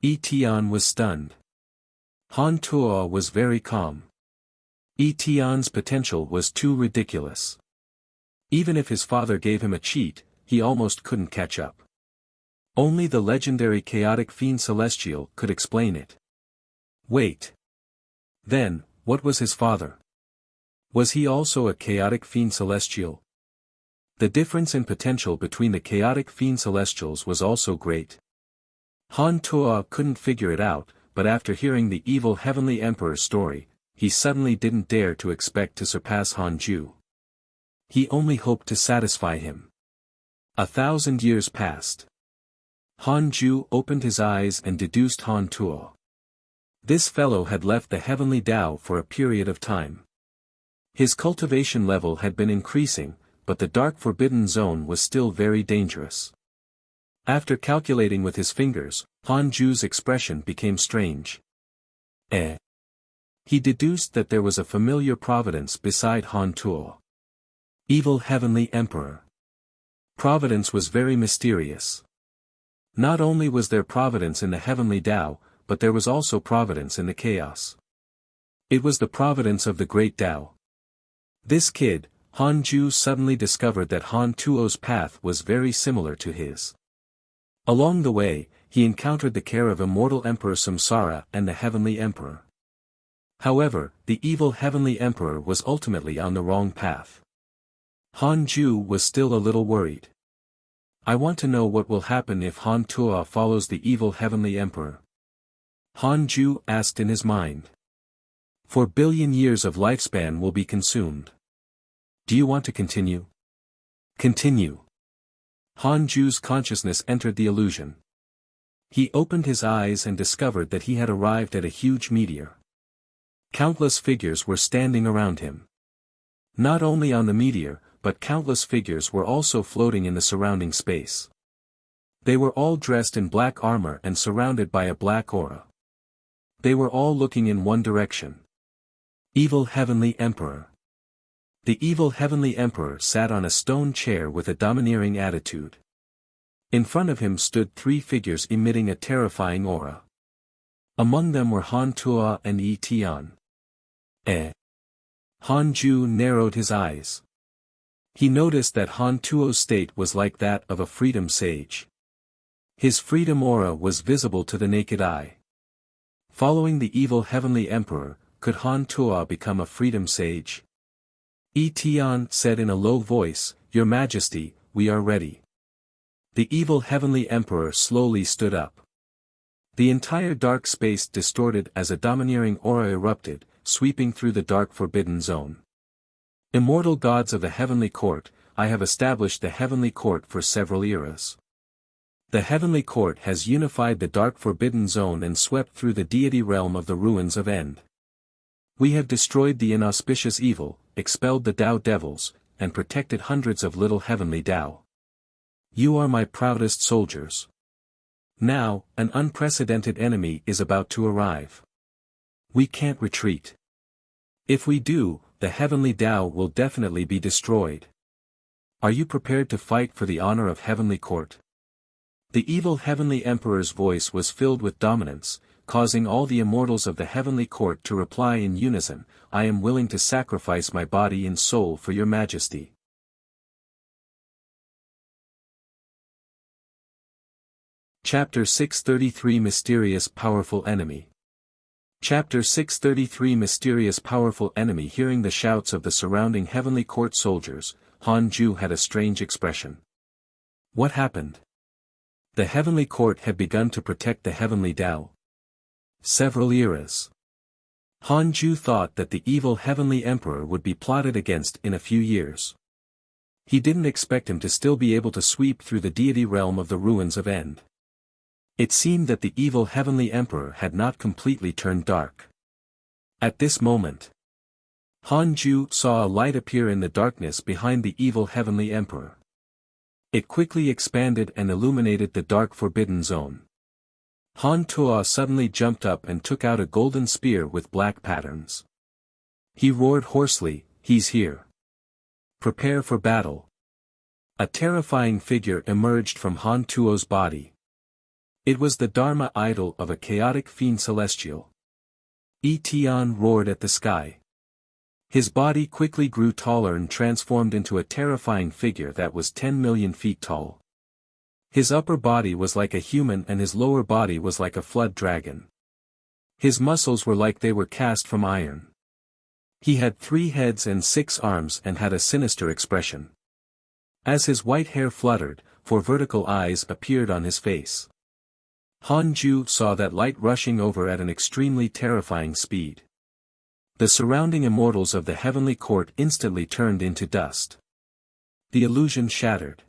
A: Yi Tian was stunned. Han Tuo was very calm. Yi Tian's potential was too ridiculous. Even if his father gave him a cheat, he almost couldn't catch up. Only the legendary chaotic fiend celestial could explain it. Wait. Then, what was his father? Was he also a chaotic fiend celestial? The difference in potential between the chaotic fiend celestials was also great. Han Tuo couldn't figure it out, but after hearing the evil heavenly emperor's story, he suddenly didn't dare to expect to surpass Han Ju. He only hoped to satisfy him. 1,000 years passed. Han Ju opened his eyes and deduced Han Tuo. This fellow had left the heavenly Dao for a period of time. His cultivation level had been increasing, but the dark forbidden zone was still very dangerous. After calculating with his fingers, Han Ju's expression became strange. He deduced that there was a familiar providence beside Han Tuo. Evil heavenly emperor. Providence was very mysterious. Not only was there providence in the heavenly Dao, but there was also providence in the chaos. It was the providence of the great Dao. This kid, Han Ju, suddenly discovered that Han Tuo's path was very similar to his. Along the way, he encountered the care of immortal Emperor Samsara and the heavenly emperor. However, the evil heavenly emperor was ultimately on the wrong path. Han Ju was still a little worried. I want to know what will happen if Han Tuo follows the evil heavenly emperor. Han Ju asked in his mind. 4 billion years of lifespan will be consumed. Do you want to continue? Continue. Han Ju's consciousness entered the illusion. He opened his eyes and discovered that he had arrived at a huge meteor. Countless figures were standing around him. Not only on the meteor, but countless figures were also floating in the surrounding space. They were all dressed in black armor and surrounded by a black aura. They were all looking in one direction. Evil Heavenly Emperor. The evil Heavenly Emperor sat on a stone chair with a domineering attitude. In front of him stood 3 figures emitting a terrifying aura. Among them were Han Tuo and Yi Tian. Han Ju narrowed his eyes. He noticed that Han Tuo's state was like that of a freedom sage. His freedom aura was visible to the naked eye. Following the evil heavenly emperor, could Han Tuo become a freedom sage? Tian said in a low voice, "Your Majesty, we are ready." The evil heavenly emperor slowly stood up. The entire dark space distorted as a domineering aura erupted, sweeping through the dark forbidden zone. Immortal gods of the heavenly court, I have established the heavenly court for several eras. The heavenly court has unified the dark forbidden zone and swept through the deity realm of the ruins of End. We have destroyed the inauspicious evil, expelled the Tao devils, and protected hundreds of little heavenly Tao. You are my proudest soldiers. Now, an unprecedented enemy is about to arrive. We can't retreat. If we do, the heavenly Tao will definitely be destroyed. Are you prepared to fight for the honor of heavenly court? The evil heavenly emperor's voice was filled with dominance, causing all the immortals of the heavenly court to reply in unison, "I am willing to sacrifice my body and soul for your majesty." Chapter 633 Mysterious Powerful Enemy. Chapter 633 Mysterious Powerful Enemy. Hearing the shouts of the surrounding heavenly court soldiers, Han Ju had a strange expression. What happened? The heavenly court had begun to protect the heavenly Tao. Several eras. Han Ju thought that the evil heavenly emperor would be plotted against in a few years. He didn't expect him to still be able to sweep through the deity realm of the ruins of End. It seemed that the evil heavenly emperor had not completely turned dark. At this moment, Han Ju saw a light appear in the darkness behind the evil heavenly emperor. It quickly expanded and illuminated the dark forbidden zone. Han Tuo suddenly jumped up and took out a golden spear with black patterns. He roared hoarsely, "He's here. Prepare for battle." A terrifying figure emerged from Han Tuo's body. It was the Dharma idol of a chaotic fiend celestial. Tian roared at the sky. His body quickly grew taller and transformed into a terrifying figure that was 10 million feet tall. His upper body was like a human and his lower body was like a flood dragon. His muscles were like they were cast from iron. He had 3 heads and 6 arms and had a sinister expression. As his white hair fluttered, 4 vertical eyes appeared on his face. Han Ju saw that light rushing over at an extremely terrifying speed. The surrounding immortals of the heavenly court instantly turned into dust. The illusion shattered.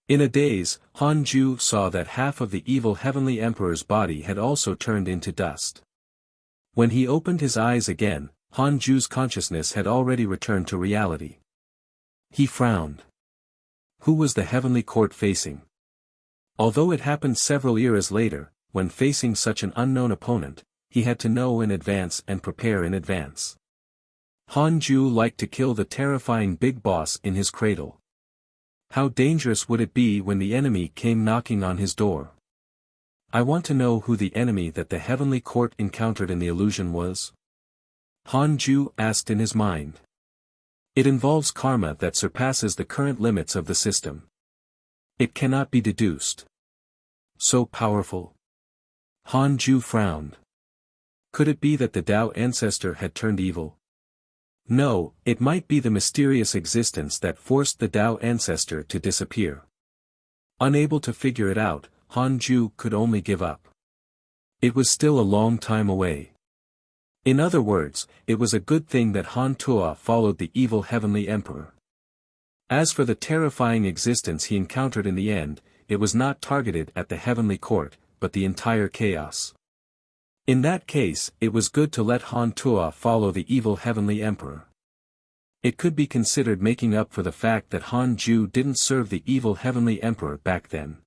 A: In a daze, Han Ju saw that half of the evil heavenly emperor's body had also turned into dust. When he opened his eyes again, Han Ju's consciousness had already returned to reality. He frowned. Who was the heavenly court facing? Although it happened several eras later, when facing such an unknown opponent, he had to know in advance and prepare in advance. Han Ju liked to kill the terrifying big boss in his cradle. How dangerous would it be when the enemy came knocking on his door? I want to know who the enemy that the heavenly court encountered in the illusion was. Han Ju asked in his mind. It involves karma that surpasses the current limits of the system. It cannot be deduced. So powerful. Han Ju frowned. Could it be that the Tao ancestor had turned evil? No, it might be the mysterious existence that forced the Tao ancestor to disappear. Unable to figure it out, Han Ju could only give up. It was still a long time away. In other words, it was a good thing that Han Tuo followed the evil heavenly emperor. As for the terrifying existence he encountered in the end, it was not targeted at the heavenly court, but the entire chaos. In that case, it was good to let Han Tuo follow the evil heavenly emperor. It could be considered making up for the fact that Han Ju didn't serve the evil heavenly emperor back then.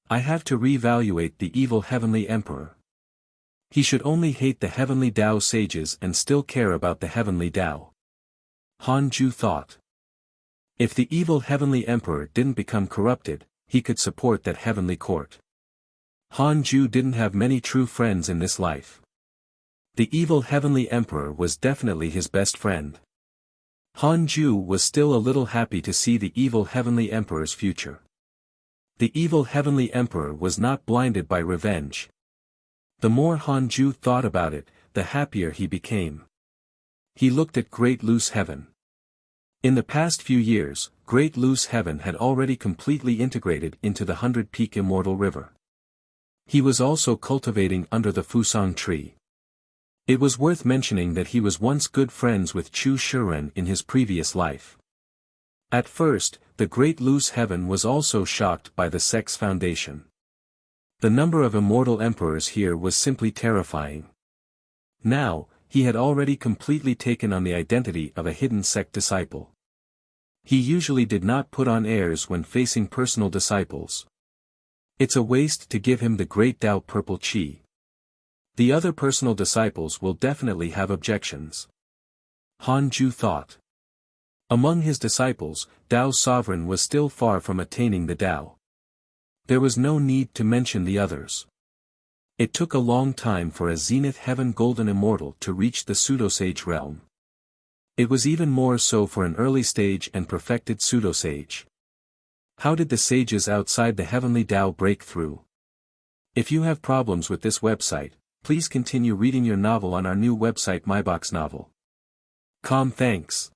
A: I have to reevaluate the evil heavenly emperor. He should only hate the heavenly Tao sages and still care about the heavenly Tao. Han Ju thought. If the evil heavenly emperor didn't become corrupted, he could support that heavenly court. Han Ju didn't have many true friends in this life. The evil heavenly emperor was definitely his best friend. Han Ju was still a little happy to see the evil Heavenly Emperor's future. The evil Heavenly Emperor was not blinded by revenge. The more Han Ju thought about it, the happier he became. He looked at Great Loose Heaven. In the past few years, Great Loose Heaven had already completely integrated into the 100-peak Immortal River. He was also cultivating under the Fusang tree. It was worth mentioning that he was once good friends with Chu Shiren in his previous life. At first, the Great Loose Heaven was also shocked by the Sex Foundation. The number of immortal emperors here was simply terrifying. Now, he had already completely taken on the identity of a hidden sect disciple. He usually did not put on airs when facing personal disciples. It's a waste to give him the Great Tao Purple Chi. The other personal disciples will definitely have objections. Han Ju thought. Among his disciples, Tao's sovereign was still far from attaining the Tao. There was no need to mention the others. It took a long time for a Zenith Heaven Golden Immortal to reach the Pseudosage realm. It was even more so for an early stage and perfected Pseudosage. How did the sages outside the Heavenly Tao break through? If you have problems with this website, please continue reading your novel on our new website MyBox Novel. Thanks.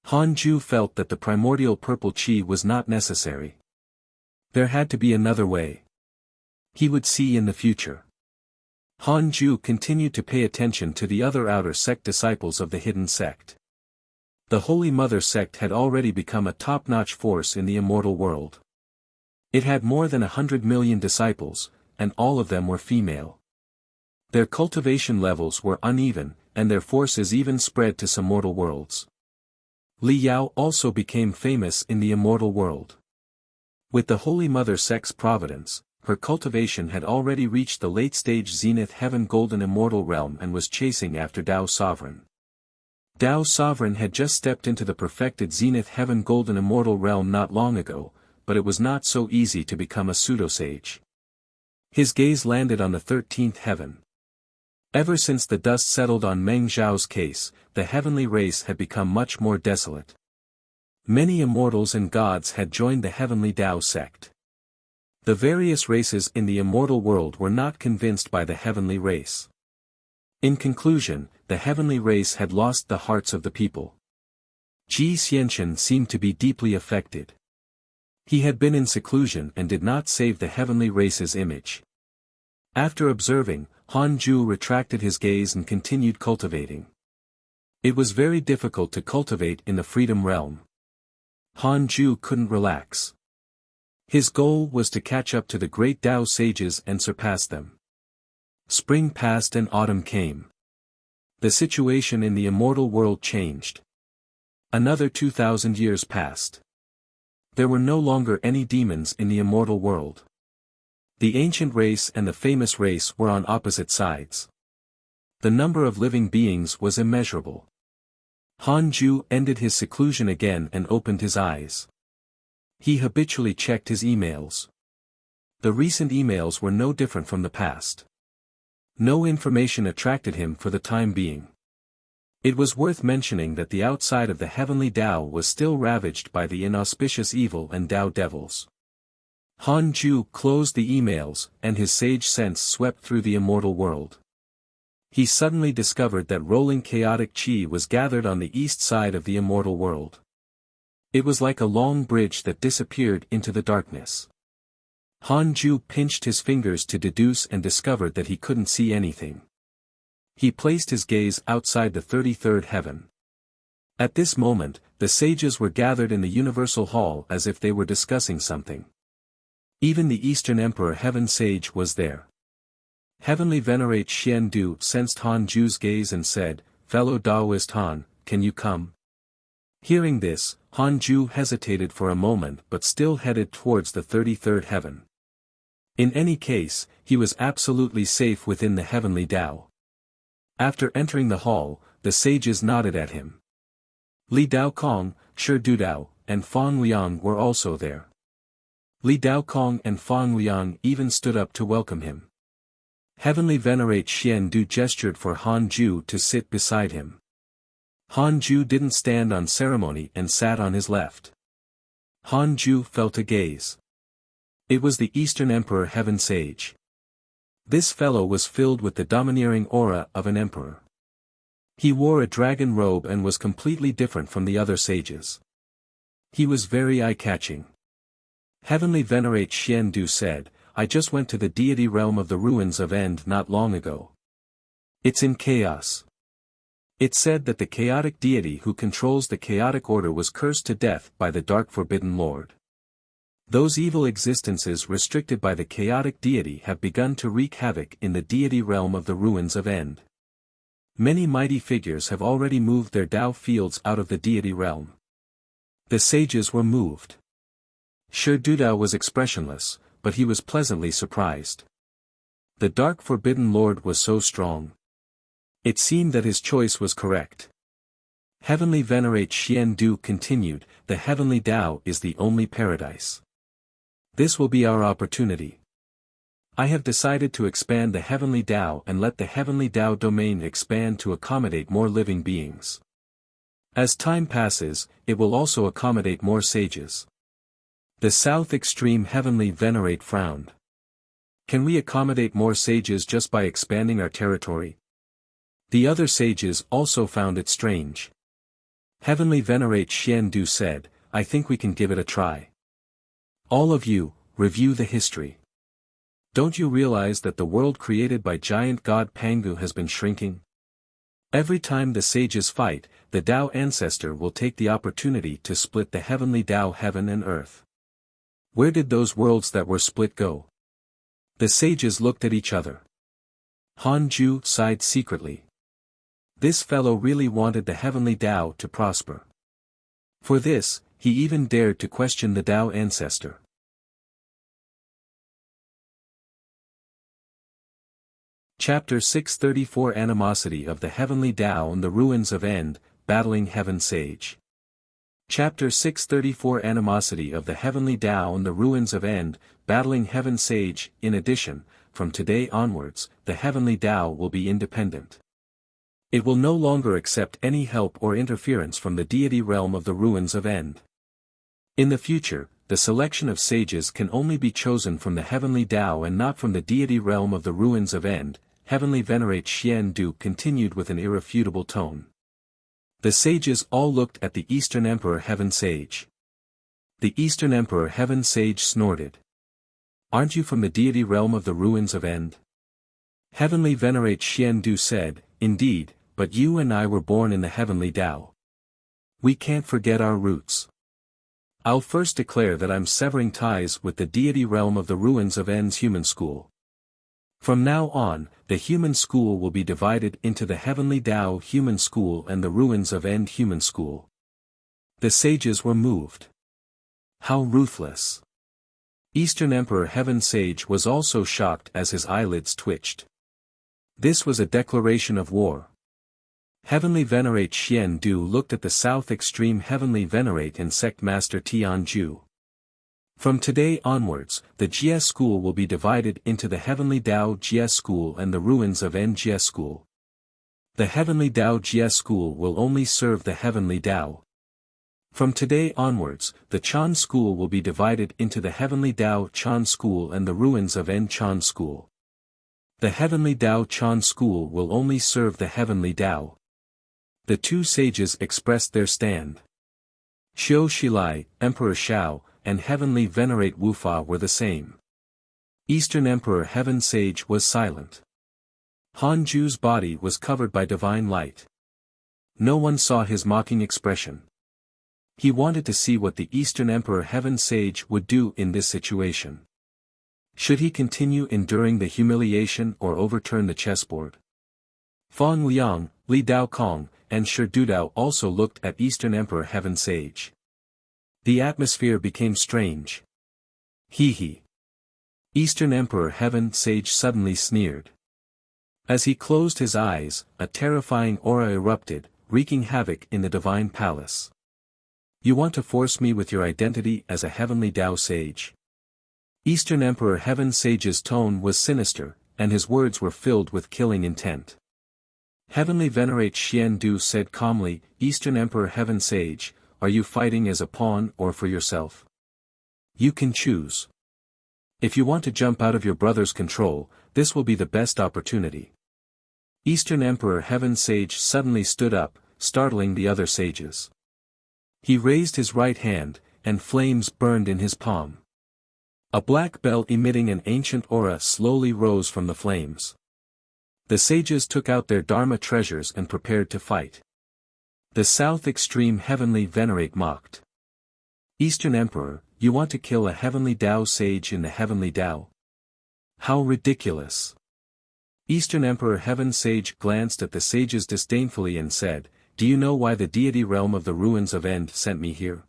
A: Han Ju felt that the primordial purple chi was not necessary. There had to be another way. He would see in the future. Han Ju continued to pay attention to the other outer sect disciples of the hidden sect. The Holy Mother sect had already become a top-notch force in the immortal world. It had more than 100 million disciples, and all of them were female. Their cultivation levels were uneven, and their forces even spread to some mortal worlds. Li Yao also became famous in the immortal world. With the Holy Mother sect's providence, her cultivation had already reached the late-stage Zenith Heaven Golden Immortal realm and was chasing after Tao's sovereign. Tao's sovereign had just stepped into the perfected Zenith Heaven Golden Immortal realm not long ago, but it was not so easy to become a pseudosage. His gaze landed on the 13th heaven. Ever since the dust settled on Meng Zhao's case, the heavenly race had become much more desolate. Many immortals and gods had joined the Heavenly Tao sect. The various races in the immortal world were not convinced by the heavenly race. In conclusion, the heavenly race had lost the hearts of the people. Ji Xianxian seemed to be deeply affected. He had been in seclusion and did not save the heavenly race's image. After observing, Han Ju retracted his gaze and continued cultivating. It was very difficult to cultivate in the Freedom Realm. Han Ju couldn't relax. His goal was to catch up to the great Tao sages and surpass them. Spring passed and autumn came. The situation in the immortal world changed. Another 2,000 years passed. There were no longer any demons in the immortal world. The ancient race and the famous race were on opposite sides. The number of living beings was immeasurable. Han Ju ended his seclusion again and opened his eyes. He habitually checked his emails. The recent emails were no different from the past. No information attracted him for the time being. It was worth mentioning that the outside of the Heavenly Tao was still ravaged by the inauspicious evil and Tao devils. Han Ju closed the emails, and his sage sense swept through the immortal world. He suddenly discovered that rolling chaotic chi was gathered on the east side of the immortal world. It was like a long bridge that disappeared into the darkness. Han Ju pinched his fingers to deduce and discovered that he couldn't see anything. He placed his gaze outside the 33rd heaven. At this moment, the sages were gathered in the Universal Hall as if they were discussing something. Even the Eastern Emperor Heaven Sage was there. Heavenly Venerate Xian Du sensed Han Ju's gaze and said, "Fellow Taoist Han, can you come?" Hearing this, Han Ju hesitated for a moment but still headed towards the 33rd heaven. In any case, he was absolutely safe within the Heavenly Tao. After entering the hall, the sages nodded at him. Li Daokong, Shi Dudao, and Fang Liang were also there. Li Daokong and Fang Liang even stood up to welcome him. Heavenly Venerate Xian Du gestured for Han Ju to sit beside him. Han Ju didn't stand on ceremony and sat on his left. Han Ju felt a gaze. It was the Eastern Emperor Heaven Sage. This fellow was filled with the domineering aura of an emperor. He wore a dragon robe and was completely different from the other sages. He was very eye-catching. Heavenly Venerate Xian Du said, "I just went to the deity realm of the ruins of End not long ago. It's in chaos." It said that the chaotic deity who controls the chaotic order was cursed to death by the Dark Forbidden Lord. Those evil existences restricted by the chaotic deity have begun to wreak havoc in the deity realm of the ruins of End. Many mighty figures have already moved their Tao fields out of the deity realm. The sages were moved. Shi Dudao was expressionless, but he was pleasantly surprised. The Dark Forbidden Lord was so strong. It seemed that his choice was correct. Heavenly Venerate Xian Du continued, "The Heavenly Tao is the only paradise. This will be our opportunity. I have decided to expand the Heavenly Tao and let the Heavenly Tao domain expand to accommodate more living beings. As time passes, it will also accommodate more sages." The South Extreme Heavenly Venerate frowned. "Can we accommodate more sages just by expanding our territory?" The other sages also found it strange. Heavenly Venerate Xian Du said, "I think we can give it a try. All of you, review the history. Don't you realize that the world created by giant god Pangu has been shrinking? Every time the sages fight, the Tao ancestor will take the opportunity to split the heavenly Tao heaven and earth. Where did those worlds that were split go?" The sages looked at each other. Han Ju sighed secretly. This fellow really wanted the heavenly Tao to prosper. For this, he even dared to question the Tao ancestor. Chapter 634 Animosity of the Heavenly Tao and the Ruins of End, Battling Heaven Sage. Chapter 634 Animosity of the Heavenly Tao and the Ruins of End, Battling Heaven Sage. In addition, from today onwards, the Heavenly Tao will be independent. It will no longer accept any help or interference from the deity realm of the Ruins of End. In the future, the selection of sages can only be chosen from the Heavenly Tao and not from the deity realm of the Ruins of End. Heavenly Venerate Xian Du continued with an irrefutable tone. The sages all looked at the Eastern Emperor Heaven Sage. The Eastern Emperor Heaven Sage snorted. "Aren't you from the deity realm of the Ruins of End?" Heavenly Venerate Xian Du said, "Indeed, but you and I were born in the Heavenly Tao. We can't forget our roots. I'll first declare that I'm severing ties with the deity realm of the Ruins of End's human school. From now on, the human school will be divided into the Heavenly Tao human school and the Ruins of End human school." The sages were moved. How ruthless! Eastern Emperor Heaven Sage was also shocked as his eyelids twitched. This was a declaration of war. Heavenly Venerate Xian Du looked at the South Extreme Heavenly Venerate and Sect Master Tian Ju. From today onwards, the Jie school will be divided into the Heavenly Tao Jie school and the Ruins of End Jie school. The Heavenly Tao Jie school will only serve the Heavenly Tao. From today onwards, the Chan school will be divided into the Heavenly Tao Chan school and the Ruins of End Chan school. The Heavenly Tao Chan school will only serve the Heavenly Tao. The two sages expressed their stand. Xiu Shilai, Emperor Xiao, and Heavenly Venerate Wufa were the same. Eastern Emperor Heaven Sage was silent. Han Ju's body was covered by divine light. No one saw his mocking expression. He wanted to see what the Eastern Emperor Heaven Sage would do in this situation. Should he continue enduring the humiliation or overturn the chessboard? Fang Liang, Li Dao Kong, and Shi Dudao also looked at Eastern Emperor Heaven Sage. The atmosphere became strange. Hee. Eastern Emperor Heaven Sage suddenly sneered. As he closed his eyes, a terrifying aura erupted, wreaking havoc in the divine palace. "You want to force me with your identity as a Heavenly Tao Sage?" Eastern Emperor Heaven Sage's tone was sinister, and his words were filled with killing intent. Heavenly Venerate Xian Du said calmly, Eastern Emperor Heaven Sage, are you fighting as a pawn or for yourself? You can choose. If you want to jump out of your brother's control, this will be the best opportunity. Eastern Emperor Heaven Sage suddenly stood up, startling the other sages. He raised his right hand, and flames burned in his palm. A black bell emitting an ancient aura slowly rose from the flames. The sages took out their Dharma treasures and prepared to fight. The South Extreme Heavenly Venerate mocked. Eastern Emperor, you want to kill a Heavenly Tao sage in the Heavenly Tao? How ridiculous! Eastern Emperor Heaven Sage glanced at the sages disdainfully and said, do you know why the deity realm of the ruins of End sent me here?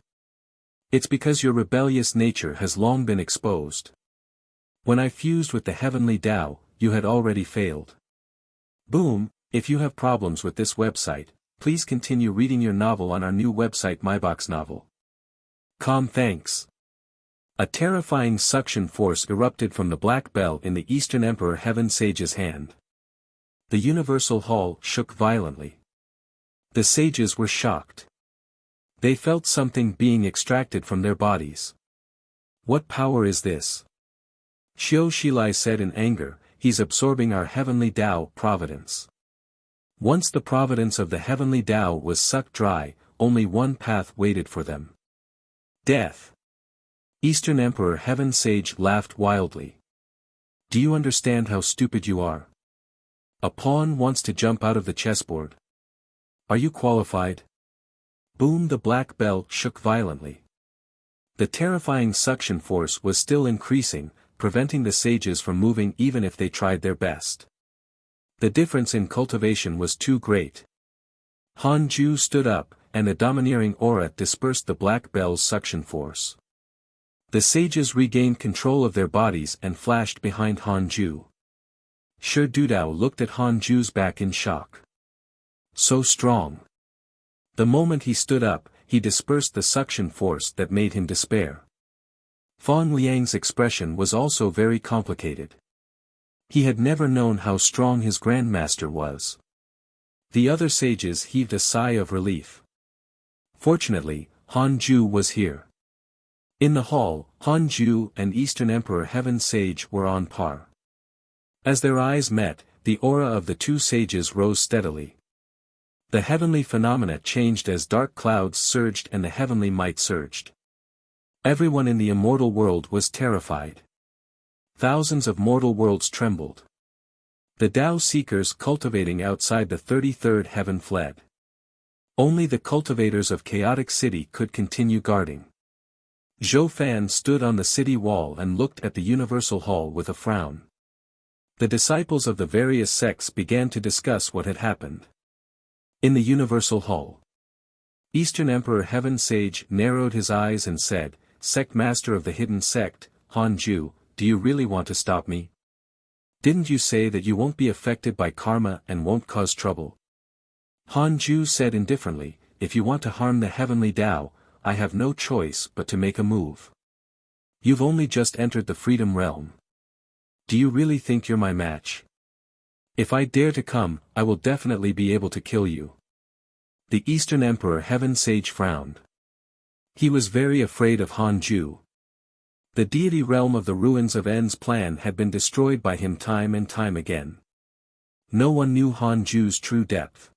A: It's because your rebellious nature has long been exposed. When I fused with the Heavenly Tao, you had already failed. Boom, if you have problems with this website, please continue reading your novel on our new website MyBox Novel. Thanks. A terrifying suction force erupted from the black bell in the Eastern Emperor Heaven Sage's hand. The Universal Hall shook violently. The sages were shocked. They felt something being extracted from their bodies. What power is this? Xiao Shilai said in anger, he's absorbing our Heavenly Tao providence. Once the providence of the Heavenly Tao was sucked dry, only one path waited for them. Death. Eastern Emperor Heaven Sage laughed wildly. Do you understand how stupid you are? A pawn wants to jump out of the chessboard. Are you qualified? Boom, the black bell shook violently. The terrifying suction force was still increasing, preventing the sages from moving even if they tried their best. The difference in cultivation was too great. Han Ju stood up, and a domineering aura dispersed the black bell's suction force. The sages regained control of their bodies and flashed behind Han Ju. Shi Dudao looked at Han Ju's back in shock. So strong. The moment he stood up, he dispersed the suction force that made him despair. Fan Liang's expression was also very complicated. He had never known how strong his grandmaster was. The other sages heaved a sigh of relief. Fortunately, Han Ju was here. In the hall, Han Ju and Eastern Emperor Heaven Sage were on par. As their eyes met, the aura of the two sages rose steadily. The heavenly phenomena changed as dark clouds surged and the heavenly might surged. Everyone in the immortal world was terrified. Thousands of mortal worlds trembled. The Tao seekers cultivating outside the 33rd heaven fled. Only the cultivators of Chaotic City could continue guarding. Zhou Fan stood on the city wall and looked at the Universal Hall with a frown. The disciples of the various sects began to discuss what had happened. In the Universal Hall, Eastern Emperor Heaven Sage narrowed his eyes and said, Sect Master of the Hidden Sect, Han Ju, do you really want to stop me? Didn't you say that you won't be affected by karma and won't cause trouble? Han Ju said indifferently, if you want to harm the Heavenly Tao, I have no choice but to make a move. You've only just entered the Freedom Realm. Do you really think you're my match? If I dare to come, I will definitely be able to kill you. The Eastern Emperor Heaven Sage frowned. He was very afraid of Han Ju. The deity realm of the ruins of En's plan had been destroyed by him time and time again. No one knew Han Ju's true depth.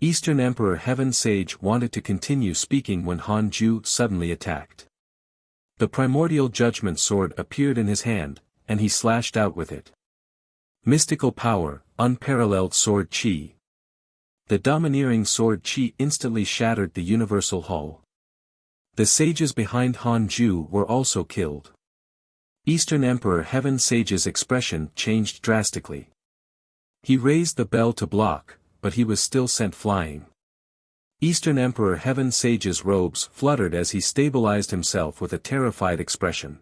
A: Eastern Emperor Heaven Sage wanted to continue speaking when Han Ju suddenly attacked. The primordial judgment sword appeared in his hand, and he slashed out with it. Mystical power, unparalleled sword chi. The domineering sword chi instantly shattered the Universal Hall. The sages behind Han Ju were also killed. Eastern Emperor Heaven Sage's expression changed drastically. He raised the bell to block, but he was still sent flying. Eastern Emperor Heaven Sage's robes fluttered as he stabilized himself with a terrified expression.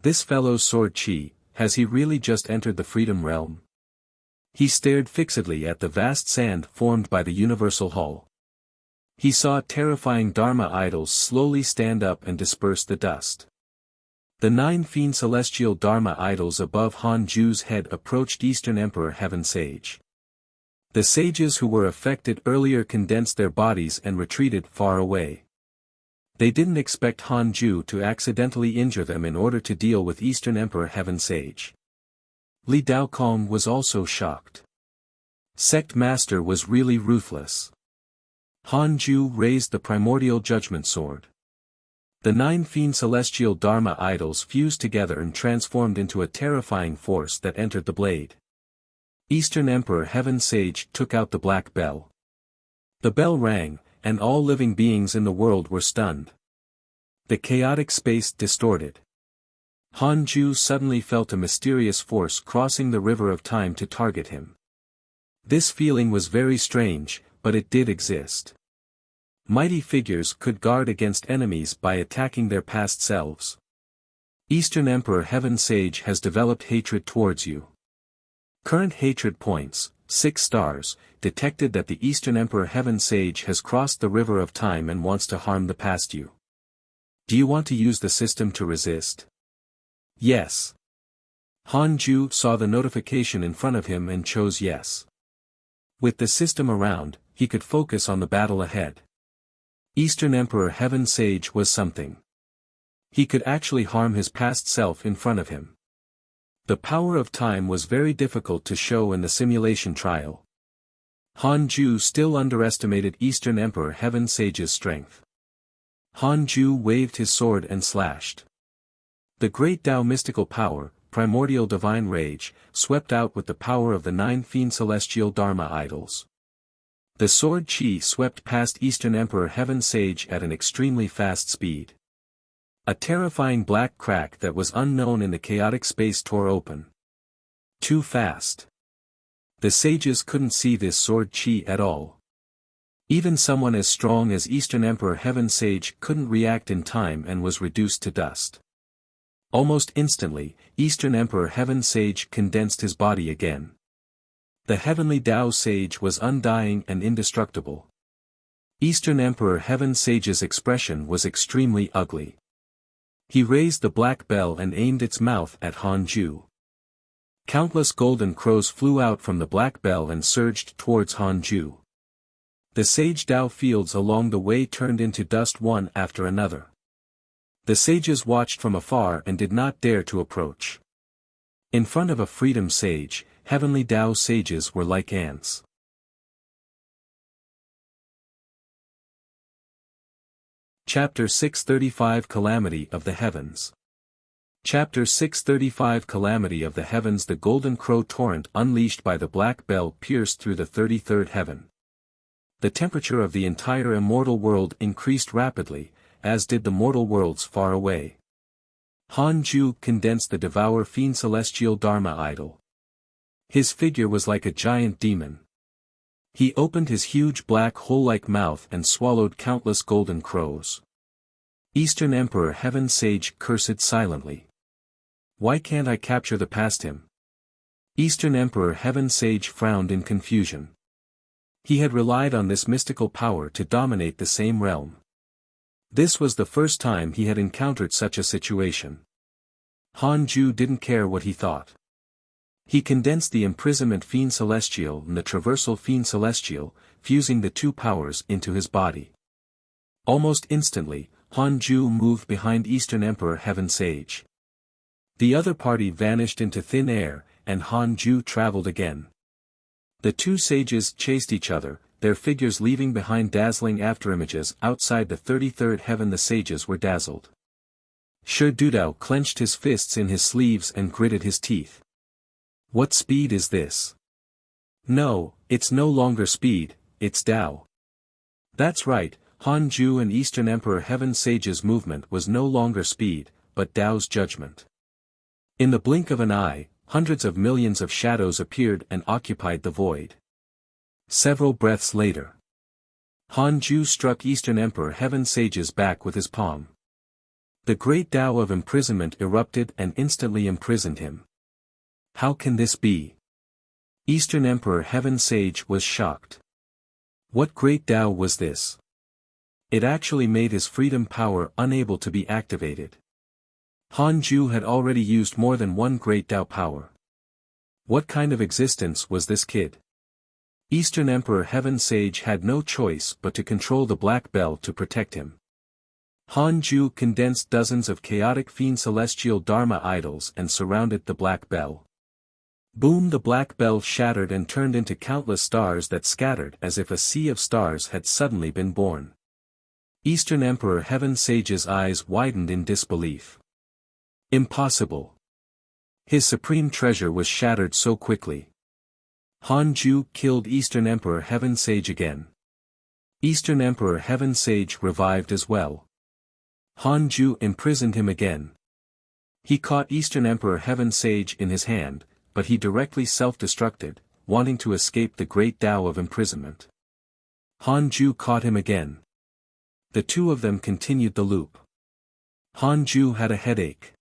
A: This fellow's sword chi, has he really just entered the Freedom Realm? He stared fixedly at the vast sand formed by the Universal Hall. He saw terrifying Dharma idols slowly stand up and disperse the dust. The 9 fiend celestial Dharma idols above Han Ju's head approached Eastern Emperor Heaven Sage. The sages who were affected earlier condensed their bodies and retreated far away. They didn't expect Han Ju to accidentally injure them in order to deal with Eastern Emperor Heaven Sage. Li Daokong was also shocked. Sect Master was really ruthless. Han Ju raised the primordial judgment sword. The 9 fiend celestial Dharma idols fused together and transformed into a terrifying force that entered the blade. Eastern Emperor Heaven Sage took out the black bell. The bell rang, and all living beings in the world were stunned. The chaotic space distorted. Han Ju suddenly felt a mysterious force crossing the river of time to target him. This feeling was very strange, but it did exist. Mighty figures could guard against enemies by attacking their past selves. Eastern Emperor Heaven Sage has developed hatred towards you. Current hatred points, 6 stars, detected that the Eastern Emperor Heaven Sage has crossed the river of time and wants to harm the past you. Do you want to use the system to resist? Yes. Han Ju saw the notification in front of him and chose yes. With the system around, he could focus on the battle ahead. Eastern Emperor Heaven Sage was something. He could actually harm his past self in front of him. The power of time was very difficult to show in the simulation trial. Han Ju still underestimated Eastern Emperor Heaven Sage's strength. Han Ju waved his sword and slashed. The great Tao mystical power, primordial divine rage, swept out with the power of the 9 fiend celestial Dharma idols. The sword chi swept past Eastern Emperor Heaven Sage at an extremely fast speed. A terrifying black crack that was unknown in the chaotic space tore open. Too fast. The sages couldn't see this sword chi at all. Even someone as strong as Eastern Emperor Heaven Sage couldn't react in time and was reduced to dust. Almost instantly, Eastern Emperor Heaven Sage condensed his body again. The Heavenly Tao Sage was undying and indestructible. Eastern Emperor Heaven Sage's expression was extremely ugly. He raised the black bell and aimed its mouth at Han Ju. Countless golden crows flew out from the black bell and surged towards Han Ju. The sage Tao fields along the way turned into dust one after another. The sages watched from afar and did not dare to approach. In front of a freedom sage, Heavenly Tao sages were like ants. Chapter 635 Calamity of the Heavens. Chapter 635 Calamity of the Heavens. The golden crow torrent unleashed by the black bell pierced through the 33rd heaven. The temperature of the entire immortal world increased rapidly, as did the mortal worlds far away. Han Ju condensed the devour fiend celestial Dharma idol. His figure was like a giant demon. He opened his huge black hole-like mouth and swallowed countless golden crows. Eastern Emperor Heaven Sage cursed silently. Why can't I capture the past him? Eastern Emperor Heaven Sage frowned in confusion. He had relied on this mystical power to dominate the same realm. This was the first time he had encountered such a situation. Han Ju didn't care what he thought. He condensed the imprisonment fiend celestial and the traversal fiend celestial, fusing the 2 powers into his body. Almost instantly, Han Ju moved behind Eastern Emperor Heaven Sage. The other party vanished into thin air, and Han Ju traveled again. The 2 sages chased each other, their figures leaving behind dazzling afterimages outside the 33rd heaven. The sages were dazzled. Shi Dudao clenched his fists in his sleeves and gritted his teeth. What speed is this? No, it's no longer speed, it's Tao. That's right, Han Ju and Eastern Emperor Heaven Sage's movement was no longer speed, but Tao's judgment. In the blink of an eye, hundreds of millions of shadows appeared and occupied the void. Several breaths later, Han Ju struck Eastern Emperor Heaven Sage's back with his palm. The great Tao of imprisonment erupted and instantly imprisoned him. How can this be? Eastern Emperor Heaven Sage was shocked. What great Tao was this? It actually made his freedom power unable to be activated. Han Ju had already used more than one great Tao power. What kind of existence was this kid? Eastern Emperor Heaven Sage had no choice but to control the Black Bell to protect him. Han Ju condensed dozens of chaotic fiend celestial Dharma idols and surrounded the Black Bell. Boom! The Black Bell shattered and turned into countless stars that scattered as if a sea of stars had suddenly been born. Eastern Emperor Heaven Sage's eyes widened in disbelief. Impossible. His supreme treasure was shattered so quickly. Han Ju killed Eastern Emperor Heaven Sage again. Eastern Emperor Heaven Sage revived as well. Han Ju imprisoned him again. He caught Eastern Emperor Heaven Sage in his hand, but he directly self-destructed, wanting to escape the great Tao of imprisonment. Han Ju caught him again. The two of them continued the loop. Han Ju had a headache.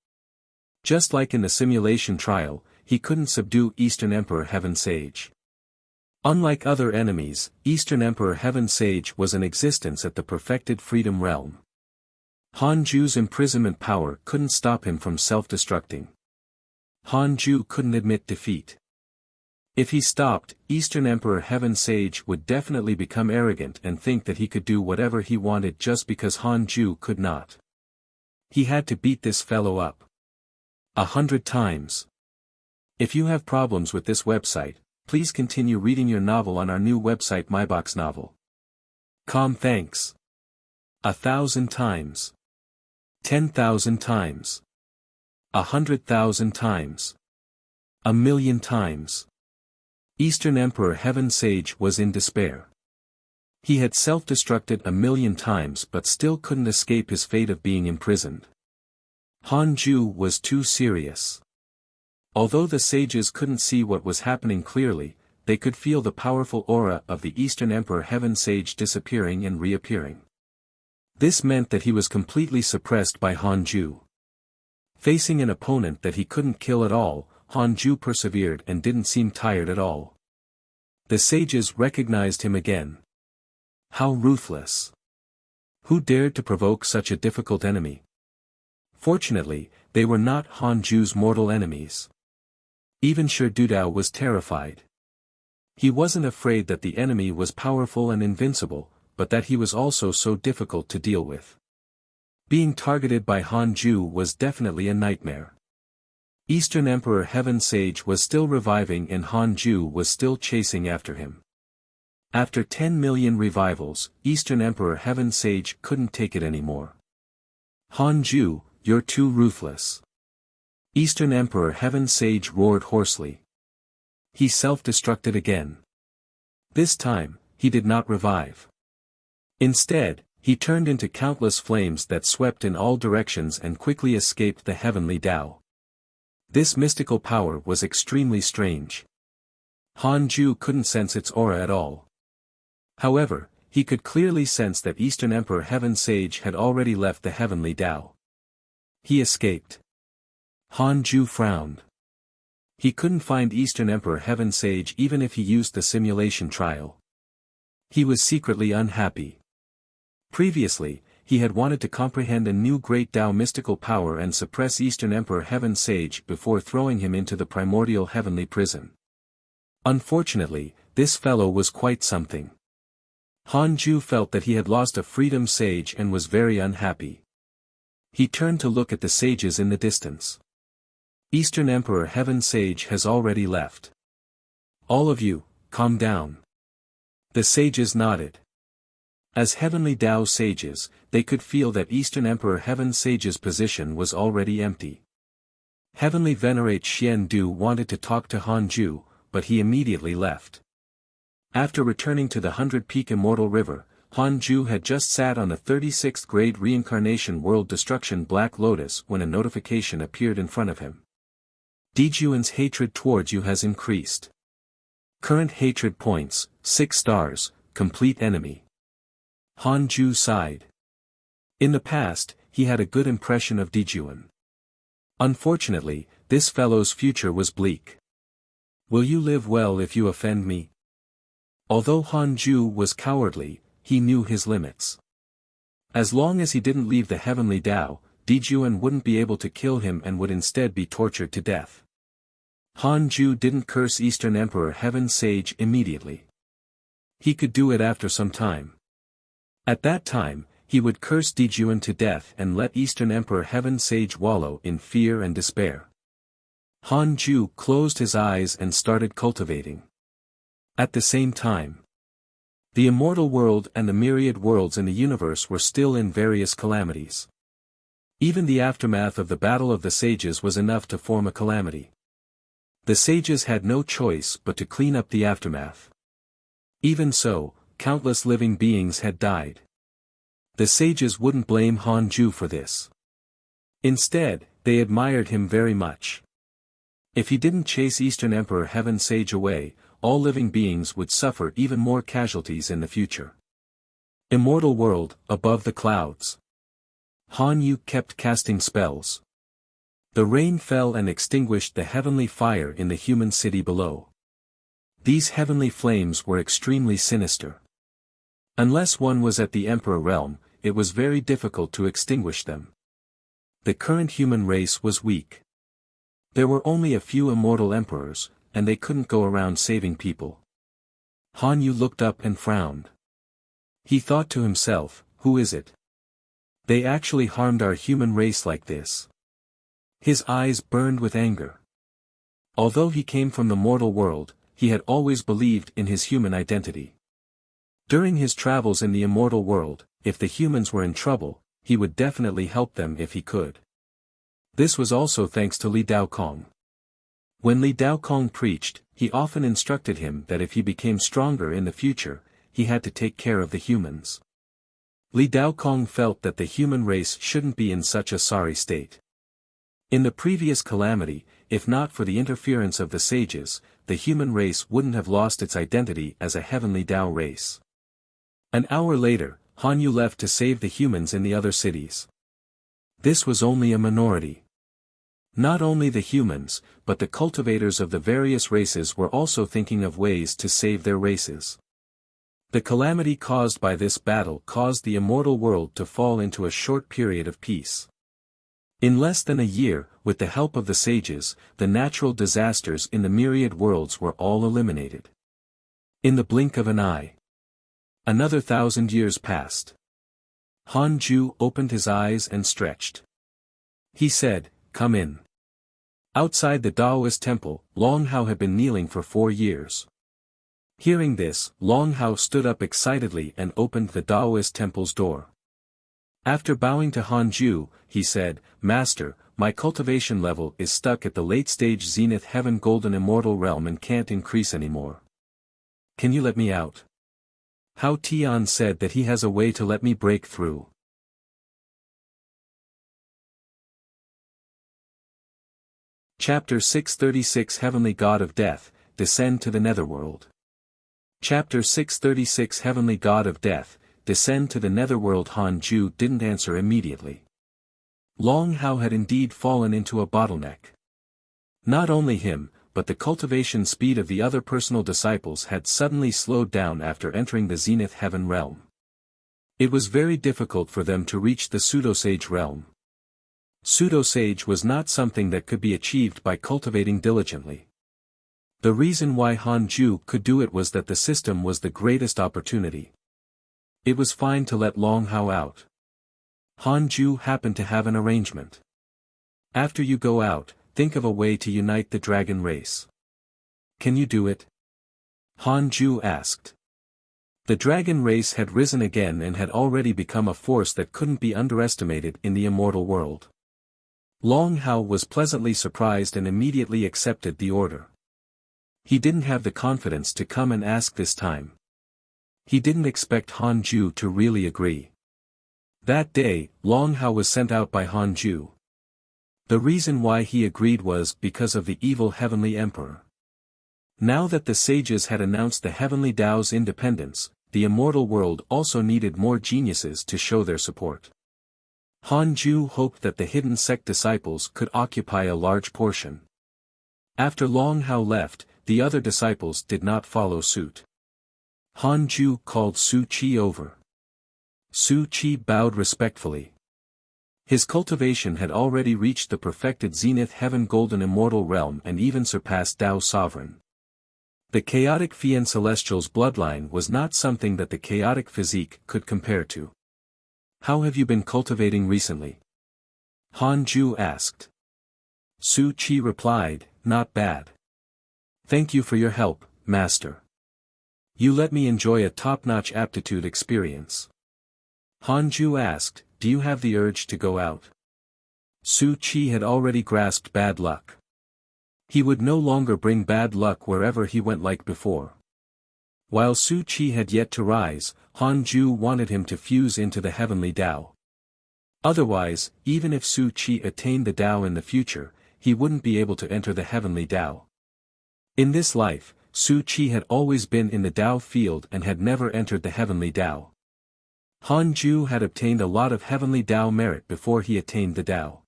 A: Just like in the simulation trial, he couldn't subdue Eastern Emperor Heaven Sage. Unlike other enemies, Eastern Emperor Heaven Sage was in existence at the perfected freedom realm. Han Ju's imprisonment power couldn't stop him from self-destructing. Han Ju couldn't admit defeat. If he stopped, Eastern Emperor Heaven Sage would definitely become arrogant and think that he could do whatever he wanted just because Han Ju could not. He had to beat this fellow up 100 times. If you have problems with this website, please continue reading your novel on our new website myboxnovel.com. Thanks. 1,000 times. 10,000 times. 100,000 times. 1,000,000 times. Eastern Emperor Heaven Sage was in despair. He had self-destructed 1,000,000 times but still couldn't escape his fate of being imprisoned. Han Ju was too serious. Although the sages couldn't see what was happening clearly, they could feel the powerful aura of the Eastern Emperor Heaven Sage disappearing and reappearing. This meant that he was completely suppressed by Han Ju. Facing an opponent that he couldn't kill at all, Han Ju persevered and didn't seem tired at all. The sages recognized him again. How ruthless! Who dared to provoke such a difficult enemy? Fortunately, they were not Han Ju's mortal enemies. Even Shi Dudao was terrified. He wasn't afraid that the enemy was powerful and invincible, but that he was also so difficult to deal with. Being targeted by Han Ju was definitely a nightmare. Eastern Emperor Heaven Sage was still reviving and Han Ju was still chasing after him. After 10 million revivals, Eastern Emperor Heaven Sage couldn't take it anymore. Han Ju, you're too ruthless. Eastern Emperor Heaven Sage roared hoarsely. He self-destructed again. This time, he did not revive. Instead, he turned into countless flames that swept in all directions and quickly escaped the heavenly Tao. This mystical power was extremely strange. Han Ju couldn't sense its aura at all. However, he could clearly sense that Eastern Emperor Heaven Sage had already left the heavenly Tao. He escaped. Han Ju frowned. He couldn't find Eastern Emperor Heaven Sage even if he used the simulation trial. He was secretly unhappy. Previously, he had wanted to comprehend a new great Tao mystical power and suppress Eastern Emperor Heaven Sage before throwing him into the primordial heavenly prison. Unfortunately, this fellow was quite something. Han Ju felt that he had lost a freedom sage and was very unhappy. He turned to look at the sages in the distance. Eastern Emperor Heaven Sage has already left. All of you, calm down. The sages nodded. As heavenly Tao sages, they could feel that Eastern Emperor Heaven Sage's position was already empty. Heavenly Venerate Xian Du wanted to talk to Han Ju, but he immediately left. After returning to the 100-peak Immortal River, Han Ju had just sat on the 36th grade Reincarnation World Destruction Black Lotus when a notification appeared in front of him. Dijuan's hatred towards you has increased. Current hatred points, 6 stars, complete enemy. Han Ju sighed. In the past, he had a good impression of Dijuan. Unfortunately, this fellow's future was bleak. Will you live well if you offend me? Although Han Ju was cowardly, he knew his limits. As long as he didn't leave the heavenly Tao, Dijuan wouldn't be able to kill him and would instead be tortured to death. Han Ju didn't curse Eastern Emperor Heaven Sage immediately. He could do it after some time. At that time, he would curse Dijuan to death and let Eastern Emperor Heaven Sage wallow in fear and despair. Han Ju closed his eyes and started cultivating. At the same time, the immortal world and the myriad worlds in the universe were still in various calamities. Even the aftermath of the Battle of the Sages was enough to form a calamity. The sages had no choice but to clean up the aftermath. Even so, countless living beings had died. The sages wouldn't blame Han Ju for this. Instead, they admired him very much. If he didn't chase Eastern Emperor Heaven Sage away, all living beings would suffer even more casualties in the future. Immortal world, above the clouds. Han Yu kept casting spells. The rain fell and extinguished the heavenly fire in the human city below. These heavenly flames were extremely sinister. Unless one was at the Emperor realm, it was very difficult to extinguish them. The current human race was weak. There were only a few immortal emperors, and they couldn't go around saving people. Han Yu looked up and frowned. He thought to himself, who is it? They actually harmed our human race like this. His eyes burned with anger. Although he came from the mortal world, he had always believed in his human identity. During his travels in the immortal world, if the humans were in trouble, he would definitely help them if he could. This was also thanks to Li Daokong. When Li Daokong preached, he often instructed him that if he became stronger in the future, he had to take care of the humans. Li Daokong felt that the human race shouldn't be in such a sorry state. In the previous calamity, if not for the interference of the sages, the human race wouldn't have lost its identity as a heavenly Tao race. An hour later, Han Yu left to save the humans in the other cities. This was only a minority. Not only the humans, but the cultivators of the various races were also thinking of ways to save their races. The calamity caused by this battle caused the immortal world to fall into a short period of peace. In less than a year, with the help of the sages, the natural disasters in the myriad worlds were all eliminated. In the blink of an eye. Another 1,000 years passed. Han Ju opened his eyes and stretched. He said, "Come in." Outside the Taoist temple, Long Hao had been kneeling for 4 years. Hearing this, Long Hao stood up excitedly and opened the Taoist temple's door. After bowing to Han Ju, he said, "Master, my cultivation level is stuck at the late-stage Zenith Heaven Golden Immortal Realm and can't increase anymore. Can you let me out?" Hao Tian said that he has a way to let me break through. Chapter 636 Heavenly God of Death, Descend to the Netherworld. Chapter 636 Heavenly God of Death, Descend to the Netherworld. Han Ju didn't answer immediately. Long Hao had indeed fallen into a bottleneck. Not only him, but the cultivation speed of the other personal disciples had suddenly slowed down after entering the Zenith Heaven realm. It was very difficult for them to reach the Pseudosage realm. Pseudosage was not something that could be achieved by cultivating diligently. The reason why Han Ju could do it was that the system was the greatest opportunity. It was fine to let Long Hao out. Han Ju happened to have an arrangement. After you go out, think of a way to unite the dragon race. Can you do it? Han Ju asked. The dragon race had risen again and had already become a force that couldn't be underestimated in the immortal world. Long Hao was pleasantly surprised and immediately accepted the order. He didn't have the confidence to come and ask this time. He didn't expect Han Ju to really agree. That day, Long Hao was sent out by Han Ju. The reason why he agreed was because of the evil heavenly emperor. Now that the sages had announced the heavenly Tao's independence, the immortal world also needed more geniuses to show their support. Han Ju hoped that the hidden sect disciples could occupy a large portion. After Long Hao left, the other disciples did not follow suit. Han Ju called Su Qi over. Su Qi bowed respectfully. His cultivation had already reached the perfected Zenith Heaven Golden Immortal Realm and even surpassed Tao Sovereign. The chaotic Fian Celestial's bloodline was not something that the chaotic physique could compare to. How have you been cultivating recently? Han Ju asked. Su Qi replied, not bad. Thank you for your help, Master. You let me enjoy a top-notch aptitude experience. Han Ju asked, do you have the urge to go out? Su Qi had already grasped bad luck. He would no longer bring bad luck wherever he went like before. While Su Qi had yet to rise, Han Ju wanted him to fuse into the heavenly Tao. Otherwise, even if Su Qi attained the Tao in the future, he wouldn't be able to enter the heavenly Tao. In this life, Su Qi had always been in the Tao field and had never entered the heavenly Tao. Han Ju had obtained a lot of heavenly Tao merit before he attained the Tao.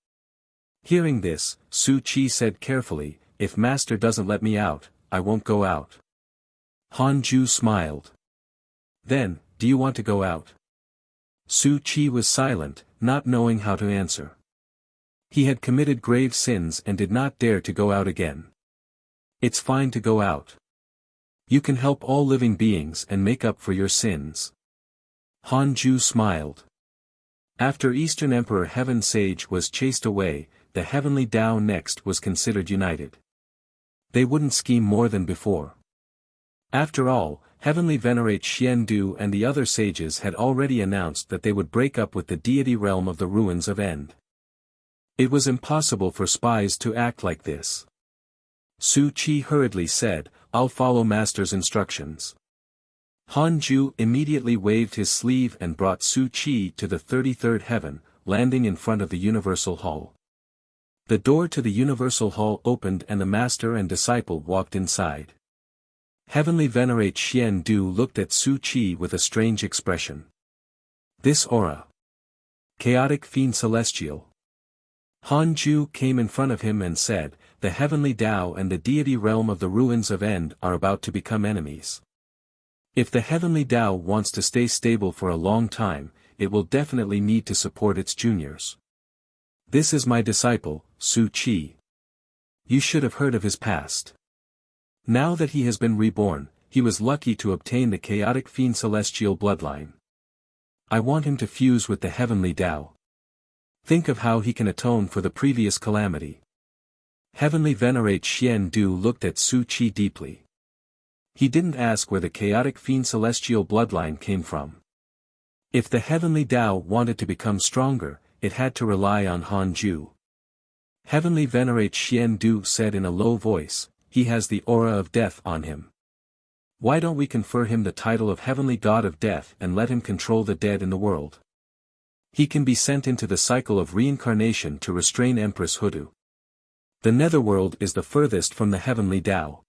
A: Hearing this, Su Qi said carefully, if Master doesn't let me out, I won't go out. Han Ju smiled. Then, do you want to go out? Su Qi was silent, not knowing how to answer. He had committed grave sins and did not dare to go out again. It's fine to go out. You can help all living beings and make up for your sins. Han Ju smiled. After Eastern Emperor Heaven Sage was chased away, the heavenly Tao next was considered united. They wouldn't scheme more than before. After all, Heavenly Venerate Xian Du and the other sages had already announced that they would break up with the deity realm of the ruins of End. It was impossible for spies to act like this. Su Qi hurriedly said, I'll follow Master's instructions. Han Ju immediately waved his sleeve and brought Su Qi to the 33rd heaven, landing in front of the Universal Hall. The door to the Universal Hall opened and the Master and disciple walked inside. Heavenly Venerate Xian Du looked at Su Qi with a strange expression. This aura. Chaotic Fiend Celestial. Han Ju came in front of him and said, the heavenly Tao and the deity realm of the ruins of End are about to become enemies. If the heavenly Tao wants to stay stable for a long time, it will definitely need to support its juniors. This is my disciple, Su Qi. You should have heard of his past. Now that he has been reborn, he was lucky to obtain the chaotic Fiend Celestial bloodline. I want him to fuse with the heavenly Tao. Think of how he can atone for the previous calamity. Heavenly Venerate Xian Du looked at Su Qi deeply. He didn't ask where the chaotic Fiend Celestial bloodline came from. If the heavenly Tao wanted to become stronger, it had to rely on Han Ju. Heavenly Venerate Xian Du said in a low voice, he has the aura of death on him. Why don't we confer him the title of Heavenly God of Death and let him control the dead in the world? He can be sent into the cycle of reincarnation to restrain Empress Hudu. The netherworld is the furthest from the heavenly Tao.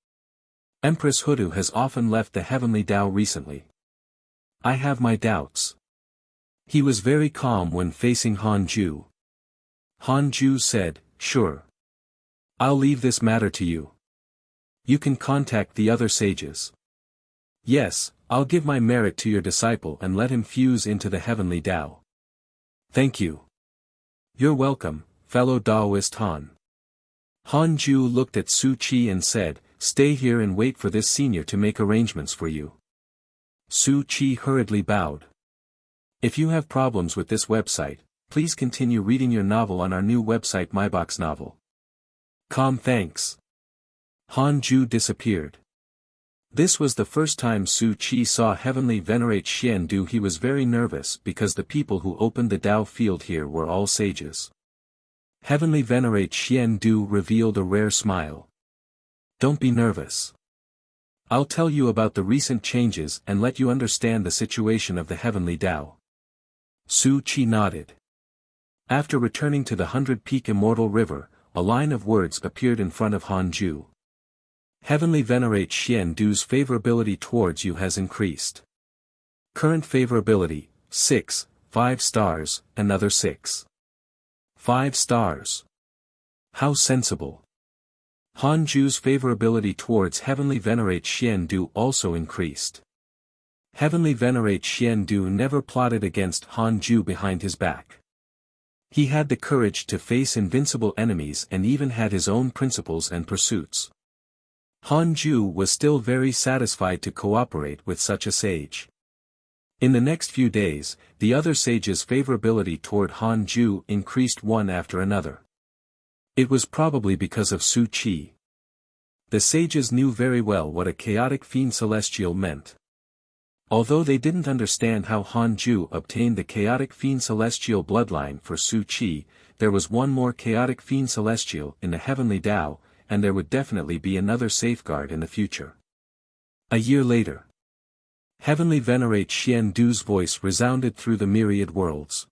A: Empress Hudu has often left the heavenly Tao recently. I have my doubts. He was very calm when facing Han Ju. Han Ju said, sure. I'll leave this matter to you. You can contact the other sages. Yes, I'll give my merit to your disciple and let him fuse into the heavenly Tao. Thank you. You're welcome, fellow Taoist Han. Han Ju looked at Su Qi and said, stay here and wait for this senior to make arrangements for you. Su Qi hurriedly bowed. If you have problems with this website, please continue reading your novel on our new website MyBox Novel. Thanks. Han Ju disappeared. This was the first time Su Qi saw Heavenly Venerate Xian Du. He was very nervous because the people who opened the Tao field here were all sages. Heavenly Venerate Xian Du revealed a rare smile. Don't be nervous. I'll tell you about the recent changes and let you understand the situation of the heavenly Tao. Su Qi nodded. After returning to the 100-peak Immortal River, a line of words appeared in front of Han Ju. Heavenly Venerate Xian Du's favorability towards you has increased. Current favorability, 6, 5 stars, another 6. 5 stars. How sensible. Han Ju's favorability towards Heavenly Venerate Xian Du also increased. Heavenly Venerate Xian Du never plotted against Han Ju behind his back. He had the courage to face invincible enemies and even had his own principles and pursuits. Han Ju was still very satisfied to cooperate with such a sage. In the next few days, the other sages' favorability toward Han Ju increased one after another. It was probably because of Su Qi. The sages knew very well what a chaotic fiend celestial meant. Although they didn't understand how Han Ju obtained the chaotic fiend celestial bloodline for Su Qi, there was one more chaotic fiend celestial in the heavenly Tao, and there would definitely be another safeguard in the future. A year later. Heavenly Venerate Xian Du's voice resounded through the myriad worlds.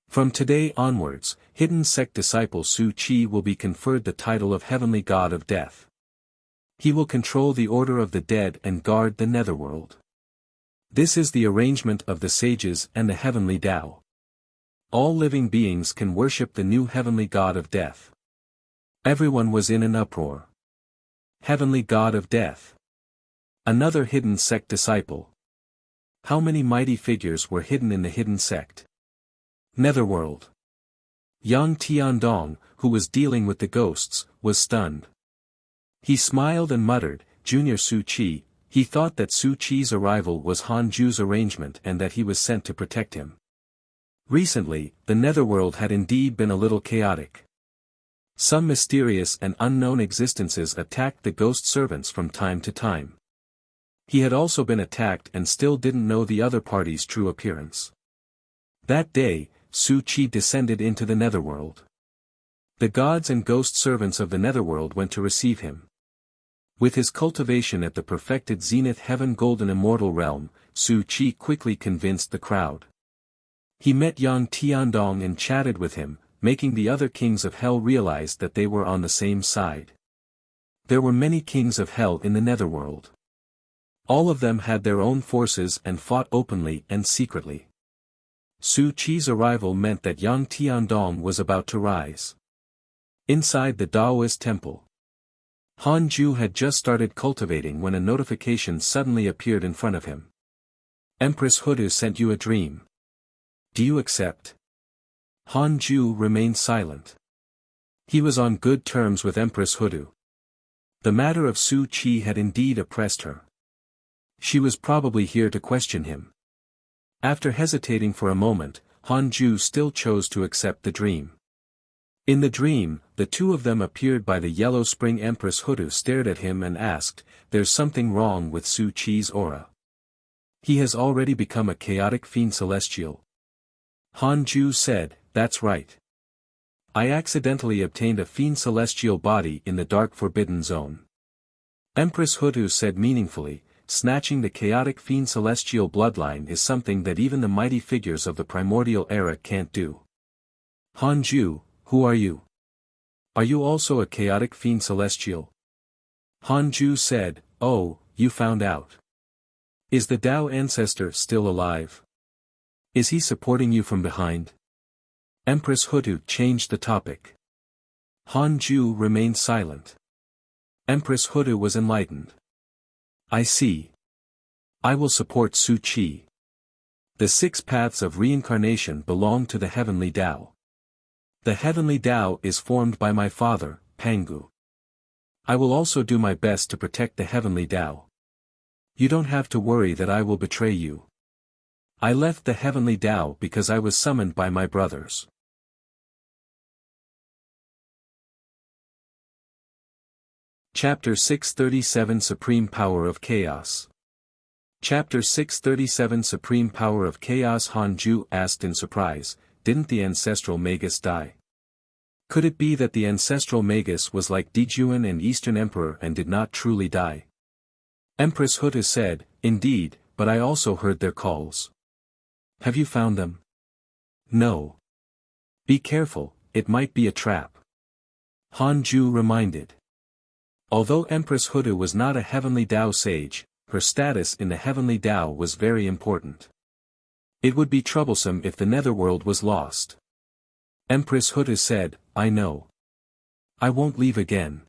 A: From today onwards, hidden sect disciple Su Qi will be conferred the title of Heavenly God of Death. He will control the order of the dead and guard the netherworld. This is the arrangement of the sages and the heavenly Tao. All living beings can worship the new heavenly God of death. Everyone was in an uproar. Heavenly God of Death. Another hidden sect disciple. How many mighty figures were hidden in the hidden sect? Netherworld. Yang Tiandong, who was dealing with the ghosts, was stunned. He smiled and muttered, "Junior Su Qi." He thought that Su Qi's arrival was Han Ju's arrangement and that he was sent to protect him. Recently, the netherworld had indeed been a little chaotic. Some mysterious and unknown existences attacked the ghost servants from time to time. He had also been attacked and still didn't know the other party's true appearance. That day, Su Qi descended into the netherworld. The gods and ghost servants of the netherworld went to receive him. With his cultivation at the perfected zenith heaven golden immortal realm, Su Qi quickly convinced the crowd. He met Yang Tiandong and chatted with him, making the other kings of hell realize that they were on the same side. There were many kings of hell in the netherworld. All of them had their own forces and fought openly and secretly. Su Qi's arrival meant that Yang Tiandong was about to rise. Inside the Taoist temple. Han Ju had just started cultivating when a notification suddenly appeared in front of him. Empress Hudu sent you a dream. Do you accept? Han Ju remained silent. He was on good terms with Empress Hudu. The matter of Su Qi had indeed oppressed her. She was probably here to question him. After hesitating for a moment, Han Ju still chose to accept the dream. In the dream, the two of them appeared by the Yellow Spring. Empress Hudu stared at him and asked, "There's something wrong with Su Qi's aura. He has already become a chaotic fiend celestial." Han Ju said, "That's right. I accidentally obtained a fiend celestial body in the dark forbidden zone." Empress Hudu said meaningfully, "Snatching the chaotic fiend celestial bloodline is something that even the mighty figures of the primordial era can't do." Han Ju, who are you? Are you also a chaotic fiend celestial? Han Ju said, "Oh, you found out. Is the Tao ancestor still alive? Is he supporting you from behind?" Empress Hudu changed the topic. Han Ju remained silent. Empress Hudu was enlightened. "I see. I will support Su Qi. The 6 paths of reincarnation belong to the heavenly Tao. The heavenly Tao is formed by my father, Pangu. I will also do my best to protect the heavenly Tao. You don't have to worry that I will betray you. I left the heavenly Tao because I was summoned by my brothers." Chapter 637 Supreme Power of Chaos. Chapter 637 Supreme Power of Chaos. Han Ju asked in surprise, "Didn't the ancestral Magus die? Could it be that the ancestral Magus was like Dijuan and Eastern Emperor and did not truly die?" Empress Hutu said, "Indeed, but I also heard their calls." "Have you found them?" "No. Be careful, it might be a trap." Han Ju reminded. Although Empress Hutu was not a heavenly Tao sage, her status in the heavenly Tao was very important. It would be troublesome if the netherworld was lost. Empress Hutu said, "I know. I won't leave again.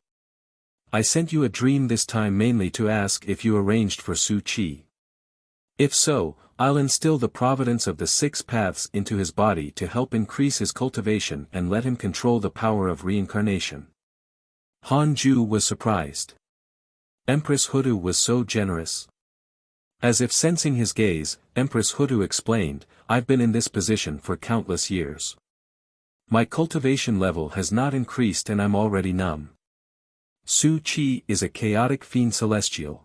A: I sent you a dream this time mainly to ask if you arranged for Su Qi. If so, I'll instill the providence of the 6 paths into his body to help increase his cultivation and let him control the power of reincarnation." Han Ju was surprised. Empress Hudu was so generous. As if sensing his gaze, Empress Hudu explained, I've been in this position for countless years. My cultivation level has not increased and I'm already numb. Su Qi is a chaotic fiend celestial.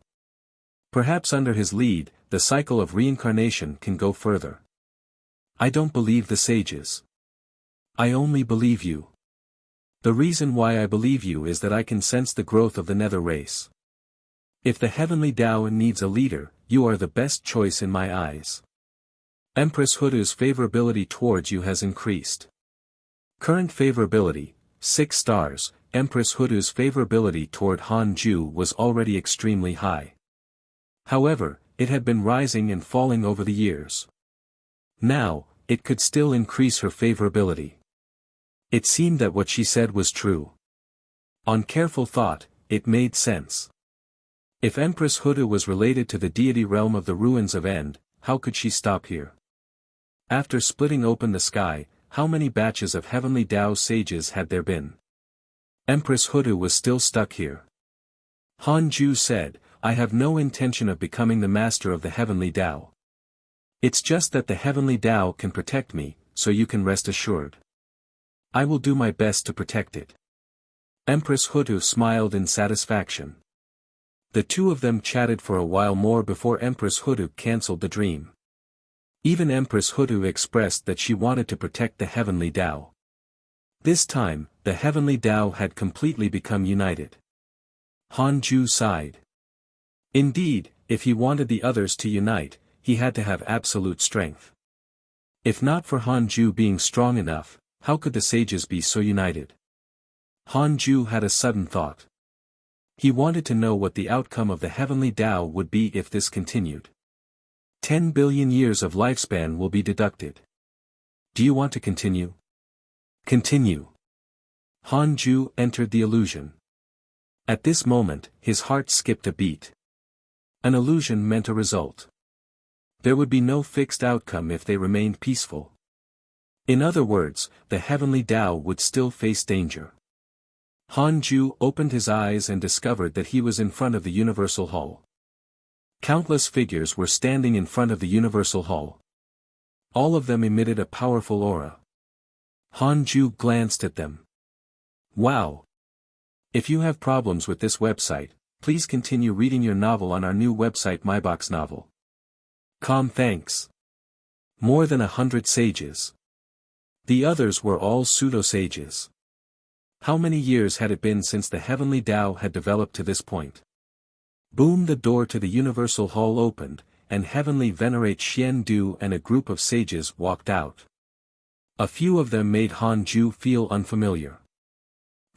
A: Perhaps under his lead, the cycle of reincarnation can go further. I don't believe the sages. I only believe you. The reason why I believe you is that I can sense the growth of the nether race. If the heavenly Tao needs a leader, you are the best choice in my eyes. Empress Hudu's favorability towards you has increased. Current favorability, 6 stars. Empress Hudu's favorability toward Han Ju was already extremely high. However, it had been rising and falling over the years. Now, it could still increase her favorability. It seemed that what she said was true. On careful thought, it made sense. If Empress Hudu was related to the deity realm of the ruins of End, how could she stop here? After splitting open the sky, how many batches of heavenly Tao sages had there been? Empress Hudu was still stuck here. Han Ju said, I have no intention of becoming the master of the heavenly Tao. It's just that the heavenly Tao can protect me, so you can rest assured. I will do my best to protect it. Empress Hudu smiled in satisfaction. The two of them chatted for a while more before Empress Hudu cancelled the dream. Even Empress Hudu expressed that she wanted to protect the heavenly Tao. This time, the heavenly Tao had completely become united. Han Ju sighed. Indeed, if he wanted the others to unite, he had to have absolute strength. If not for Han Ju being strong enough, how could the sages be so united? Han Ju had a sudden thought. He wanted to know what the outcome of the heavenly Tao would be if this continued. 10 billion years of lifespan will be deducted. Do you want to continue? Continue. Han Ju entered the illusion. At this moment, his heart skipped a beat. An illusion meant a result. There would be no fixed outcome if they remained peaceful. In other words, the heavenly Tao would still face danger. Han Ju opened his eyes and discovered that he was in front of the Universal Hall. Countless figures were standing in front of the Universal Hall. All of them emitted a powerful aura. Han Ju glanced at them. Wow! If you have problems with this website, please continue reading your novel on our new website MyBox Novel. Thanks. More than 100 sages. The others were all pseudo-sages. How many years had it been since the heavenly Tao had developed to this point? Boom! The door to the Universal Hall opened, and Heavenly Venerate Xian Du and a group of sages walked out. A few of them made Han Ju feel unfamiliar.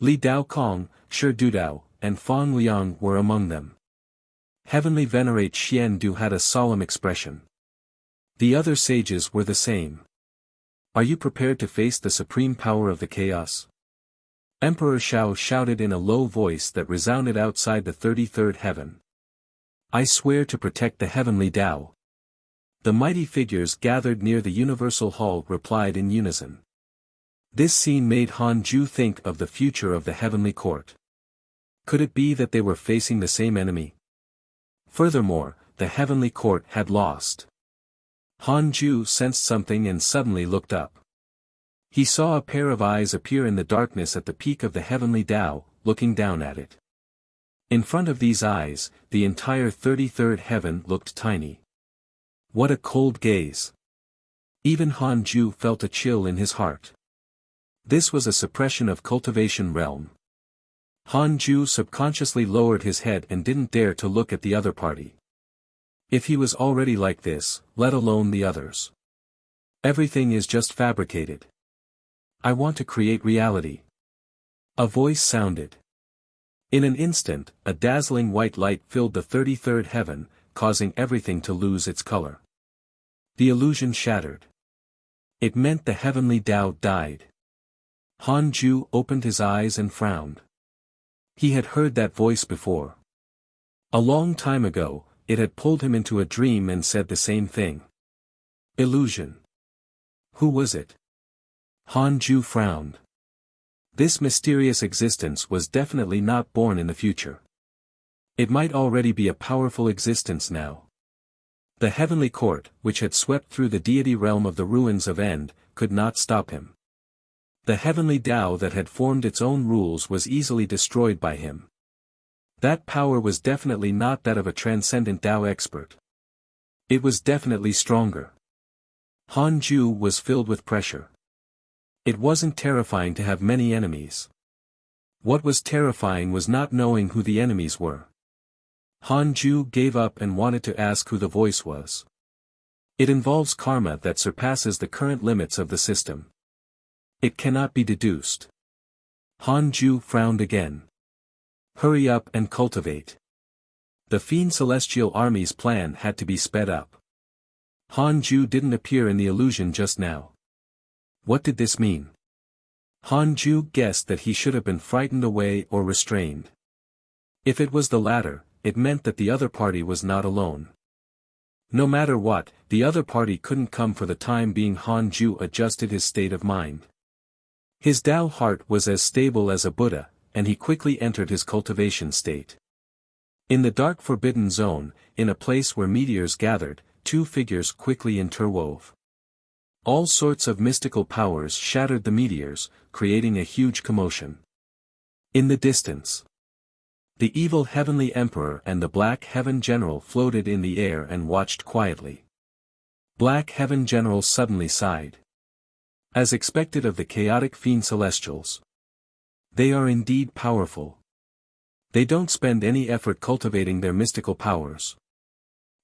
A: Li Dao Kong, Shi Dudao, and Fang Liang were among them. Heavenly Venerate Xian Du had a solemn expression. The other sages were the same. Are you prepared to face the supreme power of the chaos? Emperor Shao shouted in a low voice that resounded outside the 33rd heaven. I swear to protect the heavenly Tao. The mighty figures gathered near the Universal Hall replied in unison. This scene made Han Ju think of the future of the heavenly court. Could it be that they were facing the same enemy? Furthermore, the heavenly court had lost. Han Ju sensed something and suddenly looked up. He saw a pair of eyes appear in the darkness at the peak of the heavenly Tao, looking down at it. In front of these eyes, the entire 33rd heaven looked tiny. What a cold gaze! Even Han Ju felt a chill in his heart. This was a suppression of cultivation realm. Han Ju subconsciously lowered his head and didn't dare to look at the other party. If he was already like this, let alone the others. Everything is just fabricated. I want to create reality. A voice sounded. In an instant, a dazzling white light filled the 33rd heaven, causing everything to lose its color. The illusion shattered. It meant the heavenly Tao died. Han Ju opened his eyes and frowned. He had heard that voice before. A long time ago, it had pulled him into a dream and said the same thing. Illusion. Who was it? Han Ju frowned. This mysterious existence was definitely not born in the future. It might already be a powerful existence now. The heavenly court, which had swept through the deity realm of the ruins of End, could not stop him. The heavenly Tao that had formed its own rules was easily destroyed by him. That power was definitely not that of a transcendent Tao expert. It was definitely stronger. Han Ju was filled with pressure. It wasn't terrifying to have many enemies. What was terrifying was not knowing who the enemies were. Han Ju gave up and wanted to ask who the voice was. It involves karma that surpasses the current limits of the system. It cannot be deduced. Han Ju frowned again. Hurry up and cultivate. The Fiend Celestial Army's plan had to be sped up. Han Ju didn't appear in the illusion just now. What did this mean? Han Ju guessed that he should have been frightened away or restrained. If it was the latter, it meant that the other party was not alone. No matter what, the other party couldn't come for the time being. Han Ju adjusted his state of mind. His Tao heart was as stable as a Buddha, and he quickly entered his cultivation state. In the dark forbidden zone, in a place where meteors gathered, two figures quickly interwove. All sorts of mystical powers shattered the meteors, creating a huge commotion. In the distance, the evil heavenly emperor and the Black Heaven General floated in the air and watched quietly. Black Heaven General suddenly sighed. As expected of the chaotic Fiend Celestials. They are indeed powerful. They don't spend any effort cultivating their mystical powers.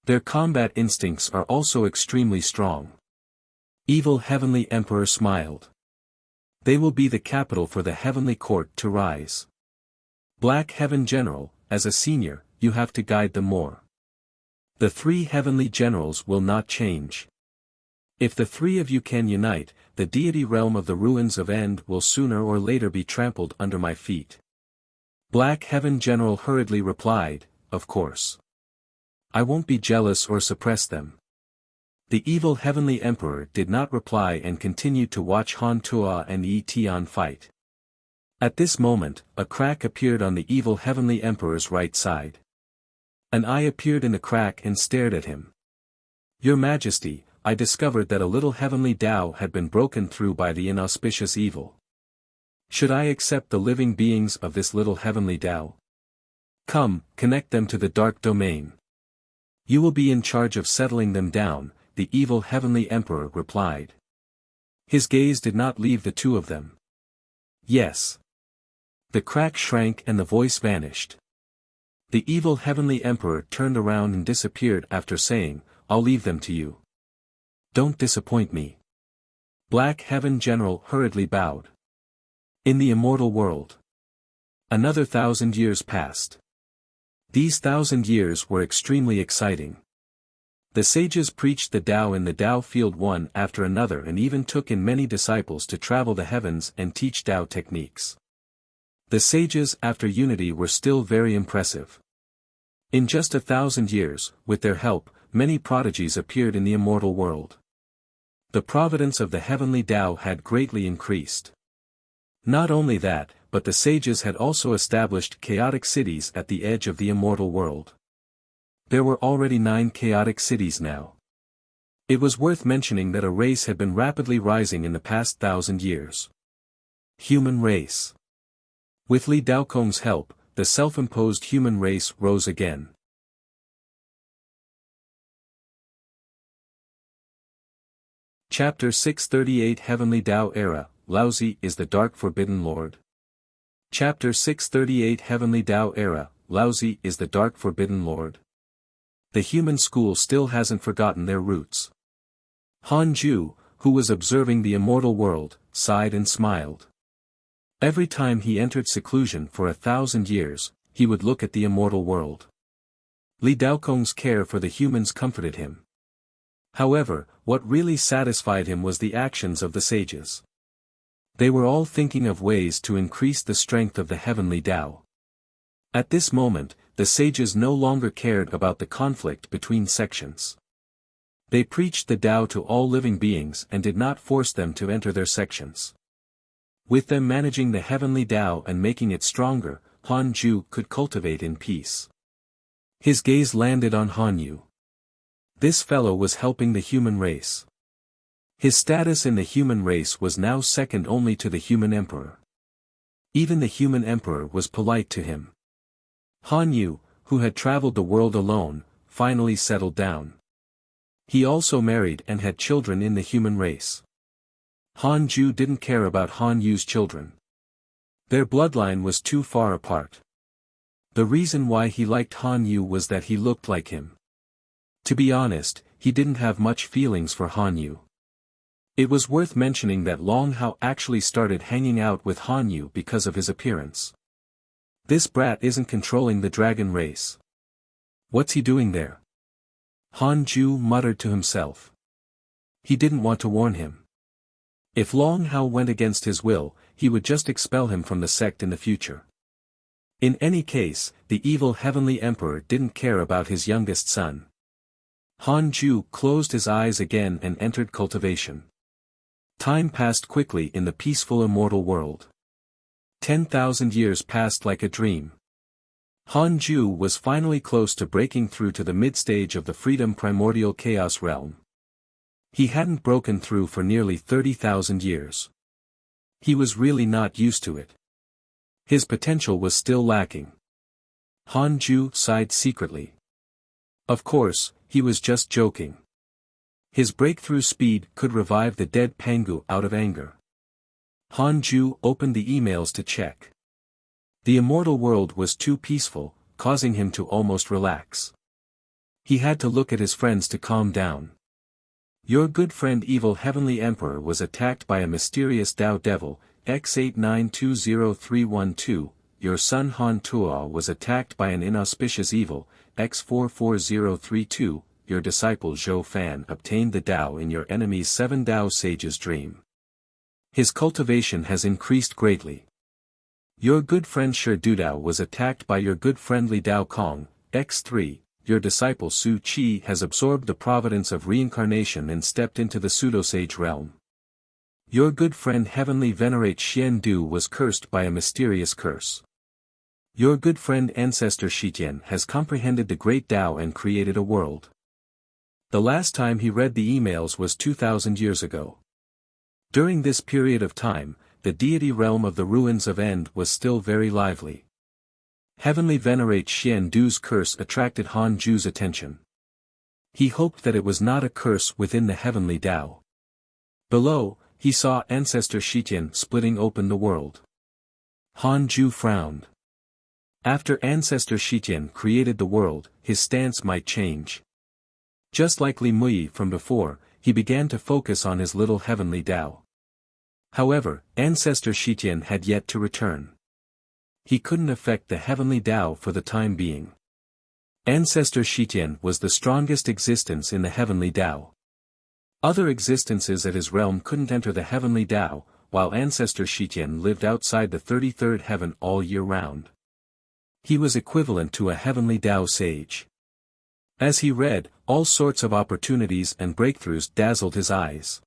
A: Their combat instincts are also extremely strong. Evil Heavenly Emperor smiled. They will be the capital for the Heavenly Court to rise. Black Heaven General, as a senior, you have to guide them more. The three Heavenly Generals will not change. If the three of you can unite, the deity realm of the ruins of End will sooner or later be trampled under my feet. Black Heaven General hurriedly replied, of course. I won't be jealous or suppress them. The evil Heavenly Emperor did not reply and continued to watch Han Tua and Yi Tian fight. At this moment, a crack appeared on the evil Heavenly Emperor's right side. An eye appeared in the crack and stared at him. Your Majesty, I discovered that a little heavenly Tao had been broken through by the inauspicious evil. Should I accept the living beings of this little heavenly Tao? Come, connect them to the dark domain. You will be in charge of settling them down, the evil heavenly emperor replied. His gaze did not leave the two of them. Yes. The crack shrank and the voice vanished. The evil heavenly emperor turned around and disappeared after saying, I'll leave them to you. Don't disappoint me. Black Heaven General hurriedly bowed. In the immortal world. Another 1,000 years passed. These 1,000 years were extremely exciting. The sages preached the Tao in the Tao field one after another and even took in many disciples to travel the heavens and teach Tao techniques. The sages after unity were still very impressive. In just 1,000 years, with their help, many prodigies appeared in the immortal world. The providence of the heavenly Tao had greatly increased. Not only that, but the sages had also established chaotic cities at the edge of the immortal world. There were already 9 chaotic cities now. It was worth mentioning that a race had been rapidly rising in the past 1,000 years. Human race. With Li Daokong's help, the self-imposed human race rose again. Chapter 638 Heavenly Tao Era, Laozi is the Dark Forbidden Lord. Chapter 638 Heavenly Tao Era, Laozi is the Dark Forbidden Lord. The human school still hasn't forgotten their roots. Han Ju, who was observing the immortal world, sighed and smiled. Every time he entered seclusion for 1,000 years, he would look at the immortal world. Li Daokong's care for the humans comforted him. However, what really satisfied him was the actions of the sages. They were all thinking of ways to increase the strength of the heavenly Tao. At this moment, the sages no longer cared about the conflict between sections. They preached the Tao to all living beings and did not force them to enter their sections. With them managing the heavenly Tao and making it stronger, Han Ju could cultivate in peace. His gaze landed on Han Yu. This fellow was helping the human race. His status in the human race was now second only to the human emperor. Even the human emperor was polite to him. Han Yu, who had traveled the world alone, finally settled down. He also married and had children in the human race. Han Ju didn't care about Han Yu's children. Their bloodline was too far apart. The reason why he liked Han Yu was that he looked like him. To be honest, he didn't have much feelings for Han Yu. It was worth mentioning that Long Hao actually started hanging out with Han Yu because of his appearance. This brat isn't controlling the dragon race. What's he doing there? Han Ju muttered to himself. He didn't want to warn him. If Long Hao went against his will, he would just expel him from the sect in the future. In any case, the evil heavenly emperor didn't care about his youngest son. Han Ju closed his eyes again and entered cultivation. Time passed quickly in the peaceful immortal world. 10,000 years passed like a dream. Han Ju was finally close to breaking through to the mid-stage of the Freedom Primordial Chaos realm. He hadn't broken through for nearly 30,000 years. He was really not used to it. His potential was still lacking. Han Ju sighed secretly. Of course, he was just joking. His breakthrough speed could revive the dead Pangu out of anger. Han Ju opened the emails to check. The immortal world was too peaceful, causing him to almost relax. He had to look at his friends to calm down. Your good friend Evil Heavenly Emperor was attacked by a mysterious Tao Devil, X8920312, your son Han Tuo was attacked by an inauspicious evil, X44032, your disciple Zhou Fan obtained the Tao in your enemy's 7 Tao sage's dream. His cultivation has increased greatly. Your good friend Shi Dudao was attacked by your good friend Li Dao Kong, X3, your disciple Su Qi has absorbed the providence of reincarnation and stepped into the pseudosage realm. Your good friend Heavenly Venerate Xian Du was cursed by a mysterious curse. Your good friend Ancestor Shitian has comprehended the great Tao and created a world. The last time he read the emails was 2,000 years ago. During this period of time, the deity realm of the ruins of End was still very lively. Heavenly Venerate Xian Du's curse attracted Han Ju's attention. He hoped that it was not a curse within the heavenly Tao. Below, he saw Ancestor Shitian splitting open the world. Han Ju frowned. After Ancestor Shitian created the world, his stance might change. Just like Li Mui from before, he began to focus on his little heavenly Tao. However, Ancestor Shitian had yet to return. He couldn't affect the heavenly Tao for the time being. Ancestor Shitian was the strongest existence in the heavenly Tao. Other existences at his realm couldn't enter the heavenly Tao, while Ancestor Shitian lived outside the 33rd heaven all year round. He was equivalent to a heavenly Tao sage. As he read, all sorts of opportunities and breakthroughs dazzled his eyes.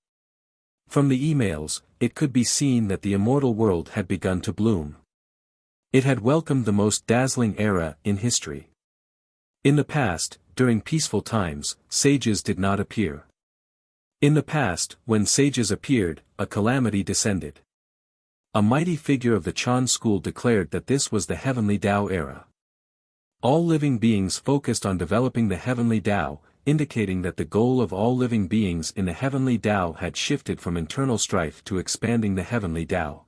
A: From the emails, it could be seen that the immortal world had begun to bloom. It had welcomed the most dazzling era in history. In the past, during peaceful times, sages did not appear. In the past, when sages appeared, a calamity descended. A mighty figure of the Chan school declared that this was the heavenly Tao era. All living beings focused on developing the heavenly Tao, indicating that the goal of all living beings in the heavenly Tao had shifted from internal strife to expanding the heavenly Tao.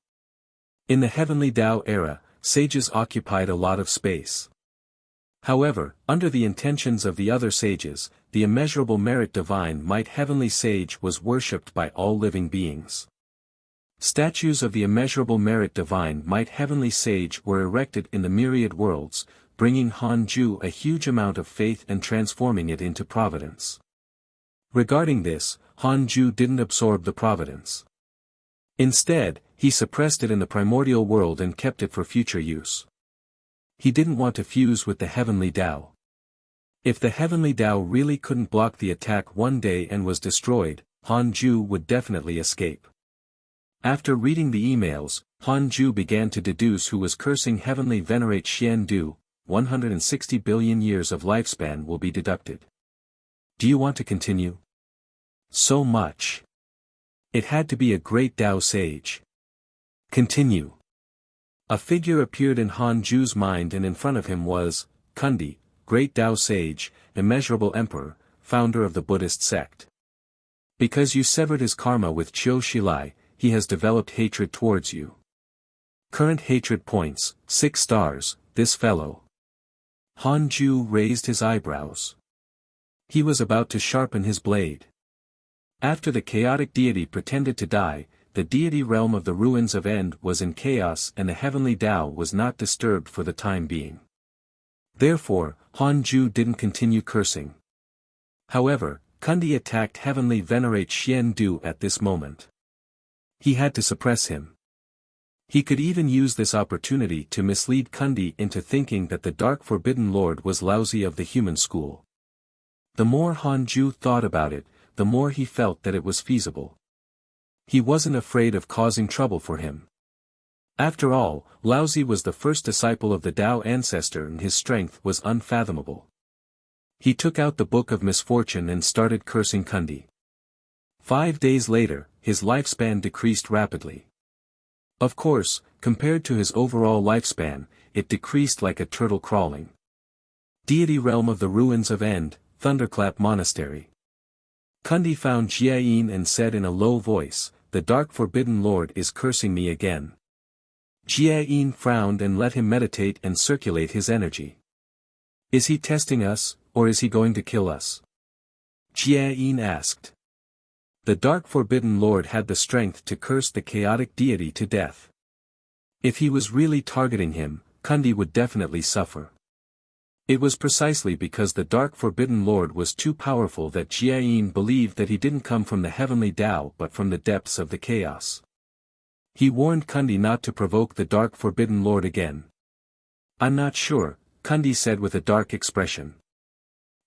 A: In the heavenly Tao era, sages occupied a lot of space. However, under the intentions of the other sages, the immeasurable merit divine might heavenly sage was worshipped by all living beings. Statues of the immeasurable merit divine might heavenly sage were erected in the myriad worlds, bringing Han Ju a huge amount of faith and transforming it into providence. Regarding this, Han Ju didn't absorb the providence. Instead, he suppressed it in the primordial world and kept it for future use. He didn't want to fuse with the heavenly Tao. If the heavenly Tao really couldn't block the attack one day and was destroyed, Han Ju would definitely escape. After reading the emails, Han Ju began to deduce who was cursing Heavenly Venerate Xian Du, 160 billion years of lifespan will be deducted. Do you want to continue? So much. It had to be a great Tao sage. Continue. A figure appeared in Han Ju's mind, and in front of him was Kundi, great Tao sage, immeasurable emperor, founder of the Buddhist sect. Because you severed his karma with Chiu Shilai, he has developed hatred towards you. Current hatred points, 6 stars, this fellow. Han Ju raised his eyebrows. He was about to sharpen his blade. After the chaotic deity pretended to die, the deity realm of the ruins of End was in chaos and the heavenly Tao was not disturbed for the time being. Therefore, Han Ju didn't continue cursing. However, Kundi attacked heavenly venerate Xian Du at this moment. He had to suppress him. He could even use this opportunity to mislead Kundi into thinking that the Dark Forbidden Lord was Laozi of the human school. The more Han Ju thought about it, the more he felt that it was feasible. He wasn't afraid of causing trouble for him. After all, Laozi was the first disciple of the Tao ancestor and his strength was unfathomable. He took out the Book of Misfortune and started cursing Kundi. 5 days later, his lifespan decreased rapidly. Of course, compared to his overall lifespan, it decreased like a turtle crawling. Deity realm of the ruins of End, Thunderclap Monastery. Kundi found Jiayin and said in a low voice, "The Dark Forbidden Lord is cursing me again." Jiayin frowned and let him meditate and circulate his energy. Is he testing us, or is he going to kill us? Jiayin asked. The Dark Forbidden Lord had the strength to curse the chaotic deity to death. If he was really targeting him, Kundi would definitely suffer. It was precisely because the Dark Forbidden Lord was too powerful that Jiayin believed that he didn't come from the heavenly Tao but from the depths of the chaos. He warned Kundi not to provoke the Dark Forbidden Lord again. I'm not sure, Kundi said with a dark expression.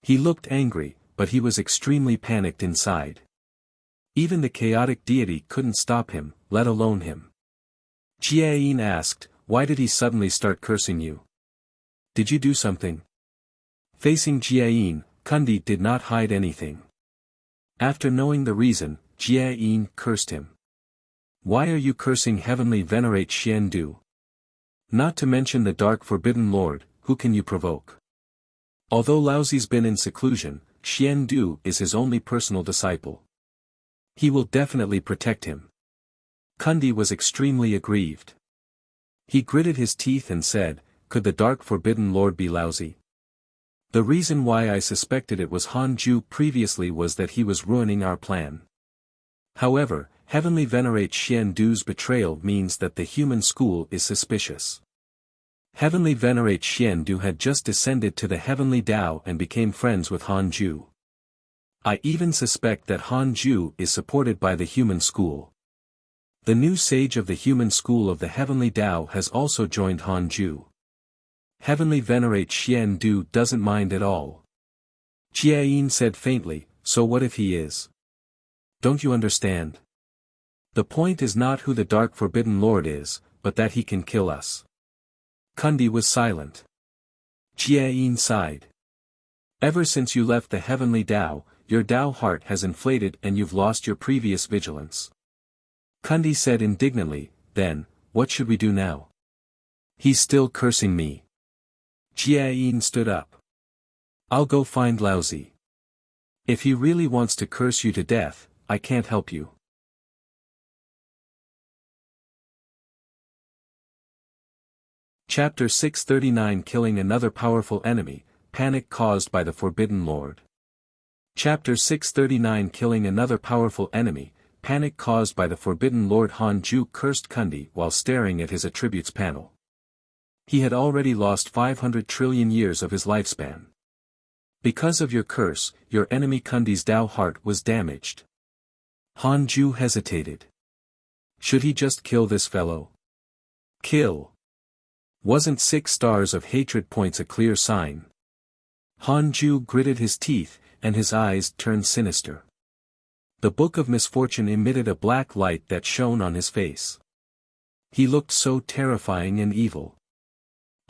A: He looked angry, but he was extremely panicked inside. Even the chaotic deity couldn't stop him, let alone him. Jiayin asked, why did he suddenly start cursing you? Did you do something? Facing Jiayin, Kundi did not hide anything. After knowing the reason, Jiayin cursed him. Why are you cursing heavenly venerate Xian Du? Not to mention the Dark Forbidden Lord, who can you provoke? Although Laozi's been in seclusion, Xian Du is his only personal disciple. He will definitely protect him. Kundi was extremely aggrieved. He gritted his teeth and said, could the Dark Forbidden Lord be Laozi? The reason why I suspected it was Han Ju previously was that he was ruining our plan. However, heavenly venerate Xian Du's betrayal means that the human school is suspicious. Heavenly venerate Xian Du had just descended to the heavenly Tao and became friends with Han Ju. I even suspect that Han Ju is supported by the human school. The new sage of the human school of the heavenly Tao has also joined Han Ju. Heavenly venerate Xian Du doesn't mind at all. Jiayin said faintly, so what if he is? Don't you understand? The point is not who the Dark Forbidden Lord is, but that he can kill us. Kundi was silent. Jiayin sighed. Ever since you left the heavenly Tao, your Tao heart has inflated and you've lost your previous vigilance. Kundi said indignantly, then, what should we do now? He's still cursing me. Jiayin stood up. I'll go find Laozi. If he really wants to curse you to death, I can't help you. Chapter 639 Killing Another Powerful Enemy, Panic Caused by the Forbidden Lord. Chapter 639 Killing Another Powerful Enemy, Panic Caused by the Forbidden Lord. Han Ju cursed Kundi while staring at his attributes panel. He had already lost 500 trillion years of his lifespan. Because of your curse, your enemy Kundi's Tao heart was damaged. Han Ju hesitated. Should he just kill this fellow? Kill. Wasn't 6 stars of hatred points a clear sign? Han Ju gritted his teeth, and his eyes turned sinister. The Book of Misfortune emitted a black light that shone on his face. He looked so terrifying and evil.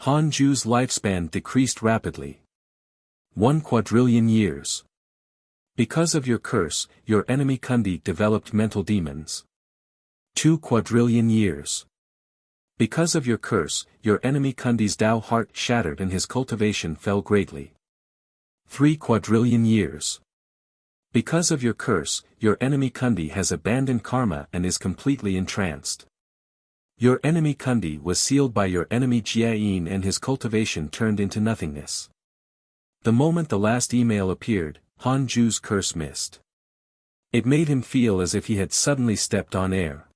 A: Han Ju's lifespan decreased rapidly. 1 quadrillion years. Because of your curse, your enemy Kundi developed mental demons. 2 quadrillion years. Because of your curse, your enemy Kundi's Dao heart shattered and his cultivation fell greatly. 3 quadrillion years. Because of your curse, your enemy Kundi has abandoned karma and is completely entranced. Your enemy Kundi was sealed by your enemy Jiayin and his cultivation turned into nothingness. The moment the last email appeared, Han Ju's curse missed. It made him feel as if he had suddenly stepped on air.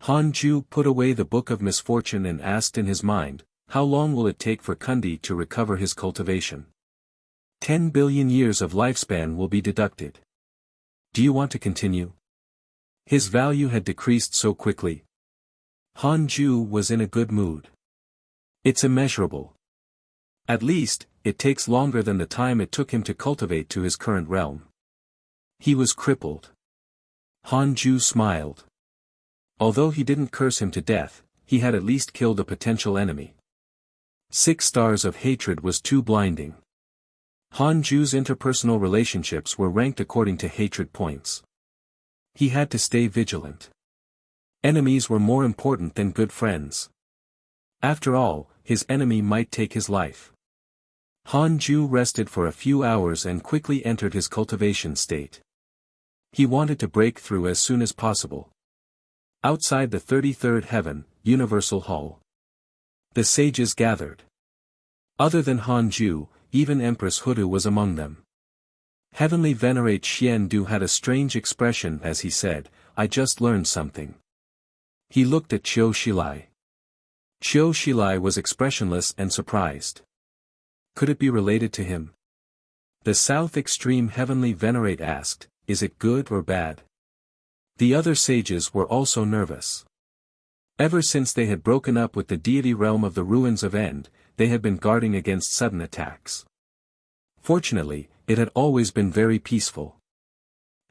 A: Han Ju put away the book of misfortune and asked in his mind, how long will it take for Kundi to recover his cultivation? 10 billion years of lifespan will be deducted. Do you want to continue? His value had decreased so quickly. Han Ju was in a good mood. It's immeasurable. At least, it takes longer than the time it took him to cultivate to his current realm. He was crippled. Han Ju smiled. Although he didn't curse him to death, he had at least killed a potential enemy. 6 stars of hatred was too blinding. Han Ju's interpersonal relationships were ranked according to hatred points. He had to stay vigilant. Enemies were more important than good friends. After all, his enemy might take his life. Han Ju rested for a few hours and quickly entered his cultivation state. He wanted to break through as soon as possible. Outside the 33rd heaven, Universal Hall. The sages gathered. Other than Han Ju, even Empress Hudu was among them. Heavenly Venerate Xian Du had a strange expression as he said, I just learned something. He looked at Qiu Shilai. Qiu Shilai was expressionless and surprised. Could it be related to him? The South Extreme Heavenly Venerate asked, is it good or bad? The other sages were also nervous. Ever since they had broken up with the deity realm of the ruins of End, they had been guarding against sudden attacks. Fortunately, it had always been very peaceful.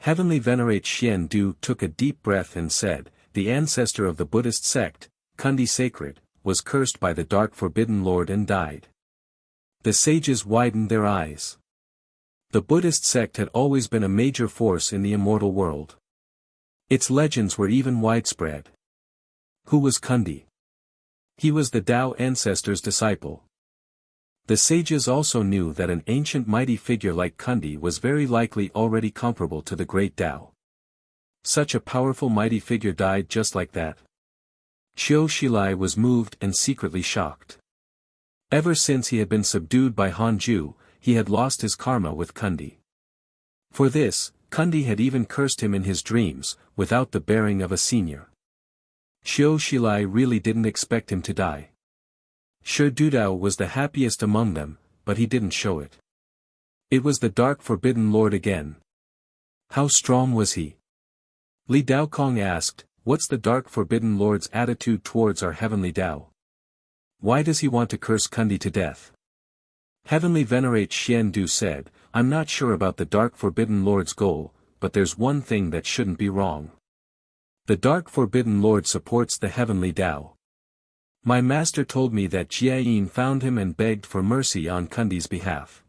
A: Heavenly Venerate Xian Du took a deep breath and said, the ancestor of the Buddhist sect, Kundi Sacred, was cursed by the Dark Forbidden Lord and died. The sages widened their eyes. The Buddhist sect had always been a major force in the immortal world. Its legends were even widespread. Who was Kundi? He was the Tao ancestor's disciple. The sages also knew that an ancient mighty figure like Kundi was very likely already comparable to the great Tao. Such a powerful mighty figure died just like that. Qiu Shilai was moved and secretly shocked. Ever since he had been subdued by Han Ju, he had lost his karma with Kundi. For this, Kundi had even cursed him in his dreams, without the bearing of a senior. Qiu Shilai really didn't expect him to die. Shi Dudao was the happiest among them, but he didn't show it. It was the Dark Forbidden Lord again. How strong was he? Li Daokong asked, what's the Dark Forbidden Lord's attitude towards our heavenly Tao? Why does he want to curse Kundi to death? Heavenly Venerate Xian Du said, I'm not sure about the Dark Forbidden Lord's goal, but there's one thing that shouldn't be wrong. The Dark Forbidden Lord supports the heavenly Tao. My master told me that Jiayin found him and begged for mercy on Kundi's behalf.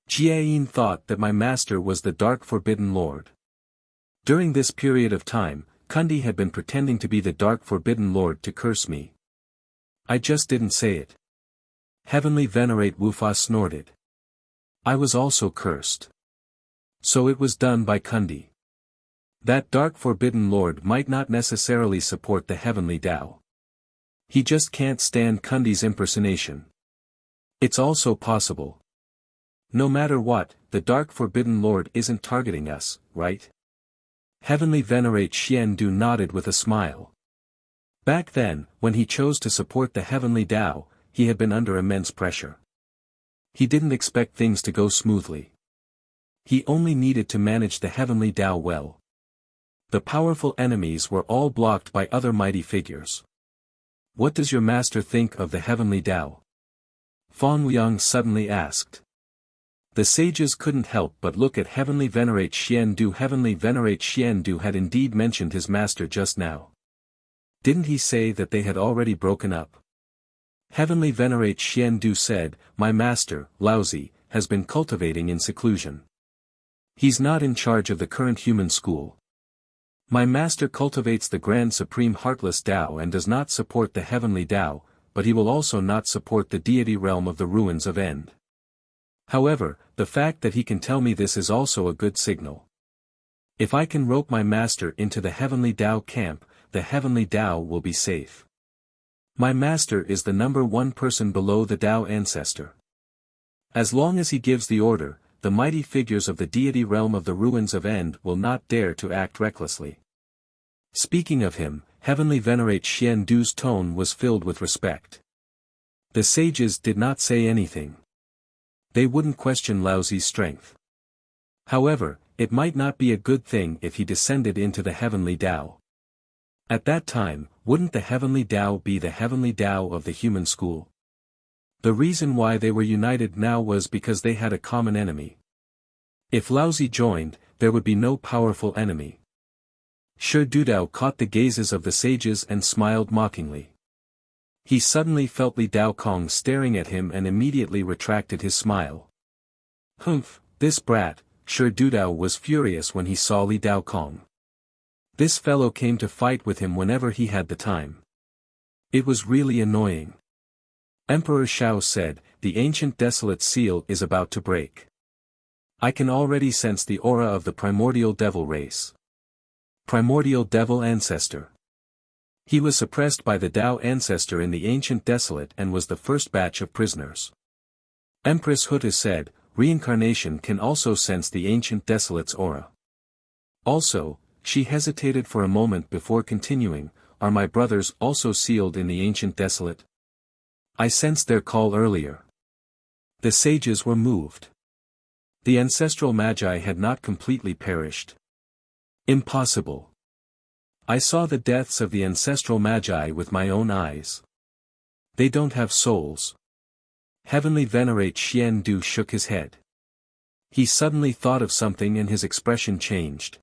A: Jiayin thought that my master was the Dark Forbidden Lord. During this period of time, Kundi had been pretending to be the Dark Forbidden Lord to curse me. I just didn't say it. Heavenly Venerate Wufa snorted. I was also cursed. So it was done by Kundi. That Dark Forbidden Lord might not necessarily support the heavenly Tao. He just can't stand Kundi's impersonation. It's also possible. No matter what, the Dark Forbidden Lord isn't targeting us, right? Heavenly Venerate Xian Du nodded with a smile. Back then, when he chose to support the heavenly Tao, he had been under immense pressure. He didn't expect things to go smoothly. He only needed to manage the heavenly Tao well. The powerful enemies were all blocked by other mighty figures. What does your master think of the heavenly Tao? Fan Liang suddenly asked. The sages couldn't help but look at Heavenly Venerate Xian Du. Heavenly Venerate Xian Du had indeed mentioned his master just now. Didn't he say that they had already broken up? Heavenly Venerate Xian Du said, "My master, Laozi, has been cultivating in seclusion. He's not in charge of the current human school. My master cultivates the Grand Supreme Heartless Tao and does not support the Heavenly Tao, but he will also not support the deity realm of the ruins of End. However, the fact that he can tell me this is also a good signal. If I can rope my master into the Heavenly Tao camp, the Heavenly Tao will be safe. My master is the number one person below the Tao ancestor. As long as he gives the order, the mighty figures of the deity realm of the ruins of End will not dare to act recklessly." Speaking of him, Heavenly Venerate Xian Du's tone was filled with respect. The sages did not say anything. They wouldn't question Laozi's strength. However, it might not be a good thing if he descended into the Heavenly Tao. At that time, wouldn't the Heavenly Tao be the Heavenly Tao of the human school? The reason why they were united now was because they had a common enemy. If Laozi joined, there would be no powerful enemy. Shi Dudao caught the gazes of the sages and smiled mockingly. He suddenly felt Li Daokong staring at him and immediately retracted his smile. Humph, this brat, Shi Dudao was furious when he saw Li Daokong. This fellow came to fight with him whenever he had the time. It was really annoying. Emperor Shao said, "The ancient desolate seal is about to break. I can already sense the aura of the primordial devil race. Primordial devil ancestor. He was suppressed by the Tao ancestor in the ancient desolate and was the first batch of prisoners." Empress Huta said, "Reincarnation can also sense the ancient desolate's aura." Also, she hesitated for a moment before continuing, "Are my brothers also sealed in the ancient desolate? I sensed their call earlier." The sages were moved. The ancestral magi had not completely perished. Impossible. I saw the deaths of the ancestral magi with my own eyes. They don't have souls. Heavenly Venerate Xian Du shook his head. He suddenly thought of something and his expression changed.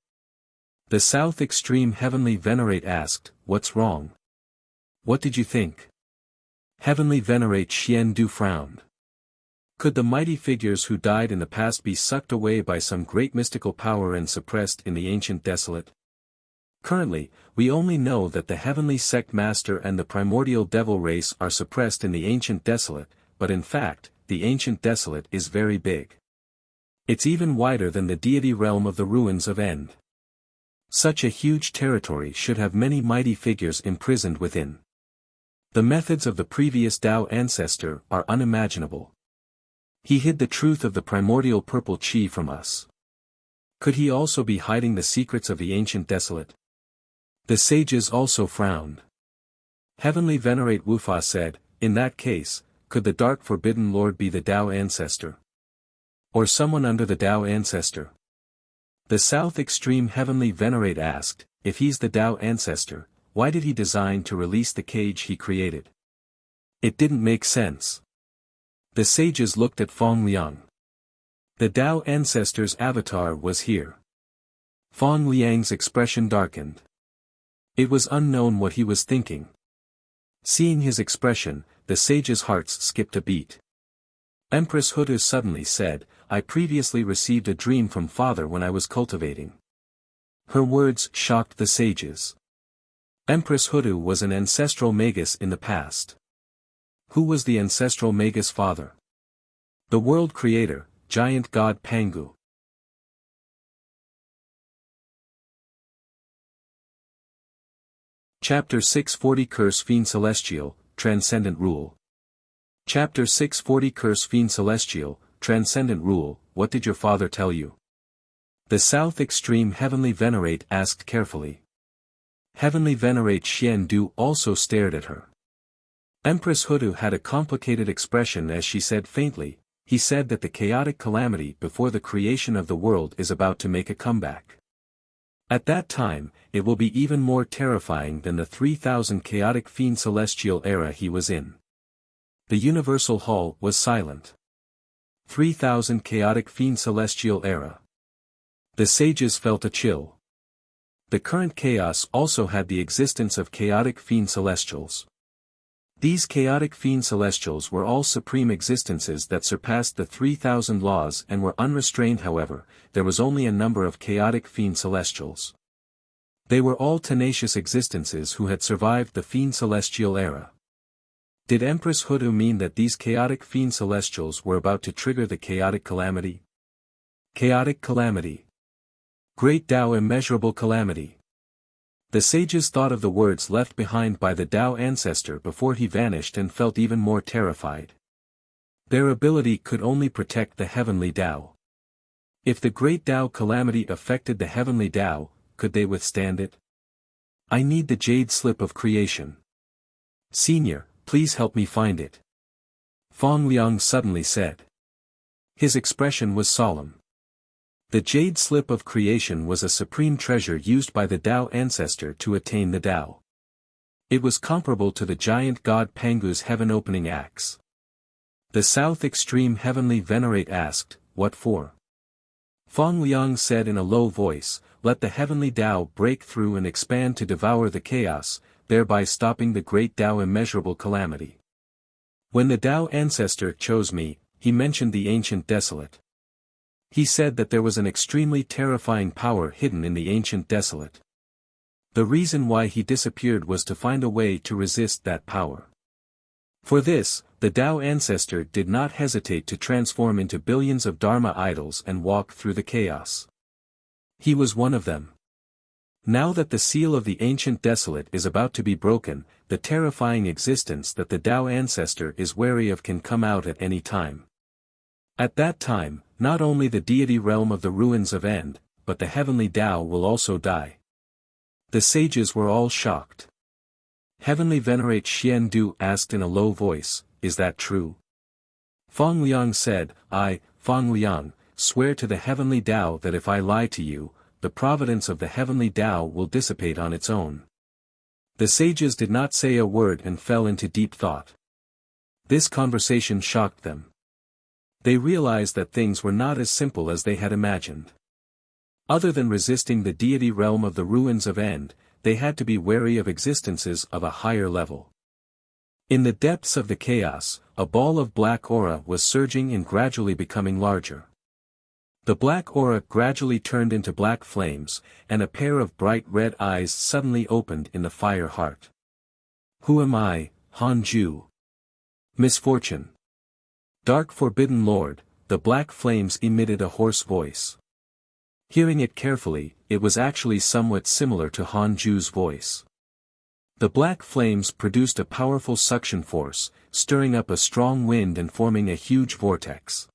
A: The South Extreme Heavenly Venerate asked, "What's wrong? What did you think?" Heavenly Venerate Xian Du frowned. Could the mighty figures who died in the past be sucked away by some great mystical power and suppressed in the ancient desolate? Currently, we only know that the Heavenly Sect Master and the primordial devil race are suppressed in the ancient desolate, but in fact, the ancient desolate is very big. It's even wider than the deity realm of the ruins of End. Such a huge territory should have many mighty figures imprisoned within. The methods of the previous Tao ancestor are unimaginable. He hid the truth of the primordial purple chi from us. Could he also be hiding the secrets of the ancient desolate? The sages also frowned. Heavenly Venerate Wufa said, "In that case, could the Dark Forbidden Lord be the Tao ancestor? Or someone under the Tao ancestor?" The South Extreme Heavenly Venerate asked, "If he's the Tao ancestor, why did he design to release the cage he created? It didn't make sense." The sages looked at Fong Liang. The Tao ancestor's avatar was here. Fong Liang's expression darkened. It was unknown what he was thinking. Seeing his expression, the sages' hearts skipped a beat. Empress Hutu suddenly said, "I previously received a dream from Father when I was cultivating." Her words shocked the sages. Empress Hutu was an ancestral magus in the past. Who was the ancestral magus father? The world creator, giant god Pangu. Chapter 640 Curse Fiend Celestial, Transcendent Rule. Chapter 640 Curse Fiend Celestial, Transcendent Rule. What did your father tell you? The South Extreme Heavenly Venerate asked carefully. Heavenly Venerate Xian Du also stared at her. Empress Hutu had a complicated expression as she said faintly, "He said that the chaotic calamity before the creation of the world is about to make a comeback. At that time, it will be even more terrifying than the 3000 chaotic fiend celestial era he was in." The universal hall was silent. 3000 chaotic fiend celestial era. The sages felt a chill. The current chaos also had the existence of chaotic fiend celestials. These chaotic fiend celestials were all supreme existences that surpassed the 3,000 laws and were unrestrained. However, there was only a number of chaotic fiend celestials. They were all tenacious existences who had survived the fiend celestial era. Did Empress Hudu mean that these chaotic fiend celestials were about to trigger the chaotic calamity? Chaotic calamity. Great Tao immeasurable calamity. The sages thought of the words left behind by the Tao ancestor before he vanished and felt even more terrified. Their ability could only protect the heavenly Tao. If the great Tao calamity affected the heavenly Tao, could they withstand it? I need the jade slip of creation. Senior, please help me find it. Fong Liang suddenly said. His expression was solemn. The jade slip of creation was a supreme treasure used by the Tao ancestor to attain the Tao. It was comparable to the giant god Pangu's heaven-opening axe. The South Extreme Heavenly Venerate asked, "What for?" Fong Liang said in a low voice, "Let the heavenly Tao break through and expand to devour the chaos, thereby stopping the great Tao immeasurable calamity." When the Tao ancestor chose me, he mentioned the ancient desolate. He said that there was an extremely terrifying power hidden in the ancient desolate. The reason why he disappeared was to find a way to resist that power. For this, the Tao ancestor did not hesitate to transform into billions of Dharma idols and walk through the chaos. He was one of them. Now that the seal of the ancient desolate is about to be broken, the terrifying existence that the Tao ancestor is wary of can come out at any time. At that time, not only the deity realm of the ruins of End, but the heavenly Tao will also die. The sages were all shocked. Heavenly Venerate Xian Du asked in a low voice, "Is that true?" Fong Liang said, "I, Fong Liang, swear to the heavenly Tao that if I lie to you, the providence of the heavenly Tao will dissipate on its own." The sages did not say a word and fell into deep thought. This conversation shocked them. They realized that things were not as simple as they had imagined. Other than resisting the deity realm of the ruins of End, they had to be wary of existences of a higher level. In the depths of the chaos, a ball of black aura was surging and gradually becoming larger. The black aura gradually turned into black flames, and a pair of bright red eyes suddenly opened in the fire heart. "Who am I, Han Ju? Misfortune. Dark Forbidden Lord," the black flames emitted a hoarse voice. Hearing it carefully, it was actually somewhat similar to Han Ju's voice. The black flames produced a powerful suction force, stirring up a strong wind and forming a huge vortex.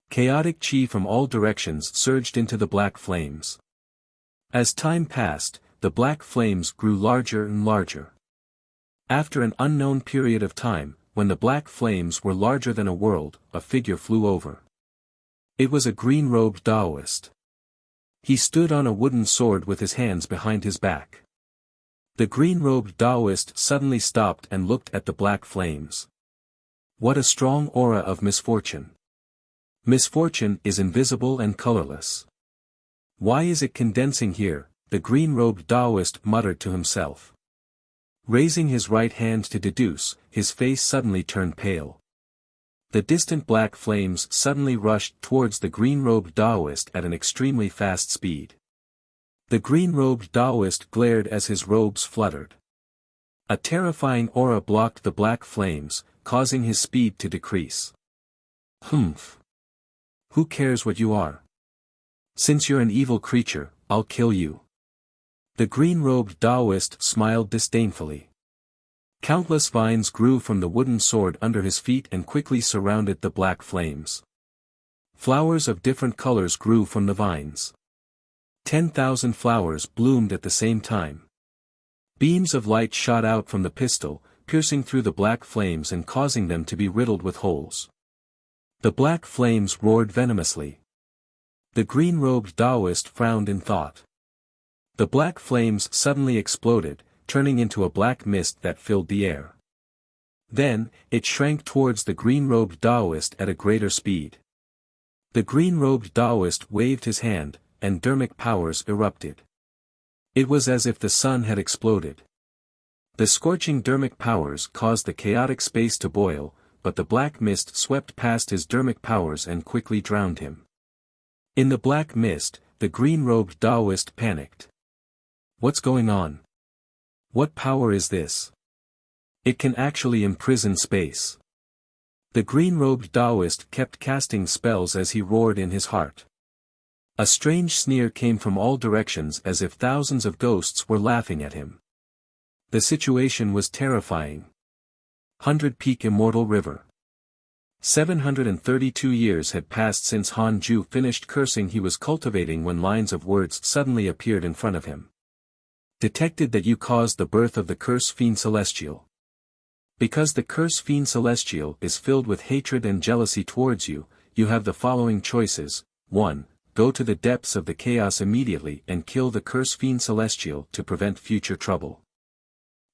A: Chaotic chi from all directions surged into the black flames. As time passed, the black flames grew larger and larger. After an unknown period of time, when the black flames were larger than a world, a figure flew over. It was a green-robed Taoist. He stood on a wooden sword with his hands behind his back. The green-robed Taoist suddenly stopped and looked at the black flames. What a strong aura of misfortune. Misfortune is invisible and colorless. Why is it condensing here? The green-robed Taoist muttered to himself. Raising his right hand to deduce, his face suddenly turned pale. The distant black flames suddenly rushed towards the green-robed Taoist at an extremely fast speed. The green-robed Taoist glared as his robes fluttered. A terrifying aura blocked the black flames, causing his speed to decrease. "Humph. Who cares what you are? Since you're an evil creature, I'll kill you." The green-robed Taoist smiled disdainfully. Countless vines grew from the wooden sword under his feet and quickly surrounded the black flames. Flowers of different colors grew from the vines. 10,000 flowers bloomed at the same time. Beams of light shot out from the pistol, piercing through the black flames and causing them to be riddled with holes. The black flames roared venomously. The green-robed Taoist frowned in thought. The black flames suddenly exploded, turning into a black mist that filled the air. Then, it shrank towards the green-robed Taoist at a greater speed. The green-robed Taoist waved his hand, and dharmic powers erupted. It was as if the sun had exploded. The scorching dermic powers caused the chaotic space to boil, but the black mist swept past his dermic powers and quickly drowned him. In the black mist, the green-robed Taoist panicked. What's going on? What power is this? It can actually imprison space. The green-robed Taoist kept casting spells as he roared in his heart. A strange sneer came from all directions as if thousands of ghosts were laughing at him. The situation was terrifying. 100 Peak Immortal River. 732 years had passed since Han Ju finished cursing he was cultivating when lines of words suddenly appeared in front of him. Detected that you caused the birth of the Curse Fiend Celestial. Because the Curse Fiend Celestial is filled with hatred and jealousy towards you, you have the following choices. 1. Go to the depths of the chaos immediately and kill the Curse Fiend Celestial to prevent future trouble.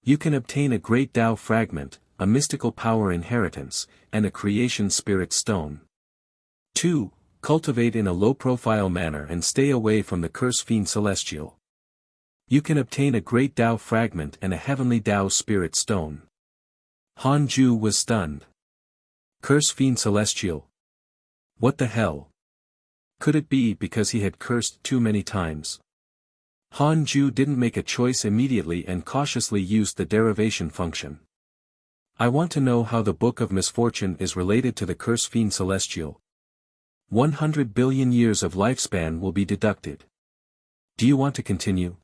A: You can obtain a Great Tao Fragment, a mystical power inheritance, and a Creation Spirit Stone. 2. Cultivate in a low-profile manner and stay away from the Curse Fiend Celestial. You can obtain a Great Tao Fragment and a Heavenly Tao Spirit Stone. Han Ju was stunned. Curse Fiend Celestial? What the hell? Could it be because he had cursed too many times? Han Ju didn't make a choice immediately and cautiously used the derivation function. I want to know how the Book of Misfortune is related to the Curse Fiend Celestial. 100 billion years of lifespan will be deducted. Do you want to continue?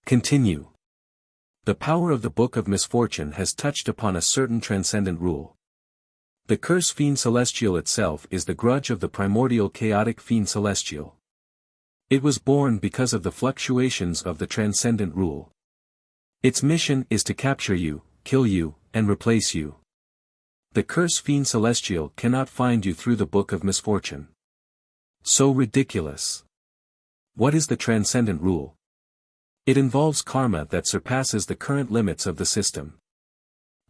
A: Continue. The power of the Book of Misfortune has touched upon a certain transcendent rule. The Curse Fiend Celestial itself is the grudge of the primordial chaotic Fiend Celestial. It was born because of the fluctuations of the transcendent rule. Its mission is to capture you, kill you, and replace you. The Curse Fiend Celestial cannot find you through the Book of Misfortune. So ridiculous. What is the transcendent rule? It involves karma that surpasses the current limits of the system.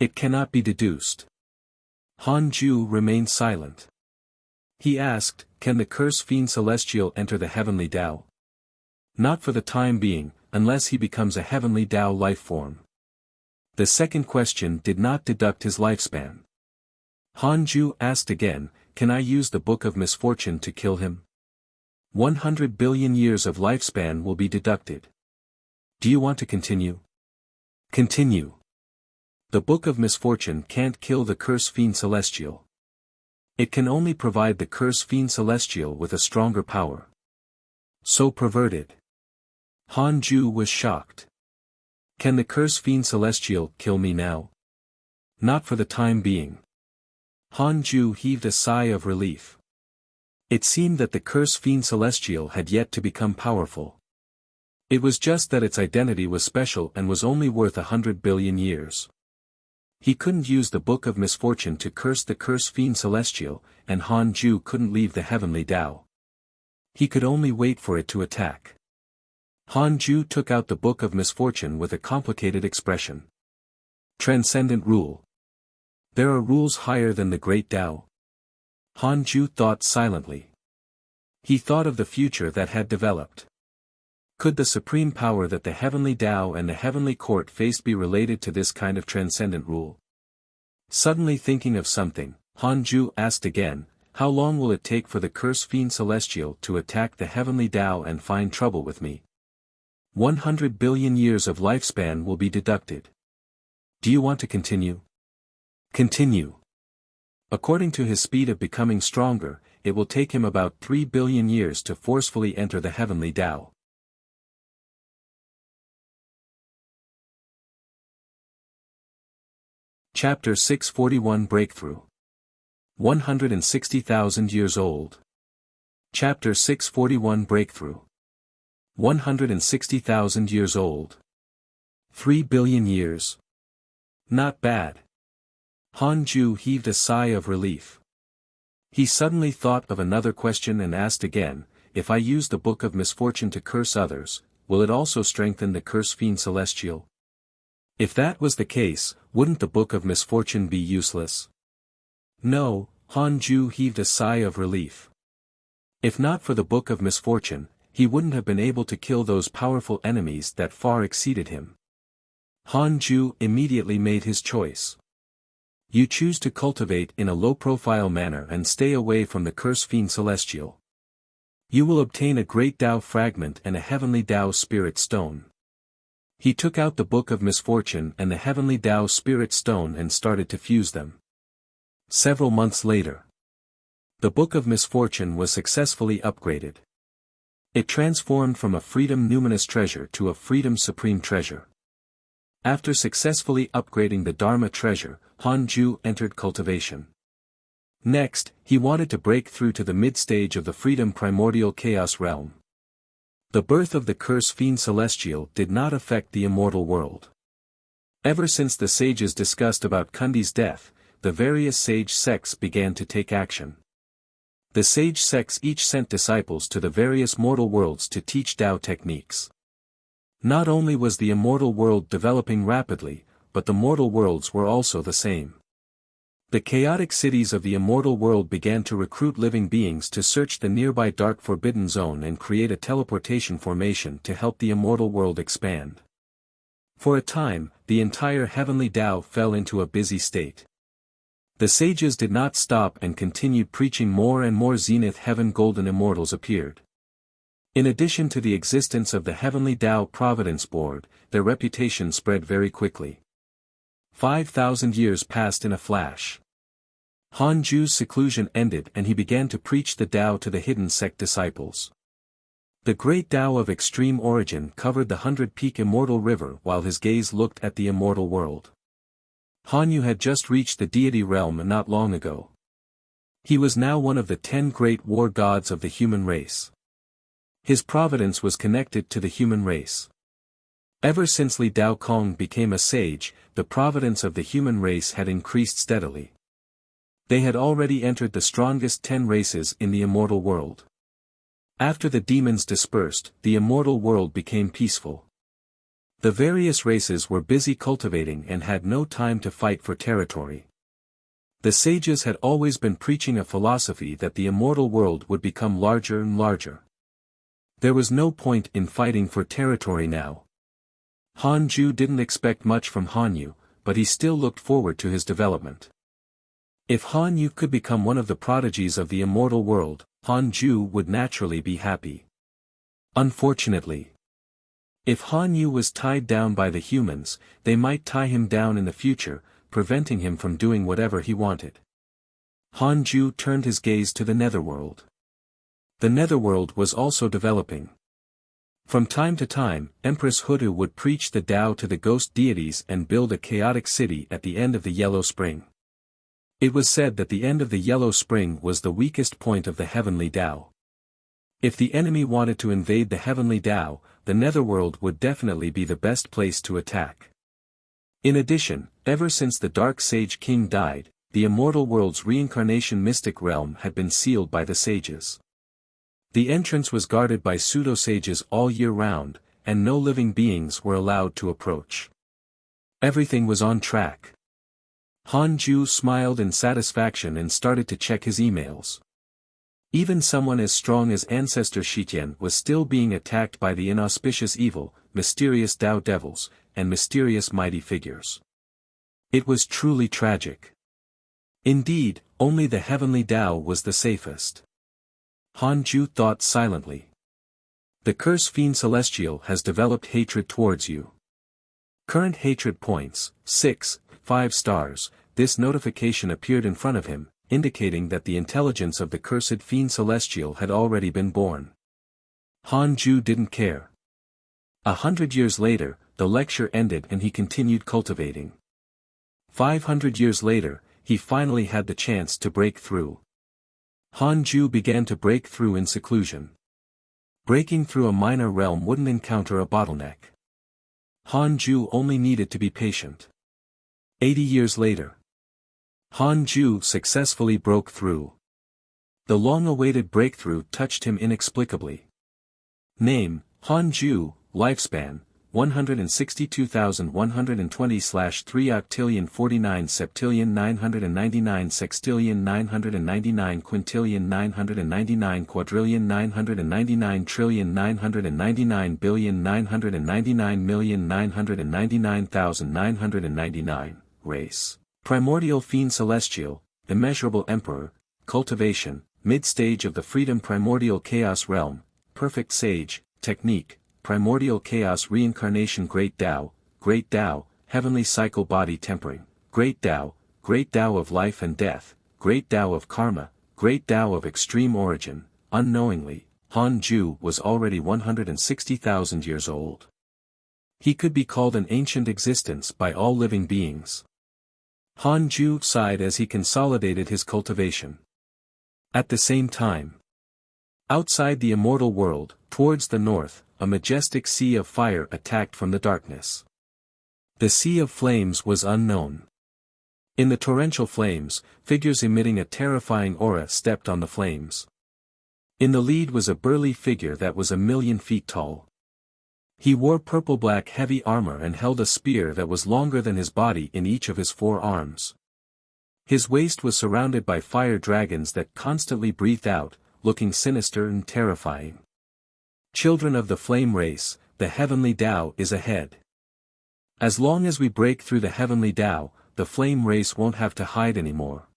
A: It cannot be deduced. Han Ju remained silent. He asked, can the Curse Fiend Celestial enter the Heavenly Tao? Not for the time being, unless he becomes a Heavenly Tao life form. The second question did not deduct his lifespan. Han Ju asked again, can I use the Book of Misfortune to kill him? 100 billion years of lifespan will be deducted. Do you want to continue? Continue. The Book of Misfortune can't kill the Curse Fiend Celestial. It can only provide the Curse Fiend Celestial with a stronger power. So perverted. Han Ju was shocked. Can the Curse Fiend Celestial kill me now? Not for the time being. Han Ju heaved a sigh of relief. It seemed that the Curse Fiend Celestial had yet to become powerful. It was just that its identity was special and was only worth 100 billion years. He couldn't use the Book of Misfortune to curse the Curse Fiend Celestial, and Han Ju couldn't leave the Heavenly Tao. He could only wait for it to attack. Han Ju took out the Book of Misfortune with a complicated expression. Transcendent rule. There are rules higher than the Great Tao. Han Ju thought silently. He thought of the future that had developed. Could the supreme power that the Heavenly Tao and the Heavenly Court faced be related to this kind of transcendent rule? Suddenly thinking of something, Han Ju asked again, how long will it take for the Curse Fiend Celestial to attack the Heavenly Tao and find trouble with me? 100 billion years of lifespan will be deducted. Do you want to continue? Continue. According to his speed of becoming stronger, it will take him about 3 billion years to forcefully enter the Heavenly Tao. Chapter 641 Breakthrough. 160,000 years old. Chapter 641 Breakthrough. 160,000 years old. 3 billion years. Not bad. Han Ju heaved a sigh of relief. He suddenly thought of another question and asked again, if I use the Book of Misfortune to curse others, will it also strengthen the Curse Fiend Celestial? If that was the case, wouldn't the Book of Misfortune be useless? No, Han Ju heaved a sigh of relief. If not for the Book of Misfortune, he wouldn't have been able to kill those powerful enemies that far exceeded him. Han Ju immediately made his choice. You choose to cultivate in a low-profile manner and stay away from the Curse Fiend Celestial. You will obtain a great Tao fragment and a heavenly Tao spirit stone. He took out the Book of Misfortune and the heavenly Tao spirit stone and started to fuse them. Several months later, the Book of Misfortune was successfully upgraded. It transformed from a Freedom Numinous Treasure to a Freedom Supreme Treasure. After successfully upgrading the Dharma Treasure, Han Ju entered cultivation. Next, he wanted to break through to the mid-stage of the Freedom Primordial Chaos Realm. The birth of the Curse Fiend Celestial did not affect the immortal world. Ever since the sages discussed about Kundi's death, the various sage sects began to take action. The sage sects each sent disciples to the various mortal worlds to teach Tao techniques. Not only was the immortal world developing rapidly, but the mortal worlds were also the same. The chaotic cities of the immortal world began to recruit living beings to search the nearby dark forbidden zone and create a teleportation formation to help the immortal world expand. For a time, the entire heavenly Tao fell into a busy state. The sages did not stop and continued preaching. More and more Zenith Heaven Golden Immortals appeared. In addition to the existence of the Heavenly Tao Providence Board, their reputation spread very quickly. 5,000 years passed in a flash. Han Ju's seclusion ended and he began to preach the Tao to the hidden sect disciples. The great Tao of extreme origin covered the 100-peak immortal river while his gaze looked at the immortal world. Han Yu had just reached the deity realm not long ago. He was now one of the 10 great war gods of the human race. His providence was connected to the human race. Ever since Li Dao Kong became a sage, the providence of the human race had increased steadily. They had already entered the strongest 10 races in the immortal world. After the demons dispersed, the immortal world became peaceful. The various races were busy cultivating and had no time to fight for territory. The sages had always been preaching a philosophy that the immortal world would become larger and larger. There was no point in fighting for territory now. Han Ju didn't expect much from Han Yu, but he still looked forward to his development. If Han Yu could become one of the prodigies of the immortal world, Han Ju would naturally be happy. Unfortunately, if Han Yu was tied down by the humans, they might tie him down in the future, preventing him from doing whatever he wanted. Han Ju turned his gaze to the netherworld. The netherworld was also developing. From time to time, Empress Hudu would preach the Tao to the ghost deities and build a chaotic city at the end of the Yellow Spring. It was said that the end of the Yellow Spring was the weakest point of the heavenly Tao. If the enemy wanted to invade the heavenly Tao, the netherworld would definitely be the best place to attack. In addition, ever since the Dark Sage King died, the immortal world's reincarnation mystic realm had been sealed by the sages. The entrance was guarded by pseudo-sages all year round, and no living beings were allowed to approach. Everything was on track. Han Ju smiled in satisfaction and started to check his emails. Even someone as strong as Ancestor Shitian was still being attacked by the inauspicious evil, mysterious Tao devils, and mysterious mighty figures. It was truly tragic. Indeed, only the heavenly Tao was the safest. Han Ju thought silently. The Curse Fiend Celestial has developed hatred towards you. Current hatred points, 6, 5 stars. This notification appeared in front of him, indicating that the intelligence of the Cursed Fiend Celestial had already been born. Han Ju didn't care. 100 years later, the lecture ended and he continued cultivating. 500 years later, he finally had the chance to break through. Han Ju began to break through in seclusion. Breaking through a minor realm wouldn't encounter a bottleneck. Han Ju only needed to be patient. 80 years later, Han Ju successfully broke through. The long-awaited breakthrough touched him inexplicably. Name, Han Ju, lifespan, 162,120/3 sextillion 999 quintillion 999 quadrillion 999 trillion 999 billion 999,999,999. Race. Primordial Fiend Celestial, Immeasurable Emperor, Cultivation, Mid-stage of the Freedom Primordial Chaos Realm, Perfect Sage, Technique, Primordial Chaos Reincarnation Great Tao, Heavenly Cycle Body Tempering, Great Tao of Life and Death, Great Tao of Karma, Great Tao of Extreme Origin. Unknowingly, Han Ju was already 160,000 years old. He could be called an ancient existence by all living beings. Han Ju sighed as he consolidated his cultivation. At the same time, outside the immortal world, towards the north, a majestic sea of fire attacked from the darkness. The sea of flames was unknown. In the torrential flames, figures emitting a terrifying aura stepped on the flames. In the lead was a burly figure that was 1,000,000 feet tall. He wore purple-black heavy armor and held a spear that was longer than his body in each of his 4 arms. His waist was surrounded by fire dragons that constantly breathed out, looking sinister and terrifying. Children of the flame race, the heavenly Tao is ahead. As long as we break through the heavenly Tao, the flame race won't have to hide anymore.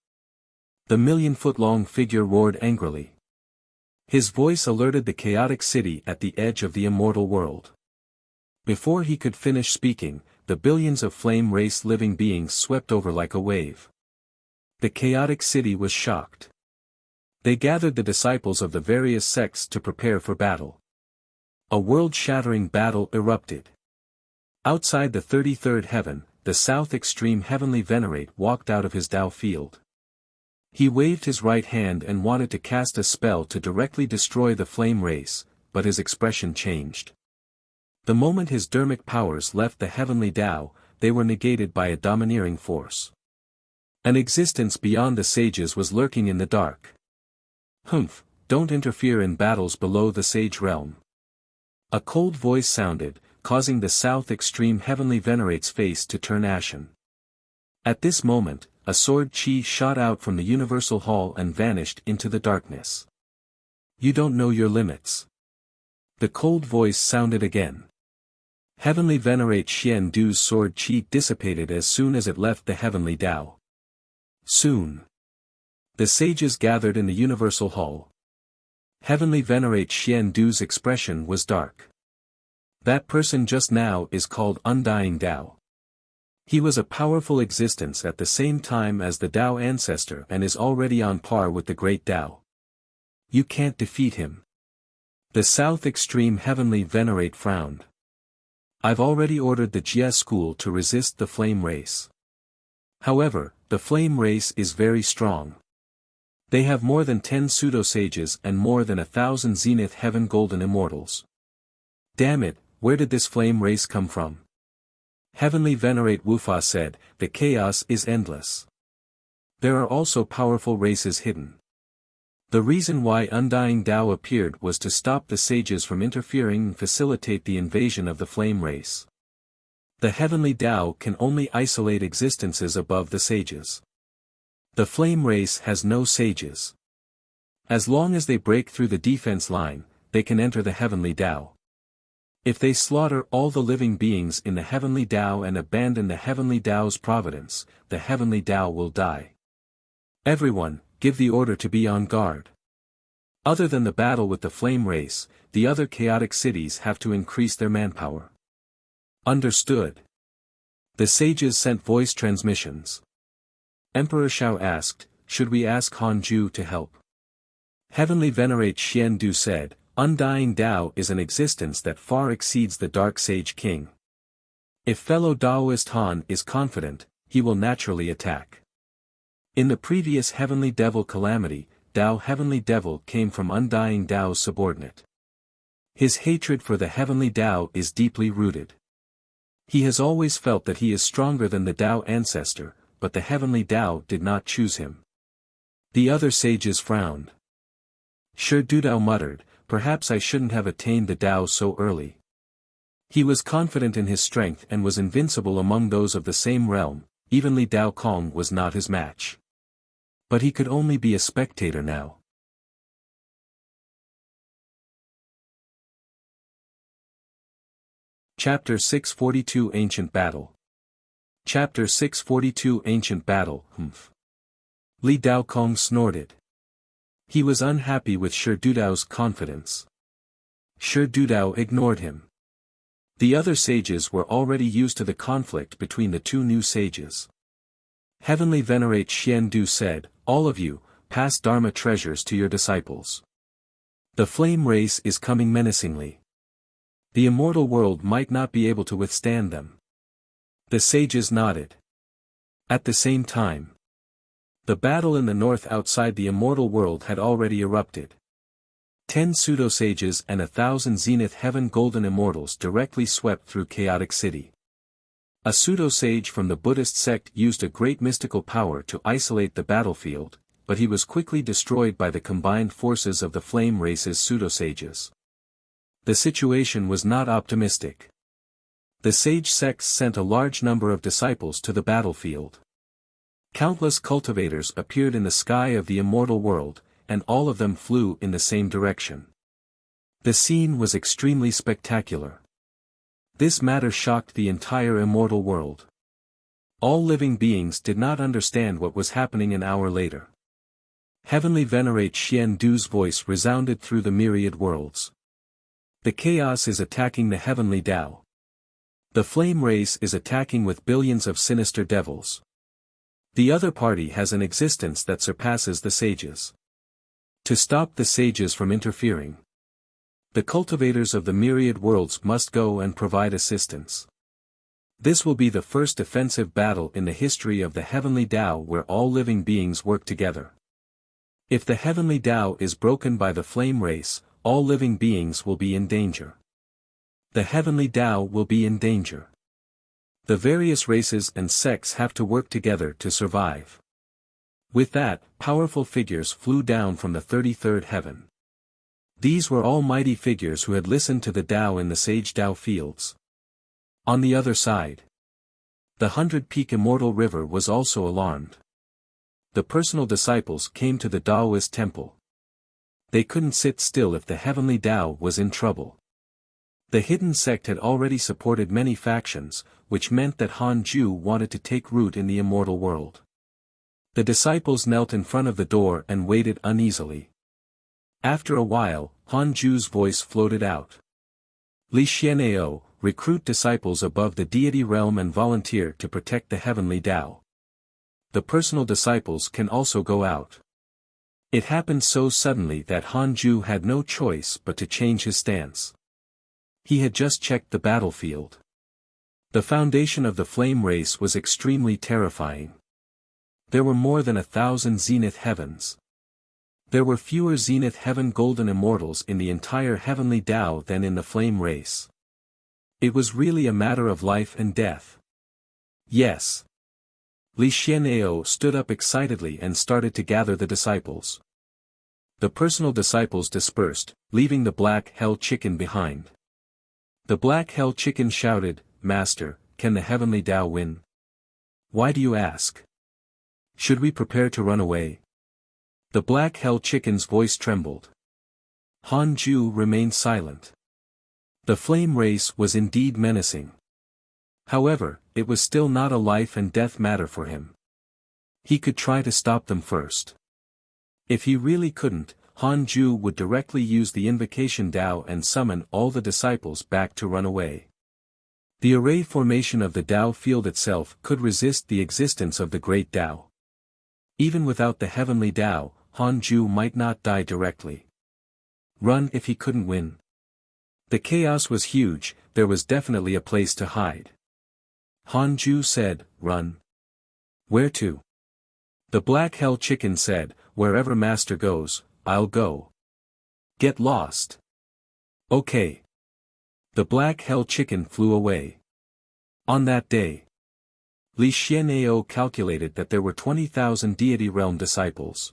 A: The 1,000,000-foot-long figure roared angrily. His voice alerted the chaotic city at the edge of the immortal world. Before he could finish speaking, the billions of flame race living beings swept over like a wave. The chaotic city was shocked. They gathered the disciples of the various sects to prepare for battle. A world-shattering battle erupted. Outside the 33rd heaven, the south extreme heavenly Venerate walked out of his Tao field. He waved his right hand and wanted to cast a spell to directly destroy the flame race, but his expression changed. The moment his dermic powers left the heavenly Tao, they were negated by a domineering force. An existence beyond the sages was lurking in the dark. Humph, don't interfere in battles below the sage realm. A cold voice sounded, causing the south extreme heavenly Venerate's face to turn ashen. At this moment, a sword chi shot out from the universal hall and vanished into the darkness. You don't know your limits. The cold voice sounded again. Heavenly Venerate Xian Du's sword chi dissipated as soon as it left the heavenly Tao. Soon, the sages gathered in the universal hall. Heavenly Venerate Xian Du's expression was dark. That person just now is called Undying Tao. He was a powerful existence at the same time as the Tao ancestor and is already on par with the great Tao. You can't defeat him. The south extreme heavenly Venerate frowned. I've already ordered the Jia school to resist the flame race. However, the flame race is very strong. They have more than 10 pseudo-sages and more than 1,000 zenith heaven golden immortals. Damn it, where did this flame race come from? Heavenly Venerate Wufa said, the chaos is endless. There are also powerful races hidden. The reason why Undying Tao appeared was to stop the sages from interfering and facilitate the invasion of the flame race. The heavenly Tao can only isolate existences above the sages. The flame race has no sages. As long as they break through the defense line, they can enter the heavenly Tao. If they slaughter all the living beings in the heavenly Tao and abandon the heavenly Tao's providence, the heavenly Tao will die. Everyone, give the order to be on guard. Other than the battle with the flame race, the other chaotic cities have to increase their manpower. Understood. The sages sent voice transmissions. Emperor Shao asked, should we ask Han Ju to help? Heavenly Venerate Xian Du said, Undying Tao is an existence that far exceeds the Dark Sage King. If fellow Taoist Han is confident, he will naturally attack. In the previous Heavenly Devil calamity, Tao Heavenly Devil came from Undying Tao's subordinate. His hatred for the Heavenly Tao is deeply rooted. He has always felt that he is stronger than the Tao ancestor, but the Heavenly Tao did not choose him. The other sages frowned. Shi Dudao muttered, perhaps I shouldn't have attained the Tao so early. He was confident in his strength and was invincible among those of the same realm, even Li Dao Kong was not his match. But he could only be a spectator now. Chapter 642 Ancient Battle. Chapter 642 Ancient Battle. Li Dao Kong snorted. He was unhappy with Shi Dudao's confidence. Shi Dudao ignored him. The other sages were already used to the conflict between the two new sages. Heavenly Venerate Xian Du said, "All of you, pass Dharma treasures to your disciples. The flame race is coming menacingly. The immortal world might not be able to withstand them." The sages nodded. At the same time, the battle in the north outside the immortal world had already erupted. 10 pseudo-sages and 1,000 zenith heaven golden immortals directly swept through chaotic city. A pseudo-sage from the Buddhist sect used a great mystical power to isolate the battlefield, but he was quickly destroyed by the combined forces of the flame race's pseudo-sages. The situation was not optimistic. The sage sects sent a large number of disciples to the battlefield. Countless cultivators appeared in the sky of the immortal world, and all of them flew in the same direction. The scene was extremely spectacular. This matter shocked the entire immortal world. All living beings did not understand what was happening an hour later. Heavenly Venerate Xian Du's voice resounded through the myriad worlds. The chaos is attacking the heavenly Tao. The flame race is attacking with billions of sinister devils. The other party has an existence that surpasses the sages. To stop the sages from interfering, the cultivators of the myriad worlds must go and provide assistance. This will be the first offensive battle in the history of the heavenly Tao where all living beings work together. If the heavenly Tao is broken by the flame race, all living beings will be in danger. The heavenly Tao will be in danger. The various races and sects have to work together to survive. With that, powerful figures flew down from the 33rd heaven. These were all mighty figures who had listened to the Tao in the sage Tao fields. On the other side, the 100-peak immortal river was also alarmed. The personal disciples came to the Taoist temple. They couldn't sit still if the heavenly Tao was in trouble. The hidden sect had already supported many factions, which meant that Han Ju wanted to take root in the immortal world. The disciples knelt in front of the door and waited uneasily. After a while, Han Ju's voice floated out. Li Xian'ao, recruit disciples above the deity realm and volunteer to protect the heavenly Tao. The personal disciples can also go out. It happened so suddenly that Han Ju had no choice but to change his stance. He had just checked the battlefield. The foundation of the flame race was extremely terrifying. There were more than 1,000 zenith heavens. There were fewer zenith heaven golden immortals in the entire heavenly Tao than in the flame race. It was really a matter of life and death. Yes. Li Xian'ao stood up excitedly and started to gather the disciples. The personal disciples dispersed, leaving the black hell chicken behind. The black hell chicken shouted, "Master, can the heavenly Tao win? Why do you ask? Should we prepare to run away?" The black hell chicken's voice trembled. Han Ju remained silent. The flame race was indeed menacing. However, it was still not a life and death matter for him. He could try to stop them first. If he really couldn't, Han Ju would directly use the invocation Tao and summon all the disciples back to run away. The array formation of the Tao field itself could resist the existence of the great Tao. Even without the heavenly Tao, Han Ju might not die directly. Run if he couldn't win. The chaos was huge, there was definitely a place to hide. Han Ju said, "Run." "Where to?" The black hell chicken said, "Wherever master goes, I'll go." "Get lost." "Okay." The black hell chicken flew away. On that day, Li Xian'ao calculated that there were 20,000 deity realm disciples.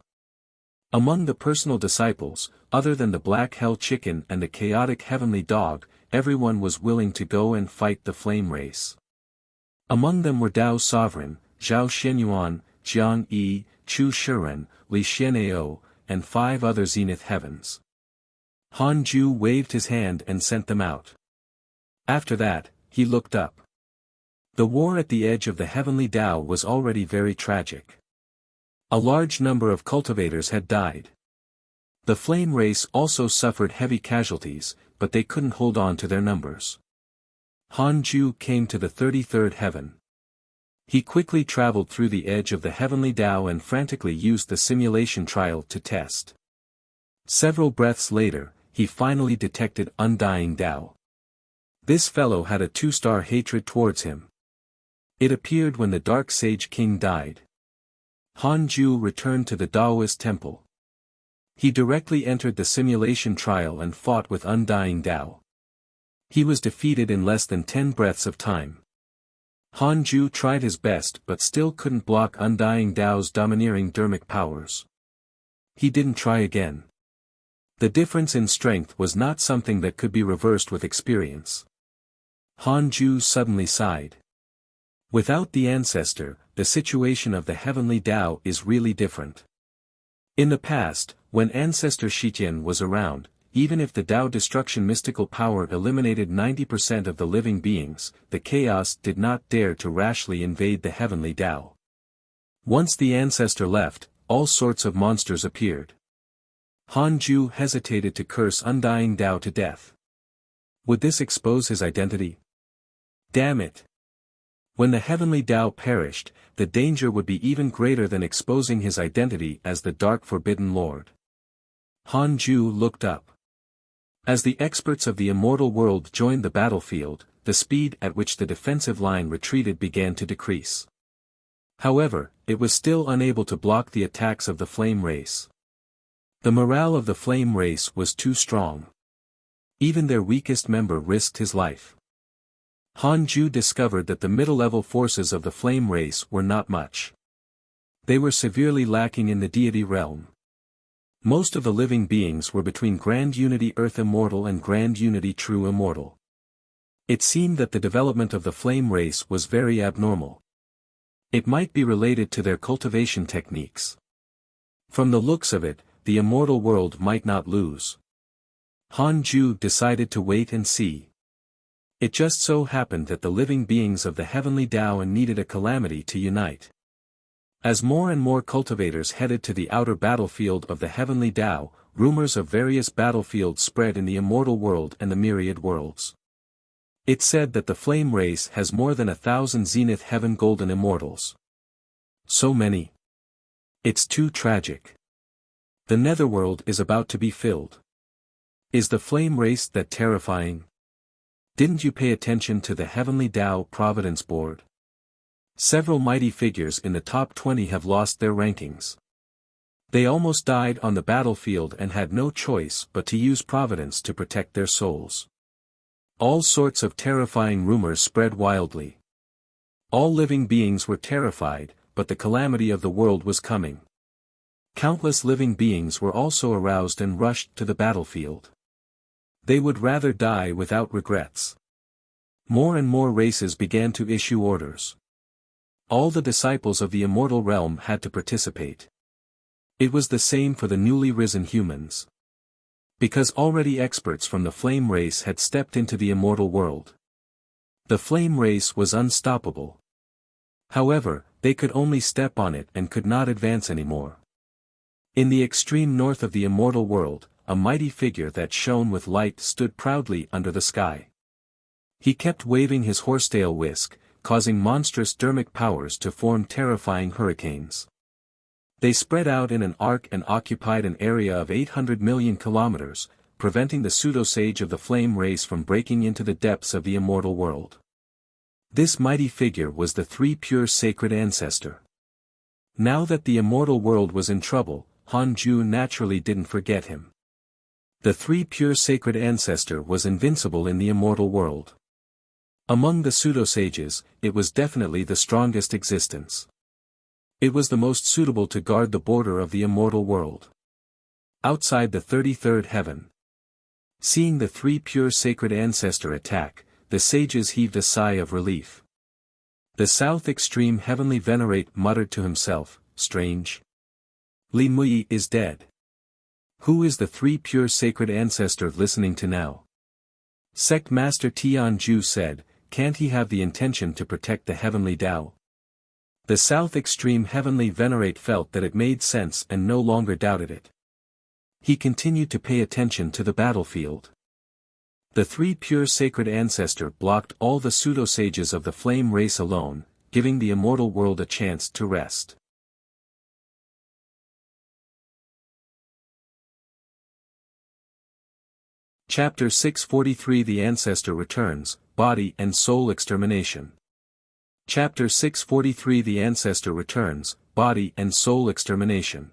A: Among the personal disciples, other than the black hell chicken and the chaotic heavenly dog, everyone was willing to go and fight the flame race. Among them were Dao's sovereign, Zhao Xianyuan, Jiang Yi, Chu Shiren, Li Xianao, and 5 other zenith heavens. Han Ju waved his hand and sent them out. After that, he looked up. The war at the edge of the heavenly Tao was already very tragic. A large number of cultivators had died. The flame race also suffered heavy casualties, but they couldn't hold on to their numbers. Han Ju came to the 33rd heaven. He quickly traveled through the edge of the heavenly Tao and frantically used the simulation trial to test. Several breaths later, he finally detected undying Tao. This fellow had a 2-star hatred towards him. It appeared when the Dark Sage King died. Han Ju returned to the Daoist temple. He directly entered the simulation trial and fought with undying Tao. He was defeated in less than 10 breaths of time. Han Ju tried his best but still couldn't block undying Tao's domineering dermic powers. He didn't try again. The difference in strength was not something that could be reversed with experience. Han Ju suddenly sighed. Without the ancestor, the situation of the heavenly Tao is really different. In the past, when Ancestor Shitian was around, even if the Tao destruction mystical power eliminated 90% of the living beings, the chaos did not dare to rashly invade the heavenly Tao. Once the ancestor left, all sorts of monsters appeared. Han Ju hesitated to curse undying Tao to death. Would this expose his identity? Damn it! When the heavenly Tao perished, the danger would be even greater than exposing his identity as the Dark Forbidden Lord. Han Ju looked up. As the experts of the immortal world joined the battlefield, the speed at which the defensive line retreated began to decrease. However, it was still unable to block the attacks of the flame race. The morale of the flame race was too strong. Even their weakest member risked his life. Han Ju discovered that the middle-level forces of the flame race were not much. They were severely lacking in the deity realm. Most of the living beings were between Grand Unity Earth Immortal and Grand Unity True Immortal. It seemed that the development of the flame race was very abnormal. It might be related to their cultivation techniques. From the looks of it, the immortal world might not lose. Han Ju decided to wait and see. It just so happened that the living beings of the heavenly Tao needed a calamity to unite. As more and more cultivators headed to the outer battlefield of the heavenly Tao, rumors of various battlefields spread in the immortal world and the myriad worlds. It said that the flame race has more than 1,000 zenith heaven golden immortals. So many. It's too tragic. The netherworld is about to be filled. Is the flame race that terrifying? Didn't you pay attention to the Heavenly Tao Providence Board? Several mighty figures in the top 20 have lost their rankings. They almost died on the battlefield and had no choice but to use Providence to protect their souls. All sorts of terrifying rumors spread wildly. All living beings were terrified, but the calamity of the world was coming. Countless living beings were also aroused and rushed to the battlefield. They would rather die without regrets. More and more races began to issue orders. All the disciples of the immortal realm had to participate. It was the same for the newly risen humans. Because already experts from the flame race had stepped into the immortal world. The flame race was unstoppable. However, they could only step on it and could not advance anymore. In the extreme north of the immortal world, a mighty figure that shone with light stood proudly under the sky. He kept waving his horsetail whisk, causing monstrous dermic powers to form terrifying hurricanes. They spread out in an arc and occupied an area of 800 million kilometers, preventing the pseudo-sage of the flame race from breaking into the depths of the immortal world. This mighty figure was the three pure sacred ancestor. Now that the immortal world was in trouble, Han Ju naturally didn't forget him. The three pure sacred ancestor was invincible in the immortal world. Among the pseudo-sages, it was definitely the strongest existence. It was the most suitable to guard the border of the immortal world. Outside the 33rd heaven. Seeing the three pure sacred ancestor attack, the sages heaved a sigh of relief. The South Extreme Heavenly Venerate muttered to himself, strange. Li Mui is dead. Who is the three pure sacred ancestor listening to now? Sect Master Tianju said, can't he have the intention to protect the heavenly Tao? The South Extreme Heavenly Venerate felt that it made sense and no longer doubted it. He continued to pay attention to the battlefield. The three pure sacred ancestor blocked all the pseudo-sages of the flame race alone, giving the immortal world a chance to rest. Chapter 643 The Ancestor Returns, Body and Soul Extermination. Chapter 643 The Ancestor Returns, Body and Soul Extermination.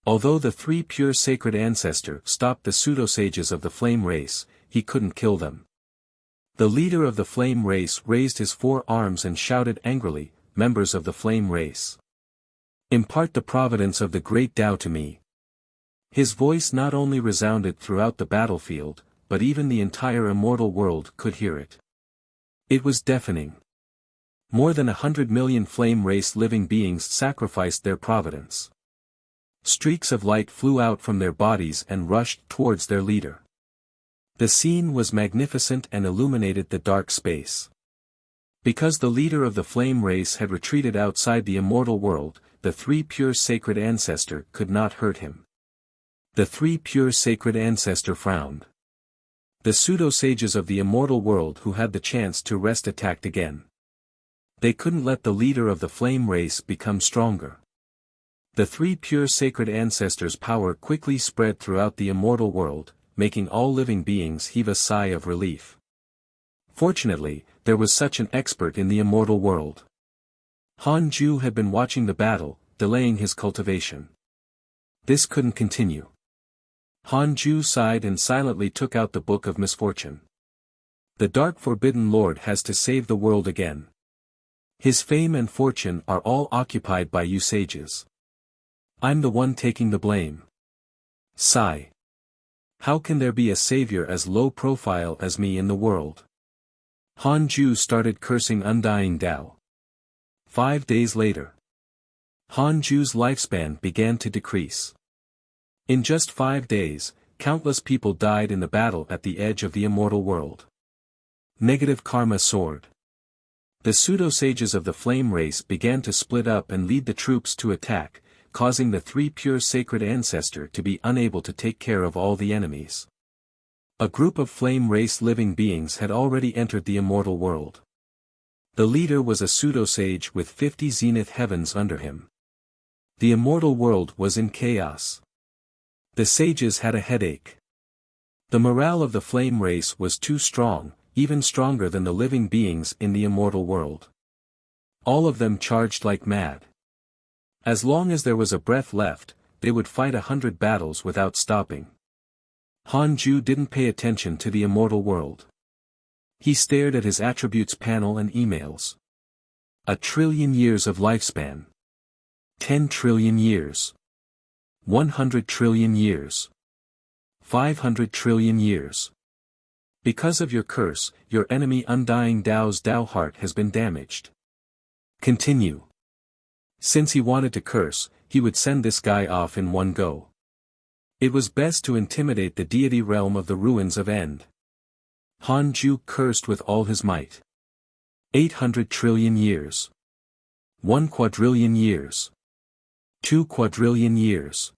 A: Although the three pure sacred ancestor stopped the pseudo-sages of the flame race, he couldn't kill them. The leader of the flame race raised his 4 arms and shouted angrily, members of the flame race, impart the providence of the great Tao to me. His voice not only resounded throughout the battlefield, but even the entire immortal world could hear it. It was deafening. More than 100 million flame race living beings sacrificed their providence. Streaks of light flew out from their bodies and rushed towards their leader. The scene was magnificent and illuminated the dark space. Because the leader of the flame race had retreated outside the immortal world, the three pure sacred ancestor could not hurt him. The three pure sacred ancestor frowned. The pseudo-sages of the immortal world who had the chance to rest attacked again. They couldn't let the leader of the flame race become stronger. The three pure sacred ancestors' power quickly spread throughout the immortal world, making all living beings heave a sigh of relief. Fortunately, there was such an expert in the immortal world. Han Ju had been watching the battle, delaying his cultivation. This couldn't continue. Han Ju sighed and silently took out the Book of Misfortune. The Dark Forbidden Lord has to save the world again. His fame and fortune are all occupied by you sages. I'm the one taking the blame. Sigh. How can there be a savior as low profile as me in the world? Han Ju started cursing undying Tao. 5 days later, Han Ju's lifespan began to decrease. In just 5 days, countless people died in the battle at the edge of the immortal world. Negative karma soared. The pseudo-sages of the flame race began to split up and lead the troops to attack, causing the three pure sacred ancestor to be unable to take care of all the enemies. A group of flame race living beings had already entered the immortal world. The leader was a pseudo-sage with 50 zenith heavens under him. The immortal world was in chaos. The sages had a headache. The morale of the flame race was too strong, even stronger than the living beings in the immortal world. All of them charged like mad. As long as there was a breath left, they would fight 100 battles without stopping. Han Ju didn't pay attention to the immortal world. He stared at his attributes panel and emails. 1 trillion years of lifespan. 10 trillion years. 100 trillion years. 500 trillion years. Because of your curse, your enemy Undying Tao's Tao heart has been damaged. Continue. Since he wanted to curse, he would send this guy off in one go. It was best to intimidate the deity realm of the ruins of End. Han Ju cursed with all his might. 800 trillion years. 1 quadrillion years. 2 quadrillion years.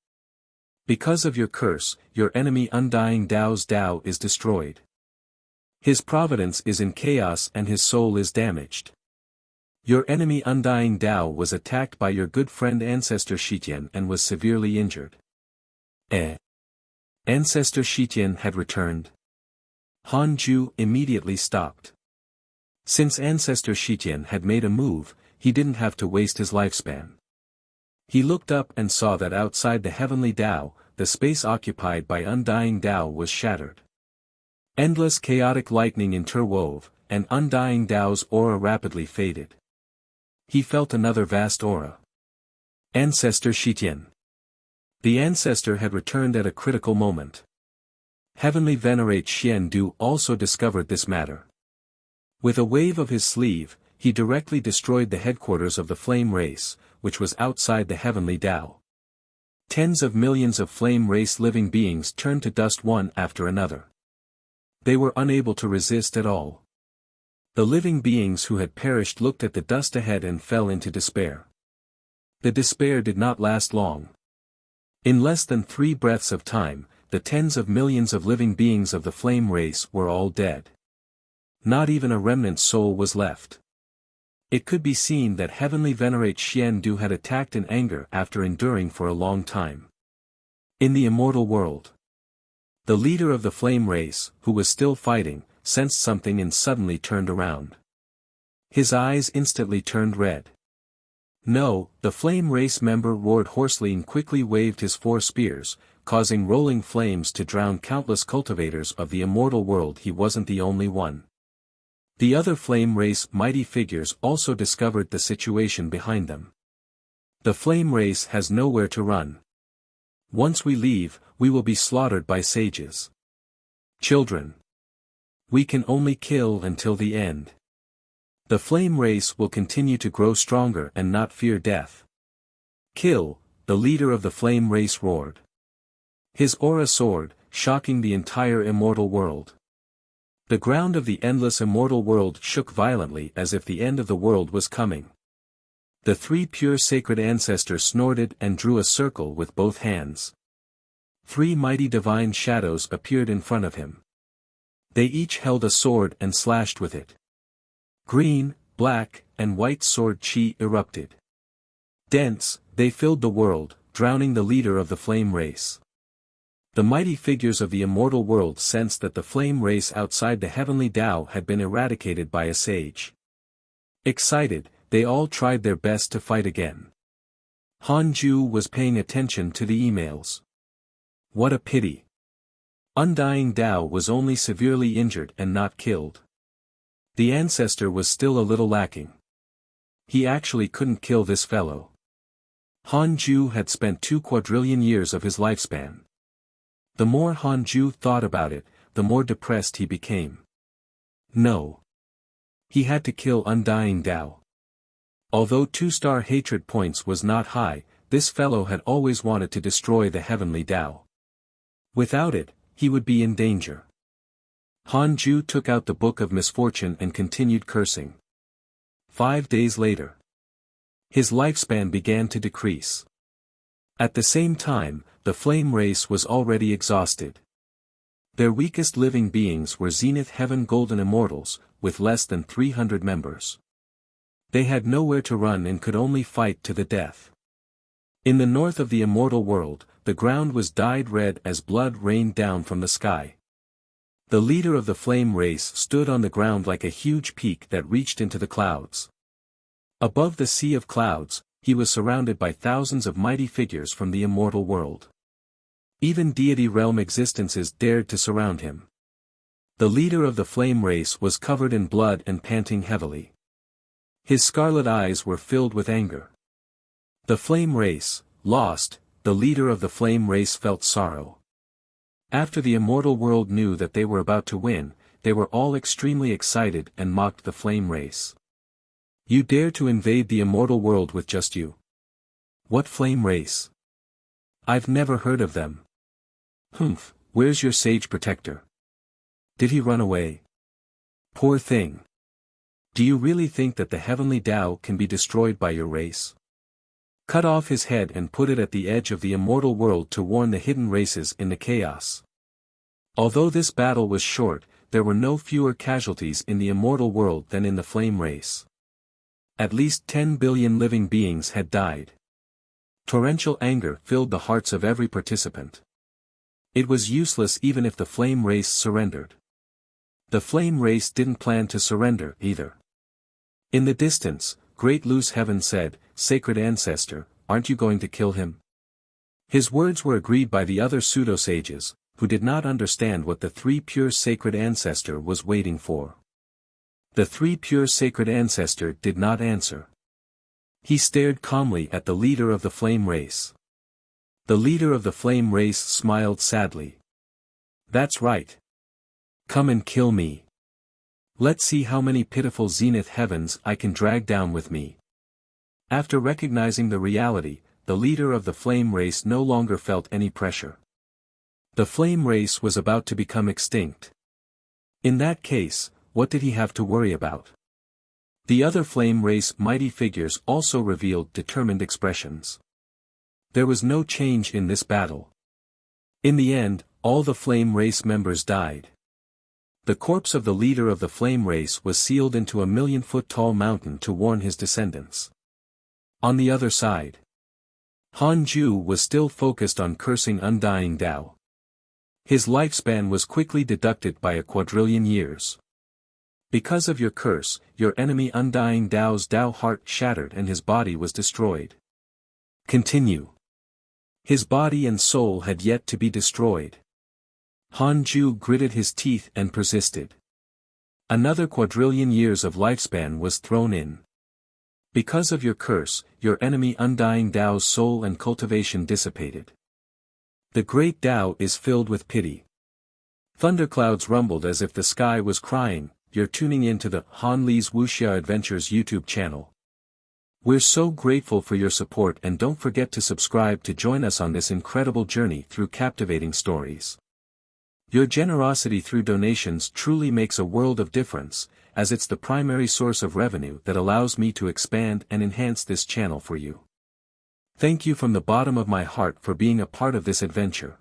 A: Because of your curse, your enemy Undying Tao's Tao is destroyed. His providence is in chaos and his soul is damaged. Your enemy Undying Tao was attacked by your good friend Ancestor Shitian and was severely injured. Ancestor Shitian had returned. Han Ju immediately stopped. Since Ancestor Shitian had made a move, he didn't have to waste his lifespan. He looked up and saw that outside the heavenly Tao, the space occupied by Undying Tao was shattered. Endless chaotic lightning interwove, and Undying Tao's aura rapidly faded. He felt another vast aura. Ancestor Shitian. The ancestor had returned at a critical moment. Heavenly Venerate Xian Du also discovered this matter. With a wave of his sleeve, he directly destroyed the headquarters of the flame race, which was outside the heavenly Tao. Tens of millions of flame race living beings turned to dust one after another. They were unable to resist at all. The living beings who had perished looked at the dust ahead and fell into despair. The despair did not last long. In less than 3 breaths of time, the tens of millions of living beings of the flame race were all dead. Not even a remnant soul was left. It could be seen that Heavenly Venerate Xian Du had attacked in anger after enduring for a long time. In the immortal world, the leader of the flame race, who was still fighting, sensed something and suddenly turned around. His eyes instantly turned red. No, the flame race member roared hoarsely and quickly waved his 4 spears, causing rolling flames to drown countless cultivators of the immortal world. He wasn't the only one. The other flame race mighty figures also discovered the situation behind them. The flame race has nowhere to run. Once we leave, we will be slaughtered by sages. Children. We can only kill until the end. The flame race will continue to grow stronger and not fear death. Kill, the leader of the flame race roared. His aura soared, shocking the entire immortal world. The ground of the endless immortal world shook violently as if the end of the world was coming. The 3 pure sacred ancestors snorted and drew a circle with both hands. 3 mighty divine shadows appeared in front of him. They each held a sword and slashed with it. Green, black, and white sword chi erupted. Dense, they filled the world, drowning the leader of the flame race. The mighty figures of the immortal world sensed that the flame race outside the heavenly Tao had been eradicated by a sage. Excited, they all tried their best to fight again. Han Ju was paying attention to the emails. What a pity. Undying Tao was only severely injured and not killed. The ancestor was still a little lacking. He actually couldn't kill this fellow. Han Ju had spent 2 quadrillion years of his lifespan. The more Han Ju thought about it, the more depressed he became. No. He had to kill Undying Tao. Although 2-star hatred points was not high, this fellow had always wanted to destroy the heavenly Tao. Without it, he would be in danger. Han Ju took out the Book of Misfortune and continued cursing. 5 days later, his lifespan began to decrease. At the same time, the flame race was already exhausted. Their weakest living beings were Zenith Heaven Golden Immortals, with less than 300 members. They had nowhere to run and could only fight to the death. In the north of the immortal world, the ground was dyed red as blood rained down from the sky. The leader of the flame race stood on the ground like a huge peak that reached into the clouds. Above the sea of clouds, he was surrounded by thousands of mighty figures from the immortal world. Even deity realm existences dared to surround him. The leader of the flame race was covered in blood and panting heavily. His scarlet eyes were filled with anger. The flame race, lost, the leader of the flame race felt sorrow. After the immortal world knew that they were about to win, they were all extremely excited and mocked the flame race. You dare to invade the immortal world with just you? What flame race? I've never heard of them. Humph, where's your sage protector? Did he run away? Poor thing. Do you really think that the heavenly Tao can be destroyed by your race? Cut off his head and put it at the edge of the immortal world to warn the hidden races in the chaos. Although this battle was short, there were no fewer casualties in the immortal world than in the flame race. At least 10 billion living beings had died. Torrential anger filled the hearts of every participant. It was useless even if the flame race surrendered. The flame race didn't plan to surrender either. In the distance, Great Loose Heaven said, "Sacred Ancestor, aren't you going to kill him?" His words were agreed by the other pseudo-sages, who did not understand what the 3 pure sacred ancestor was waiting for. The 3 pure sacred ancestor did not answer. He stared calmly at the leader of the flame race. The leader of the flame race smiled sadly. That's right. Come and kill me. Let's see how many pitiful zenith heavens I can drag down with me. After recognizing the reality, the leader of the flame race no longer felt any pressure. The flame race was about to become extinct. In that case, what did he have to worry about? The other flame race mighty figures also revealed determined expressions. There was no change in this battle. In the end, all the flame race members died. The corpse of the leader of the flame race was sealed into a 1,000,000-foot-tall mountain to warn his descendants. On the other side, Han Ju was still focused on cursing undying Tao. His lifespan was quickly deducted by a quadrillion years. Because of your curse, your enemy undying Tao's Tao heart shattered and his body was destroyed. Continue. His body and soul had yet to be destroyed. Han Ju gritted his teeth and persisted. Another quadrillion years of lifespan was thrown in. Because of your curse, your enemy undying Tao's soul and cultivation dissipated. The great Tao is filled with pity. Thunderclouds rumbled as if the sky was crying. You're tuning into the Han Li's Wuxia Adventures YouTube channel. We're so grateful for your support and don't forget to subscribe to join us on this incredible journey through captivating stories. Your generosity through donations truly makes a world of difference, as it's the primary source of revenue that allows me to expand and enhance this channel for you. Thank you from the bottom of my heart for being a part of this adventure.